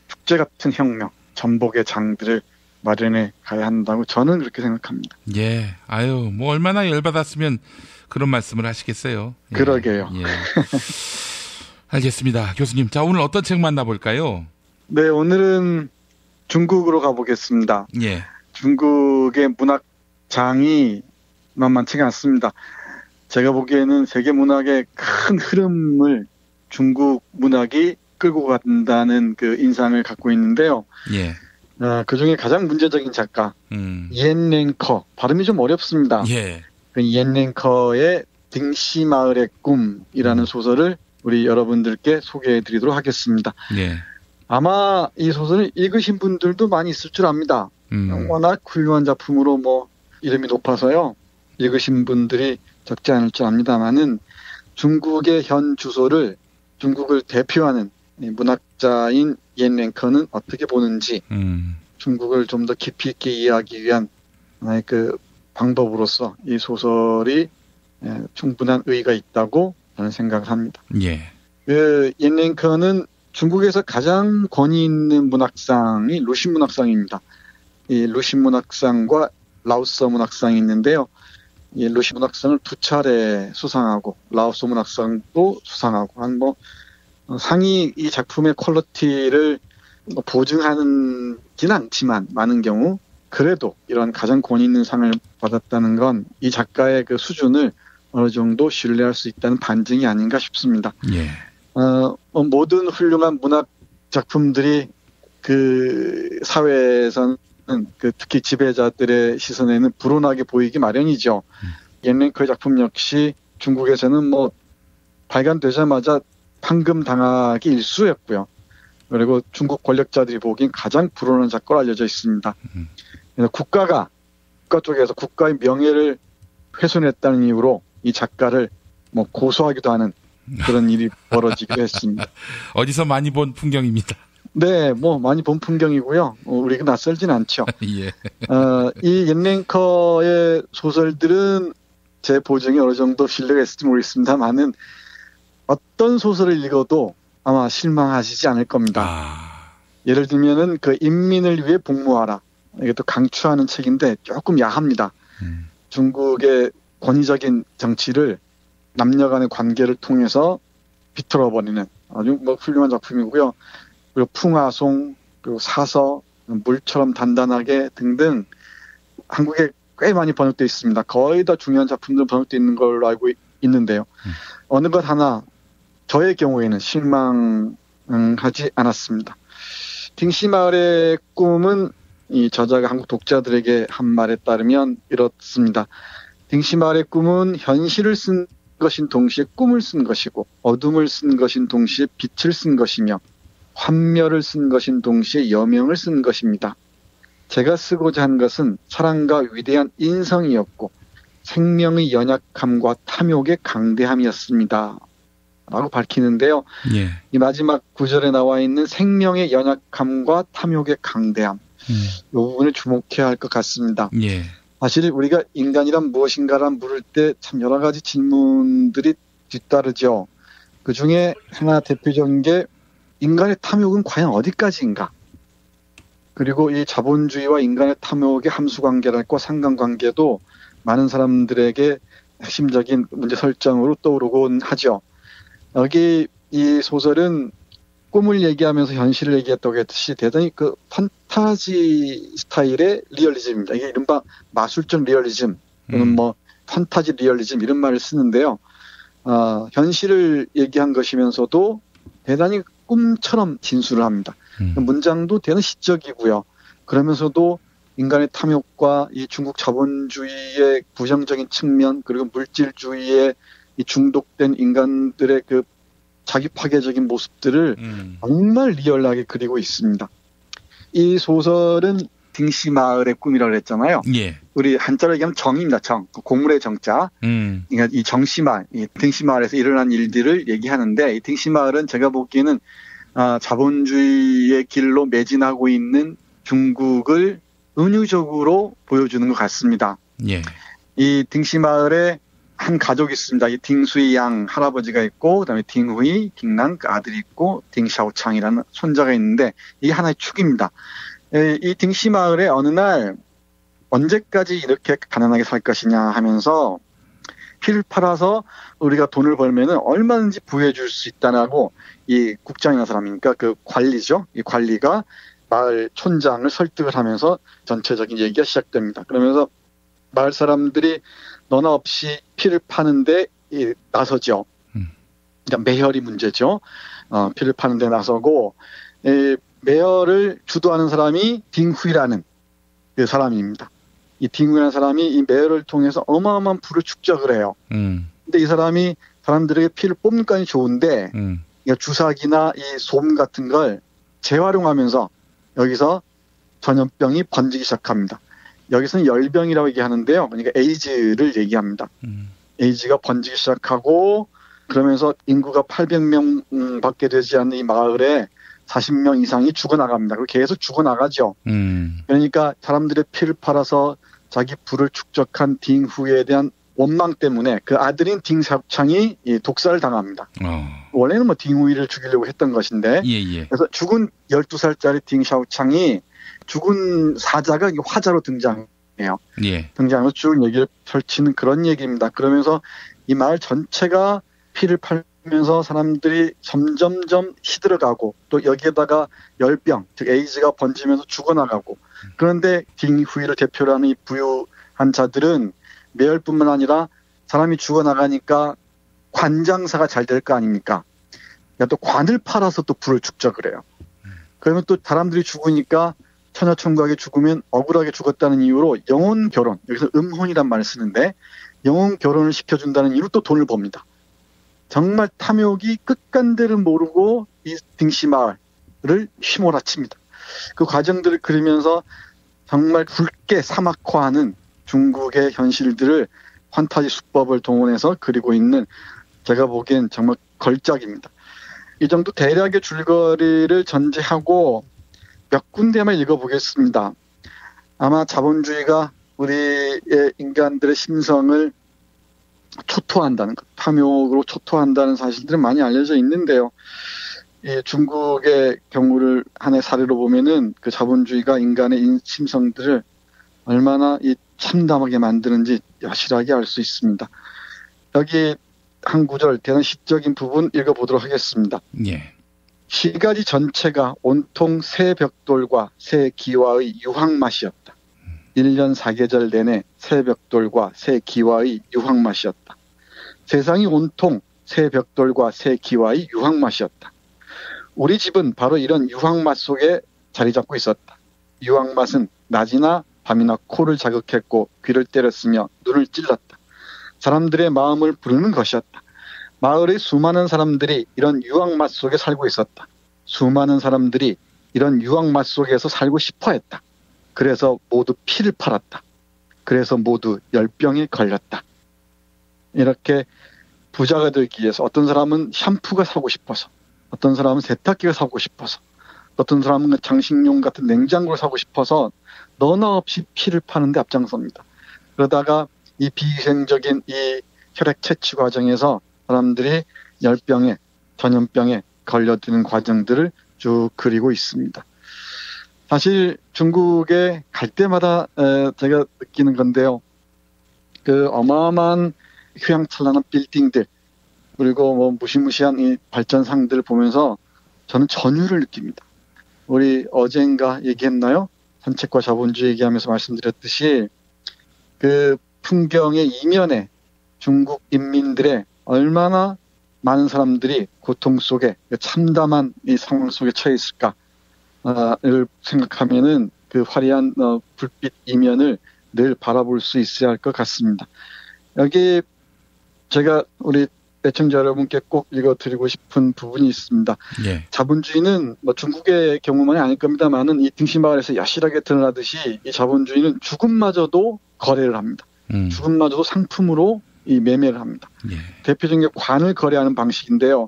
축제 같은 혁명, 전복의 장들을 마련해 가야 한다고 저는 그렇게 생각합니다. 얼마나 열받았으면 그런 말씀을 하시겠어요. 그러게요. 알겠습니다. 교수님, 자, 오늘 어떤 책 만나볼까요? 네, 오늘은 중국으로 가보겠습니다. 중국의 문학장이 만만치가 않습니다. 제가 보기에는 세계 문학의 큰 흐름을 중국 문학이 끌고 간다는 그 인상을 갖고 있는데요. 그 중에 가장 문제적인 작가, 이엔랭커, 발음이 좀 어렵습니다. 그 이엔랭커의 딩시마을의 꿈이라는 소설을 우리 여러분들께 소개해드리도록 하겠습니다. 아마 이 소설을 읽으신 분들도 많이 있을 줄 압니다. 워낙 훌륭한 작품으로 이름이 높아서요. 읽으신 분들이 적지 않을 줄 압니다만은 중국의 현 주소를 중국을 대표하는 문학자인 이엔랭커는 어떻게 보는지 중국을 좀 더 깊이 있게 이해하기 위한 하나의 그 방법으로서 이 소설이 충분한 의의가 있다고 저는 생각을 합니다. 그 이엔랭커는 중국에서 가장 권위 있는 문학상이 루신 문학상입니다. 이 루신 문학상과 라오스 문학상이 있는데요. 이 루신 문학상을 2차례 수상하고 라오스 문학상도 수상하고 상이 이 작품의 퀄리티를 보증하지는 않지만 많은 경우 그래도 이런 가장 권위 있는 상을 받았다는 건 이 작가의 그 수준을 어느 정도 신뢰할 수 있다는 반증이 아닌가 싶습니다. 모든 훌륭한 문학 작품들이 그 사회에서는 특히 지배자들의 시선에는 불온하게 보이기 마련이죠. 이엔랭커의 작품 역시 중국에서는 발간되자마자 판금당하기 일쑤였고요. 그리고 중국 권력자들이 보기엔 가장 불온한 작가로 알려져 있습니다. 그래서 국가 쪽에서 국가의 명예를 훼손했다는 이유로 이 작가를 고소하기도 하는 그런 일이 벌어지기도 했습니다. 어디서 많이 본 풍경입니다. 네, 많이 본 풍경이고요. 우리가 낯설진 않죠. 이 이엔랭커의 소설들은 제 보증이 어느 정도 신뢰가 있을지 모르겠습니다만은 어떤 소설을 읽어도 아마 실망하시지 않을 겁니다. 예를 들면은 그 인민을 위해 복무하라. 이게 또 강추하는 책인데 조금 야합니다. 중국의 권위적인 정치를 남녀 간의 관계를 통해서 비틀어버리는 아주 훌륭한 작품이고요. 그리고 풍화송, 그리고 사서, 물처럼 단단하게 등등 한국에 꽤 많이 번역되어 있습니다. 거의 다 중요한 작품들 번역되어 있는 걸로 알고 있는데요. 어느 것 하나 저의 경우에는 실망하지 않았습니다. 딩시마을의 꿈은 이 저자가 한국 독자들에게 한 말에 따르면 이렇습니다. 딩시마을의 꿈은 현실을 쓴 것인 동시에 꿈을 쓴 것이고 어둠을 쓴 것인 동시에 빛을 쓴 것이며 환멸을 쓴 것인 동시에 여명을 쓴 것입니다. 제가 쓰고자 한 것은 사랑과 위대한 인성이었고 생명의 연약함과 탐욕의 강대함이었습니다. 라고 밝히는데요. 예. 이 마지막 구절에 나와 있는 생명의 연약함과 탐욕의 강대함. 이 부분을 주목해야 할 것 같습니다. 예. 사실 우리가 인간이란 무엇인가를 물을 때 참 여러 가지 질문들이 뒤따르죠. 그중에 하나 대표적인 게 인간의 탐욕은 과연 어디까지인가? 그리고 이 자본주의와 인간의 탐욕의 함수관계랄까 상관관계도 많은 사람들에게 핵심적인 문제 설정으로 떠오르곤 하죠. 여기 이 소설은 꿈을 얘기하면서 현실을 얘기했다고 했듯이 대단히 그 판타지 스타일의 리얼리즘입니다. 이게 이른바 마술적 리얼리즘 또는 뭐 판타지 리얼리즘 이런 말을 쓰는데요. 현실을 얘기한 것이면서도 대단히 꿈처럼 진술을 합니다. 문장도 대단히 시적이고요. 그러면서도 인간의 탐욕과 이 중국 자본주의의 부정적인 측면 그리고 물질주의에 이 중독된 인간들의 그 자기 파괴적인 모습들을 정말 리얼하게 그리고 있습니다. 이 소설은 딩시마을의 꿈이라고 했잖아요. 예. 우리 한자로 얘기하면 정입니다. 정. 고물의 정자. 그러니까 이 정시마을, 이 딩시마을에서 일어난 일들을 얘기하는데 이 딩시마을은 제가 보기에는 자본주의의 길로 매진하고 있는 중국을 은유적으로 보여주는 것 같습니다. 예. 이 딩시마을에 한 가족이 있습니다. 이 딩수이 양 할아버지가 있고 그다음에 딩후이, 딩랑 그 아들이 있고 딩샤오창이라는 손자가 있는데 이게 하나의 축입니다. 이 딩시마을에 어느 날 언제까지 이렇게 가난하게 살 것이냐 하면서 피를 팔아서 우리가 돈을 벌면은 얼마든지 부여해 줄 수 있다라고 이 국장이라는 사람이니까 그 관리죠. 이 관리가 마을 촌장을 설득을 하면서 전체적인 얘기가 시작됩니다. 그러면서 마을 사람들이 너나 없이 피를 파는데 나서죠. 그러니까 매혈이 문제죠. 피를 파는데 나서고 매혈을 주도하는 사람이 딩후이라는 그 사람입니다. 이 딩후이라는 사람이 이 매혈을 통해서 어마어마한 부를 축적을 해요. 근데 이 사람이 사람들에게 피를 뽑는 건이 좋은데 그러니까 주사기나 이 솜 같은 걸 재활용하면서 여기서 전염병이 번지기 시작합니다. 여기서는 열병이라고 얘기하는데요. 그러니까 에이즈를 얘기합니다. 에이즈가 번지기 시작하고 그러면서 인구가 800명 밖에 되지 않는 이 마을에 40명 이상이 죽어나갑니다. 그리고 계속 죽어나가죠. 그러니까 사람들의 피를 팔아서 자기 부를 축적한 딩후에 대한 원망 때문에 그 아들인 딩샤오창이 독살을 당합니다. 원래는 뭐 딩후이를 죽이려고 했던 것인데 그래서 죽은 12살짜리 딩샤오창이 죽은 사자가 화자로 등장해요. 예. 등장해서 쭉 얘기를 펼치는 그런 얘기입니다. 그러면서 이 마을 전체가 피를 팔면서 사람들이 점점점 시들어가고 또 여기에다가 열병, 즉 에이즈가 번지면서 죽어나가고 그런데 딩후이를 대표로 하는 이 부유한 자들은 매혈뿐만 아니라 사람이 죽어나가니까 관장사가 잘 될 거 아닙니까? 또 관을 팔아서 또 부를 축적을 해요. 그러면 또 사람들이 죽으니까 처녀총각이 죽으면 억울하게 죽었다는 이유로 영혼 결혼, 여기서 음혼이란 말을 쓰는데 영혼 결혼을 시켜준다는 이유로 또 돈을 법니다. 정말 탐욕이 끝간데를 모르고 이 딩시마을을 휘몰아칩니다. 그 과정들을 그리면서 정말 굵게 사막화하는 중국의 현실들을 판타지 수법을 동원해서 그리고 있는 제가 보기엔 정말 걸작입니다. 이 정도 대략의 줄거리를 전제하고 몇 군데만 읽어보겠습니다. 아마 자본주의가 우리의 인간들의 심성을 초토화한다는 것, 탐욕으로 초토화한다는 사실들은 많이 알려져 있는데요. 이 중국의 경우를 하나의 사례로 보면은 그 자본주의가 인간의 심성들을 얼마나 이 참담하게 만드는지 여실하게 알 수 있습니다. 여기 한 구절 대단히 시적인 부분 읽어보도록 하겠습니다. 예. 시가지 전체가 온통 새 벽돌과 새 기와의 유황맛이었다. 1년 4계절 내내 새 벽돌과 새 기와의 유황맛이었다. 세상이 온통 새 벽돌과 새 기와의 유황맛이었다. 우리 집은 바로 이런 유황맛 속에 자리 잡고 있었다. 유황맛은 낮이나 밤이나 코를 자극했고 귀를 때렸으며 눈을 찔렀다. 사람들의 마음을 부르는 것이었다. 마을의 수많은 사람들이 이런 유황맛 속에 살고 있었다. 수많은 사람들이 이런 유황맛 속에서 살고 싶어 했다. 그래서 모두 피를 팔았다. 그래서 모두 열병에 걸렸다. 이렇게 부자가 되기 위해서 어떤 사람은 샴푸가 사고 싶어서, 어떤 사람은 세탁기가 사고 싶어서, 어떤 사람은 장식용 같은 냉장고를 사고 싶어서 너나 없이 피를 파는데 앞장섭니다. 그러다가 이 비위생적인 이 혈액 채취 과정에서 사람들이 열병에, 전염병에 걸려드는 과정들을 쭉 그리고 있습니다. 사실 중국에 갈 때마다 제가 느끼는 건데요. 그 어마어마한 휘황찬란한 빌딩들, 그리고 뭐 무시무시한 이 발전상들을 보면서 저는 전율을 느낍니다. 우리 어젠가 얘기했나요? 산책과 자본주의 얘기하면서 말씀드렸듯이 그 풍경의 이면에 중국 인민들의 얼마나 많은 사람들이 고통 속에 참담한 이 상황 속에 처해 있을까를 생각하면은 그 화려한 불빛 이면을 늘 바라볼 수 있어야 할 것 같습니다. 여기 제가 우리 애청자 여러분께 꼭 읽어드리고 싶은 부분이 있습니다. 예. 자본주의는 뭐 중국의 경우만이 아닐 겁니다만은 이 등심마을에서 여실하게 드러나듯이 이 자본주의는 죽음마저도 거래를 합니다. 죽음마저도 상품으로 이 매매를 합니다. 예. 대표적인 게 관을 거래하는 방식인데요.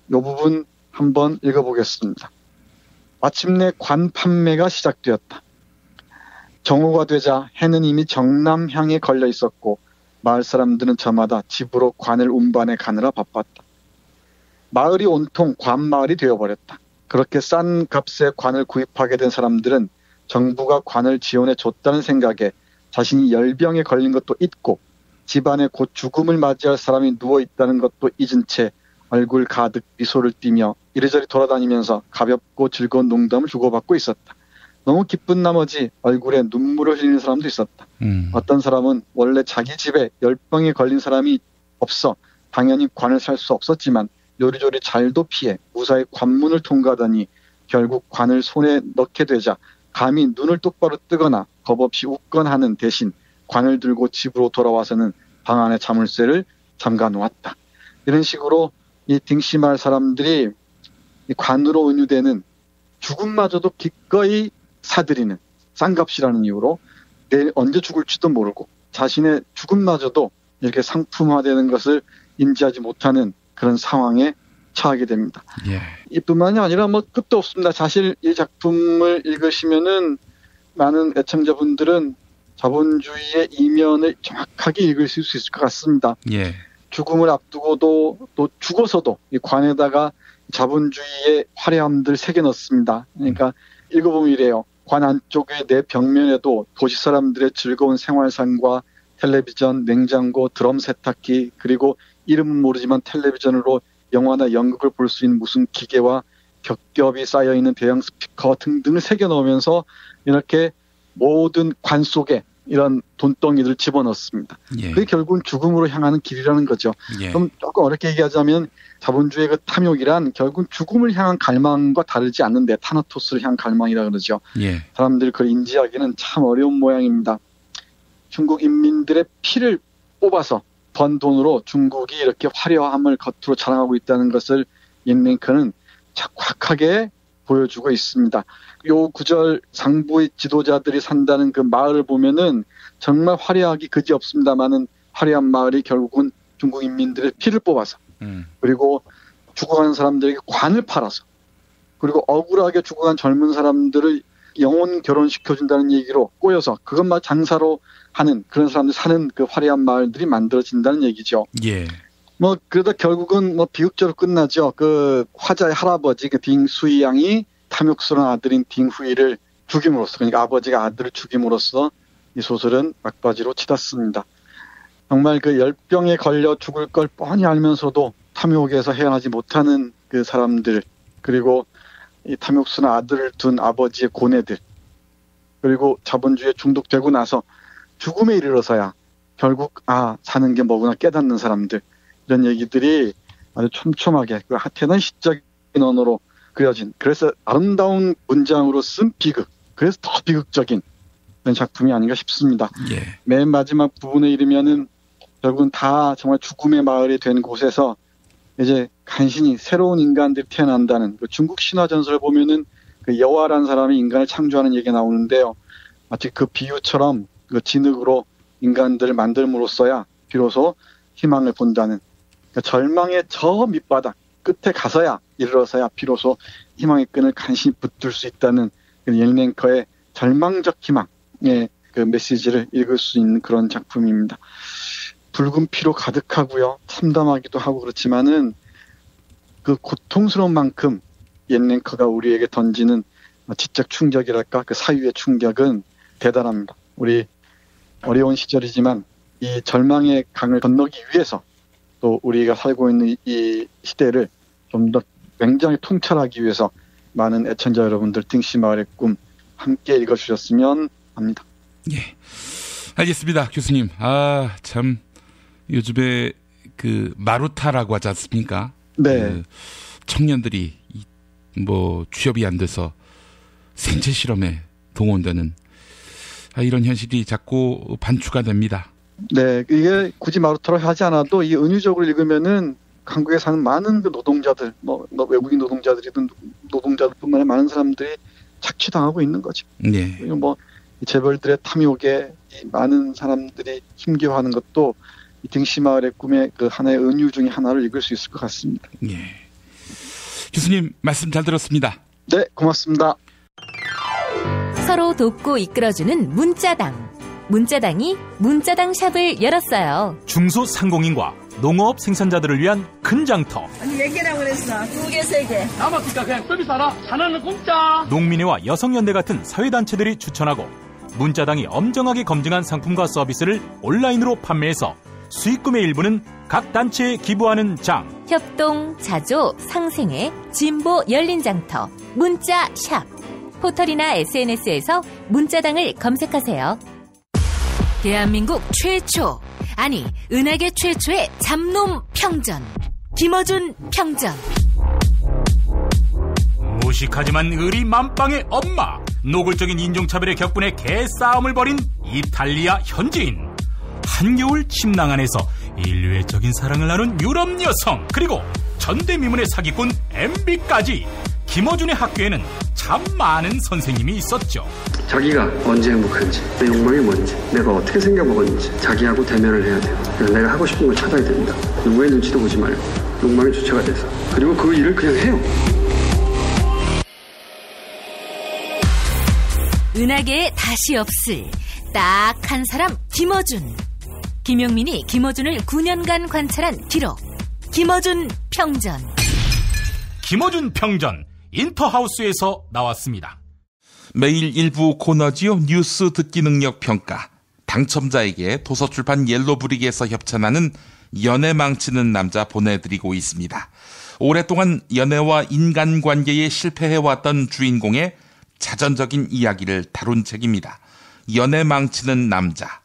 이 부분 한번 읽어보겠습니다. 마침내 관 판매가 시작되었다. 정오가 되자 해는 이미 정남향에 걸려 있었고 마을 사람들은 저마다 집으로 관을 운반해 가느라 바빴다. 마을이 온통 관마을이 되어버렸다. 그렇게 싼 값에 관을 구입하게 된 사람들은 정부가 관을 지원해 줬다는 생각에 자신이 열병에 걸린 것도 잊고 집안에 곧 죽음을 맞이할 사람이 누워있다는 것도 잊은 채 얼굴 가득 미소를 띠며 이리저리 돌아다니면서 가볍고 즐거운 농담을 주고받고 있었다. 너무 기쁜 나머지 얼굴에 눈물을 흘리는 사람도 있었다. 어떤 사람은 원래 자기 집에 열병에 걸린 사람이 없어 당연히 관을 살 수 없었지만 요리조리 잘도 피해 무사히 관문을 통과하더니 결국 관을 손에 넣게 되자 감히 눈을 똑바로 뜨거나 겁없이 웃거나 하는 대신 관을 들고 집으로 돌아와서는 방 안에 자물쇠를 잠가 놓았다. 이런 식으로 이 딩시마을 사람들이 이 관으로 은유되는 죽음마저도 기꺼이 사들이는 싼 값이라는 이유로 내일 언제 죽을지도 모르고 자신의 죽음마저도 이렇게 상품화되는 것을 인지하지 못하는 그런 상황에 처하게 됩니다. 예. 이뿐만이 아니라 뭐 끝도 없습니다. 사실 이 작품을 읽으시면은 많은 애청자분들은 자본주의의 이면을 정확하게 읽으실 수 있을 것 같습니다. 예. 죽음을 앞두고도 또 죽어서도 이 관에다가 자본주의의 화려함들 새겨 넣습니다. 그러니까 읽어보면 이래요. 관 안쪽의 내 벽면에도 도시 사람들의 즐거운 생활상과 텔레비전, 냉장고, 드럼 세탁기, 그리고 이름은 모르지만 텔레비전으로 영화나 연극을 볼 수 있는 무슨 기계와 겹겹이 쌓여있는 대형 스피커 등등을 새겨 넣으면서 이렇게 모든 관 속에 이런 돈덩이를 집어넣습니다. 예. 그게 결국은 죽음으로 향하는 길이라는 거죠. 예. 그럼 조금 어렵게 얘기하자면 자본주의의 그 탐욕이란 결국은 죽음을 향한 갈망과 다르지 않는데 타나토스를 향한 갈망이라 그러죠. 예. 사람들이 그걸 인지하기는 참 어려운 모양입니다. 중국 인민들의 피를 뽑아서 번 돈으로 중국이 이렇게 화려함을 겉으로 자랑하고 있다는 것을 인링크는 착확하게 보여주고 있습니다. 요 구절 상부의 지도자들이 산다는 그 마을을 보면은 정말 화려하기 그지없습니다만은 화려한 마을이 결국은 중국 인민들의 피를 뽑아서 그리고 죽어가는 사람들에게 관을 팔아서 그리고 억울하게 죽어간 젊은 사람들을 영혼 결혼시켜준다는 얘기로 꼬여서 그것만 장사로 하는 그런 사람들 사는 그 화려한 마을들이 만들어진다는 얘기죠. 예. 뭐 그러다 결국은 뭐 비극적으로 끝나죠. 그 화자의 할아버지 그 딩수이 양이 탐욕스러운 아들인 딩후이를 죽임으로써 그러니까 아버지가 아들을 죽임으로써 이 소설은 막바지로 치닫습니다. 정말 그 열병에 걸려 죽을 걸 뻔히 알면서도 탐욕에서 헤어나지 못하는 그 사람들, 그리고 이 탐욕스러운 아들을 둔 아버지의 고뇌들, 그리고 자본주의에 중독되고 나서 죽음에 이르러서야 결국 사는 게 뭐구나 깨닫는 사람들, 이런 얘기들이 아주 촘촘하게 그 하태는 시적인 언어로 그려진, 그래서 아름다운 문장으로 쓴 비극, 그래서 더 비극적인 그런 작품이 아닌가 싶습니다. 맨 마지막 부분에 이르면은 결국은 다 정말 죽음의 마을이 된 곳에서 이제 간신히 새로운 인간들이 태어난다는 그 중국 신화 전설을 보면은 그 여화라는 사람이 인간을 창조하는 얘기가 나오는데요. 마치 그 비유처럼 그 진흙으로 인간들을 만들므로써야 비로소 희망을 본다는, 그러니까 절망의 저 밑바닥 끝에 가서야 이르러서야 비로소 희망의 끈을 간신히 붙들 수 있다는 그 옐렌커의 절망적 희망의 그 메시지를 읽을 수 있는 그런 작품입니다. 붉은 피로 가득하고요. 참담하기도 하고 그렇지만은 그 고통스러운 만큼 옐렌커가 우리에게 던지는 지적 충격이랄까, 그 사유의 충격은 대단합니다. 우리 어려운 시절이지만 이 절망의 강을 건너기 위해서 또 우리가 살고 있는 이 시대를 좀 더 굉장히 통찰하기 위해서 많은 애청자 여러분들 등씨마을의 꿈 함께 읽어주셨으면 합니다. 예, 알겠습니다. 교수님. 참 요즘에 그 마루타라고 하지 않습니까? 네. 그 청년들이 뭐 취업이 안 돼서 생체 실험에 동원되는 이런 현실이 자꾸 반추가 됩니다. 네, 이게 굳이 마루타로 하지 않아도 이 은유적으로 읽으면은 한국에 사는 많은 그 노동자들, 뭐 외국인 노동자들이든 노동자들뿐만 아니라 많은 사람들이 착취당하고 있는 거죠. 네. 그리고 뭐 재벌들의 탐욕에 이 많은 사람들이 힘겨워하는 것도 이 등씨마을의 꿈의 그 하나의 은유 중에 하나를 읽을 수 있을 것 같습니다. 예. 교수님 말씀 잘 들었습니다. 네, 고맙습니다. 서로 돕고 이끌어주는 문자당. 문자당이 문자당 샵을 열었어요. 중소상공인과 농업 생산자들을 위한 큰 장터. 아니 몇 개라고 그랬어? 2개, 3개. 남았으니까 그냥 서비스 하나. 하나는 공짜. 농민회와 여성연대 같은 사회단체들이 추천하고 문자당이 엄정하게 검증한 상품과 서비스를 온라인으로 판매해서 수익금의 일부는 각 단체에 기부하는 장. 협동, 자조, 상생회, 진보 열린 장터, 문자샵. 포털이나 SNS에서 문자당을 검색하세요. 대한민국 최초, 아니 은하계 최초의 잡놈 평전. 김어준 평전. 무식하지만 의리 만빵의 엄마. 노골적인 인종차별의 격분에 개싸움을 벌인 이탈리아 현지인. 한겨울 침낭 안에서 인류애적인 사랑을 나눈 유럽 여성, 그리고 전대미문의 사기꾼 MB까지. 김어준의 학교에는 참 많은 선생님이 있었죠. 자기가 언제 행복한지, 내 욕망이 뭔지, 내가 어떻게 생겨먹었는지 자기하고 대면을 해야 돼요. 내가 하고 싶은 걸 찾아야 됩니다. 누구의 눈치도 보지 말고 욕망이 주체가 돼서, 그리고 그 일을 그냥 해요. 은하계에 다시 없을 딱 한 사람, 김어준. 김용민이 김어준을 9년간 관찰한 기록. 김어준 평전. 김어준 평전, 인터하우스에서 나왔습니다. 매일 일부 코너지요. 뉴스 듣기 능력 평가. 당첨자에게 도서출판 옐로브릭에서 협찬하는 연애 망치는 남자 보내드리고 있습니다. 오랫동안 연애와 인간관계에 실패해왔던 주인공의 자전적인 이야기를 다룬 책입니다. 연애 망치는 남자.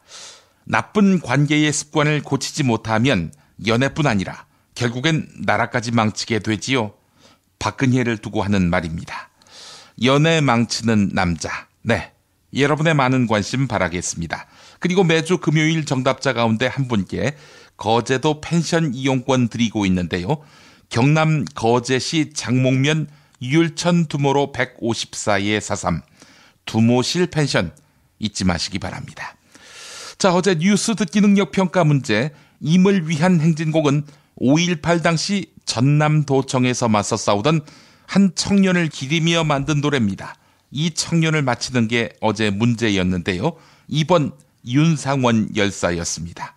나쁜 관계의 습관을 고치지 못하면 연애뿐 아니라 결국엔 나라까지 망치게 되지요. 박근혜를 두고 하는 말입니다. 연애 망치는 남자. 네, 여러분의 많은 관심 바라겠습니다. 그리고 매주 금요일 정답자 가운데 한 분께 거제도 펜션 이용권 드리고 있는데요. 경남 거제시 장목면 율천 두모로 154-43 두모실 펜션 잊지 마시기 바랍니다. 자, 어제 뉴스 듣기 능력 평가 문제, 임을 위한 행진곡은 5.18 당시 전남도청에서 맞서 싸우던 한 청년을 기리며 만든 노래입니다. 이 청년을 맞히는 게 어제 문제였는데요. 2번 윤상원 열사였습니다.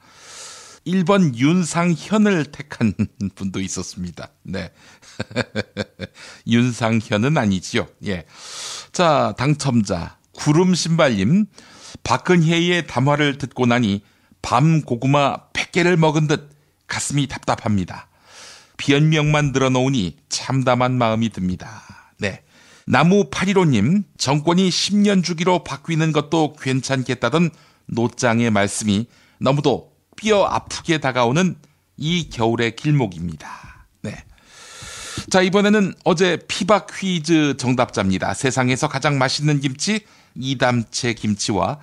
1번 윤상현을 택한 분도 있었습니다. 네. 윤상현은 아니지요. 예. 자, 당첨자 구름신발님. 박근혜의 담화를 듣고 나니 밤 고구마 100개를 먹은 듯 가슴이 답답합니다. 변명만 늘어놓으니 참담한 마음이 듭니다. 네. 나무 815님, 정권이 10년 주기로 바뀌는 것도 괜찮겠다던 노짱의 말씀이 너무도 뼈 아프게 다가오는 이 겨울의 길목입니다. 네. 자, 이번에는 어제 피박 퀴즈 정답자입니다. 세상에서 가장 맛있는 김치, 이담채 김치와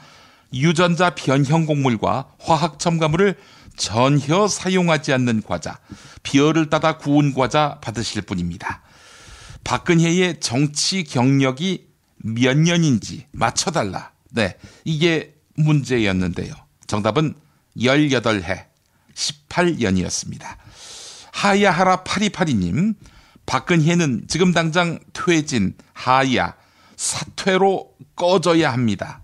유전자 변형 곡물과 화학 첨가물을 전혀 사용하지 않는 과자, 비어를 따다 구운 과자 받으실 분입니다. 박근혜의 정치 경력이 몇 년인지 맞춰달라. 네, 이게 문제였는데요. 정답은 18해 18년이었습니다. 하야하라 파리파리님, 박근혜는 지금 당장 퇴진, 하야, 사퇴로 꺼져야 합니다.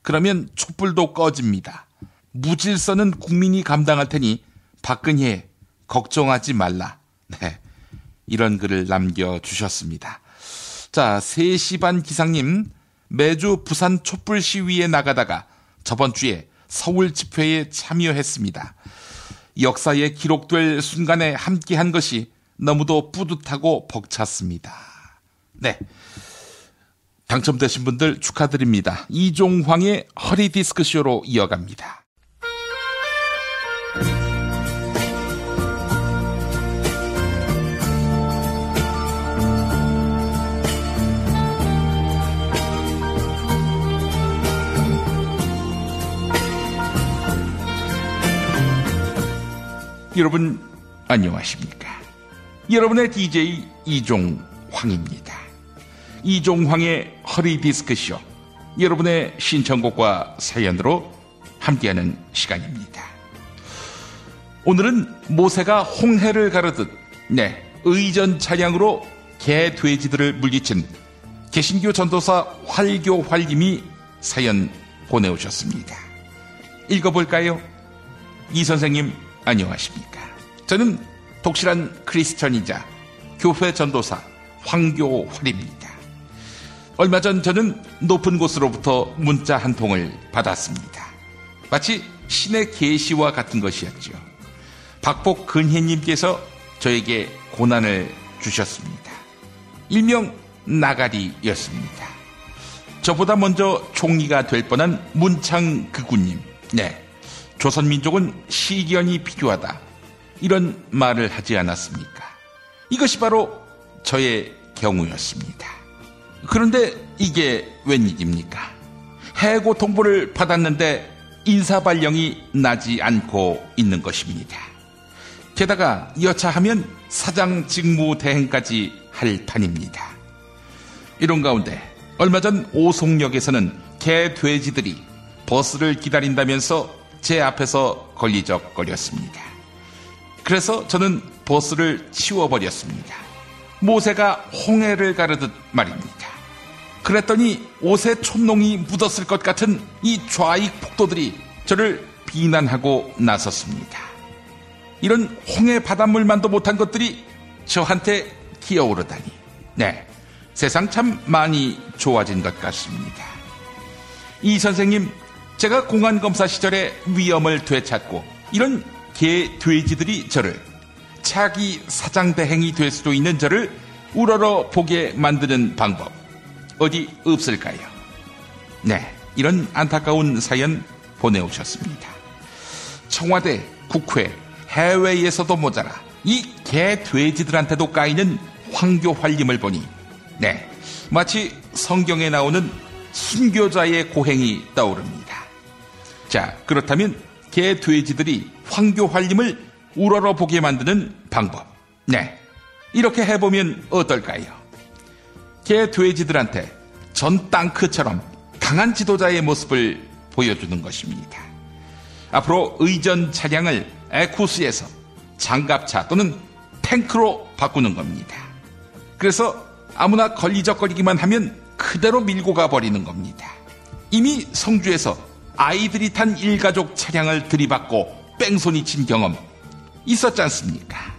그러면 촛불도 꺼집니다. 무질서는 국민이 감당할 테니 박근혜 걱정하지 말라. 네, 이런 글을 남겨주셨습니다. 자, 3시 반 기상님, 매주 부산 촛불 시위에 나가다가 저번 주에 서울 집회에 참여했습니다. 역사에 기록될 순간에 함께한 것이 너무도 뿌듯하고 벅찼습니다. 네, 당첨되신 분들 축하드립니다. 이종황의 허리디스크쇼로 이어갑니다. 여러분 안녕하십니까? 여러분의 DJ 이종황입니다. 이종황의 허리디스크쇼, 여러분의 신청곡과 사연으로 함께하는 시간입니다. 오늘은 모세가 홍해를 가르듯 의전 차량으로 개, 돼지들을 물리친 개신교 전도사 활교활님이 사연 보내오셨습니다. 읽어볼까요? 이 선생님 안녕하십니까? 저는 독실한 크리스천이자 교회 전도사 황교활입니다. 얼마 전 저는 높은 곳으로부터 문자 한 통을 받았습니다. 마치 신의 계시와 같은 것이었죠. 박복 근혜님께서 저에게 고난을 주셨습니다. 일명 나가리였습니다. 저보다 먼저 총리가 될 뻔한 문창극우님, 조선민족은 시견이 필요하다, 이런 말을 하지 않았습니까? 이것이 바로 저의 경우였습니다. 그런데 이게 웬일입니까? 해고 통보를 받았는데 인사발령이 나지 않고 있는 것입니다. 게다가 여차하면 사장 직무 대행까지 할 판입니다. 이런 가운데 얼마 전 오송역에서는 개, 돼지들이 버스를 기다린다면서 제 앞에서 걸리적거렸습니다. 그래서 저는 버스를 치워버렸습니다. 모세가 홍해를 가르듯 말입니다. 그랬더니 옷에 촛농이 묻었을 것 같은 이 좌익 폭도들이 저를 비난하고 나섰습니다. 이런 홍해 바닷물만도 못한 것들이 저한테 기어오르다니. 세상 참 많이 좋아진 것 같습니다. 이 선생님, 제가 공안검사 시절에 위엄을 되찾고 이런 개, 돼지들이 저를, 차기 사장대행이 될 수도 있는 저를 우러러 보게 만드는 방법 어디 없을까요? 이런 안타까운 사연 보내오셨습니다. 청와대, 국회, 해외에서도 모자라 이 개, 돼지들한테도 까이는 황교활님을 보니 마치 성경에 나오는 순교자의 고행이 떠오릅니다. 자, 그렇다면 개, 돼지들이 황교활님을 우러러보게 만드는 방법, 이렇게 해보면 어떨까요? 개, 돼지들한테 전 땅크처럼 강한 지도자의 모습을 보여주는 것입니다. 앞으로 의전 차량을 에쿠스에서 장갑차 또는 탱크로 바꾸는 겁니다. 그래서 아무나 걸리적거리기만 하면 그대로 밀고 가버리는 겁니다. 이미 성주에서 아이들이 탄 일가족 차량을 들이받고 뺑소니 친 경험 있었지 않습니까?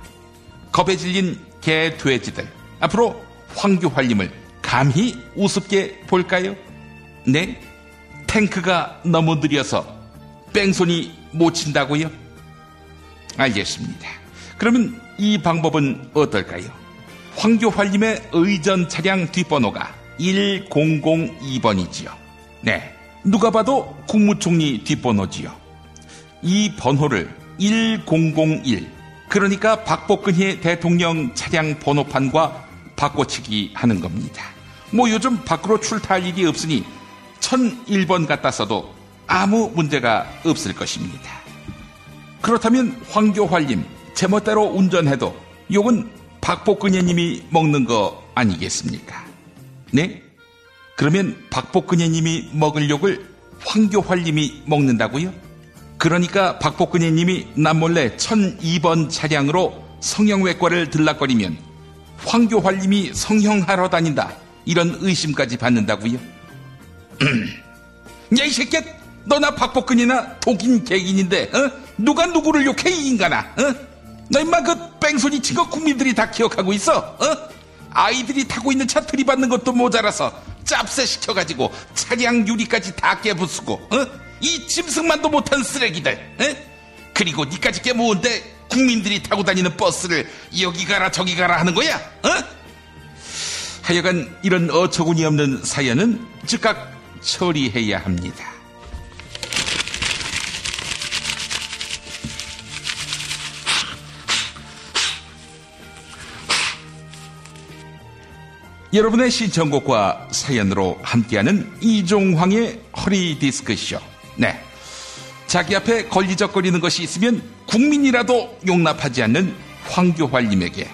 겁에 질린 개, 돼지들, 앞으로 황교활님을 감히 우습게 볼까요? 탱크가 너무 느려서 뺑소니 못 친다고요? 알겠습니다. 그러면 이 방법은 어떨까요? 황교활님의 의전 차량 뒷번호가 1002번이지요. 네, 누가 봐도 국무총리 뒷번호지요. 이 번호를 1001, 그러니까 박복근혜 대통령 차량 번호판과 바꿔치기 하는 겁니다. 뭐 요즘 밖으로 출타할 일이 없으니 1001번 갖다 써도 아무 문제가 없을 것입니다. 그렇다면 황교활님 제멋대로 운전해도 욕은 박복근혜님이 먹는 거 아니겠습니까? 네? 그러면 박복근혜님이 먹을 욕을 황교활님이 먹는다고요? 그러니까 박복근혜님이 남몰래 1002번 차량으로 성형외과를 들락거리면 황교활님이 성형하러 다닌다, 이런 의심까지 받는다고요? 야, 이 새끼야, 너나 박복근이나 독인 개인인데 누가 누구를 욕해, 이 인간아? 너 임마 그 뺑소니 친 거 국민들이 다 기억하고 있어? 아이들이 타고 있는 차 들이받는 것도 모자라서 짭새 시켜가지고 차량 유리까지 다 깨부수고 이 짐승만도 못한 쓰레기들. 그리고 니까지 깨모은데 국민들이 타고 다니는 버스를 여기 가라 저기 가라 하는 거야? 하여간 이런 어처구니 없는 사연은 즉각 처리해야 합니다. 여러분의 신청곡과 사연으로 함께하는 이종황의 허리 디스크쇼. 네, 자기 앞에 걸리적거리는 것이 있으면 국민이라도 용납하지 않는 황교활님에게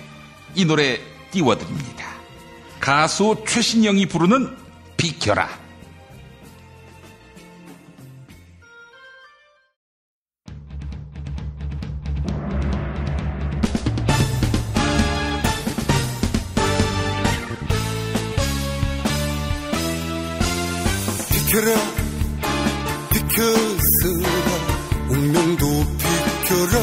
이 노래 띄워드립니다. 가수 최신영이 부르는 비켜라. 비켜라 비켜서라 운명도 비켜라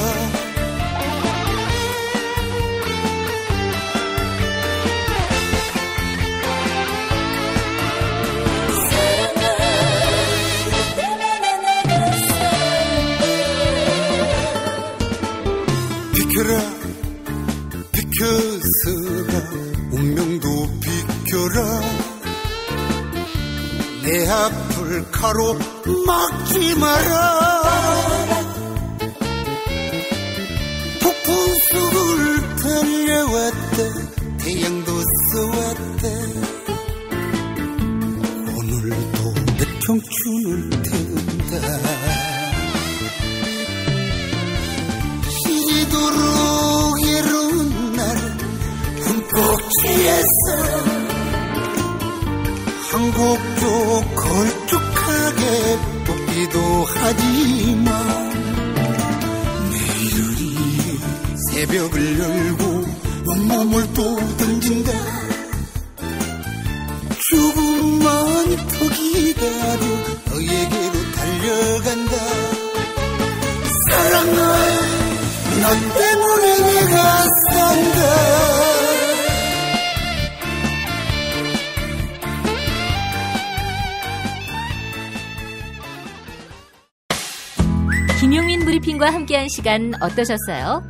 비켜라 비켜서라 운명도 비켜라 내 앞을 가로막지 마라 폭풍 속을 달려왔다 태양도 쏘았다 오늘도 내 청춘을 태운다 시리도록 외로운 나를 흠뻑 취했어 한 곡도 걸쭉하게 뽑기도 하지만 내일 위에 새벽을 열고 온몸을 또 던진다 조금만 더 기다려 너에게로 달려간다 사랑아 너 때문에 내가 산다 김용민 브리핑과 함께한 시간 어떠셨어요?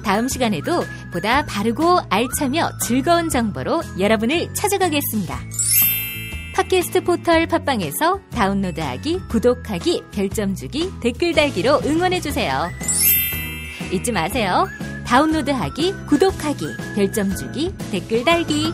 다음 시간에도 보다 바르고 알차며 즐거운 정보로 여러분을 찾아가겠습니다. 팟캐스트 포털 팟빵에서 다운로드하기, 구독하기, 별점 주기, 댓글 달기로 응원해주세요. 잊지 마세요. 다운로드하기, 구독하기, 별점 주기, 댓글 달기.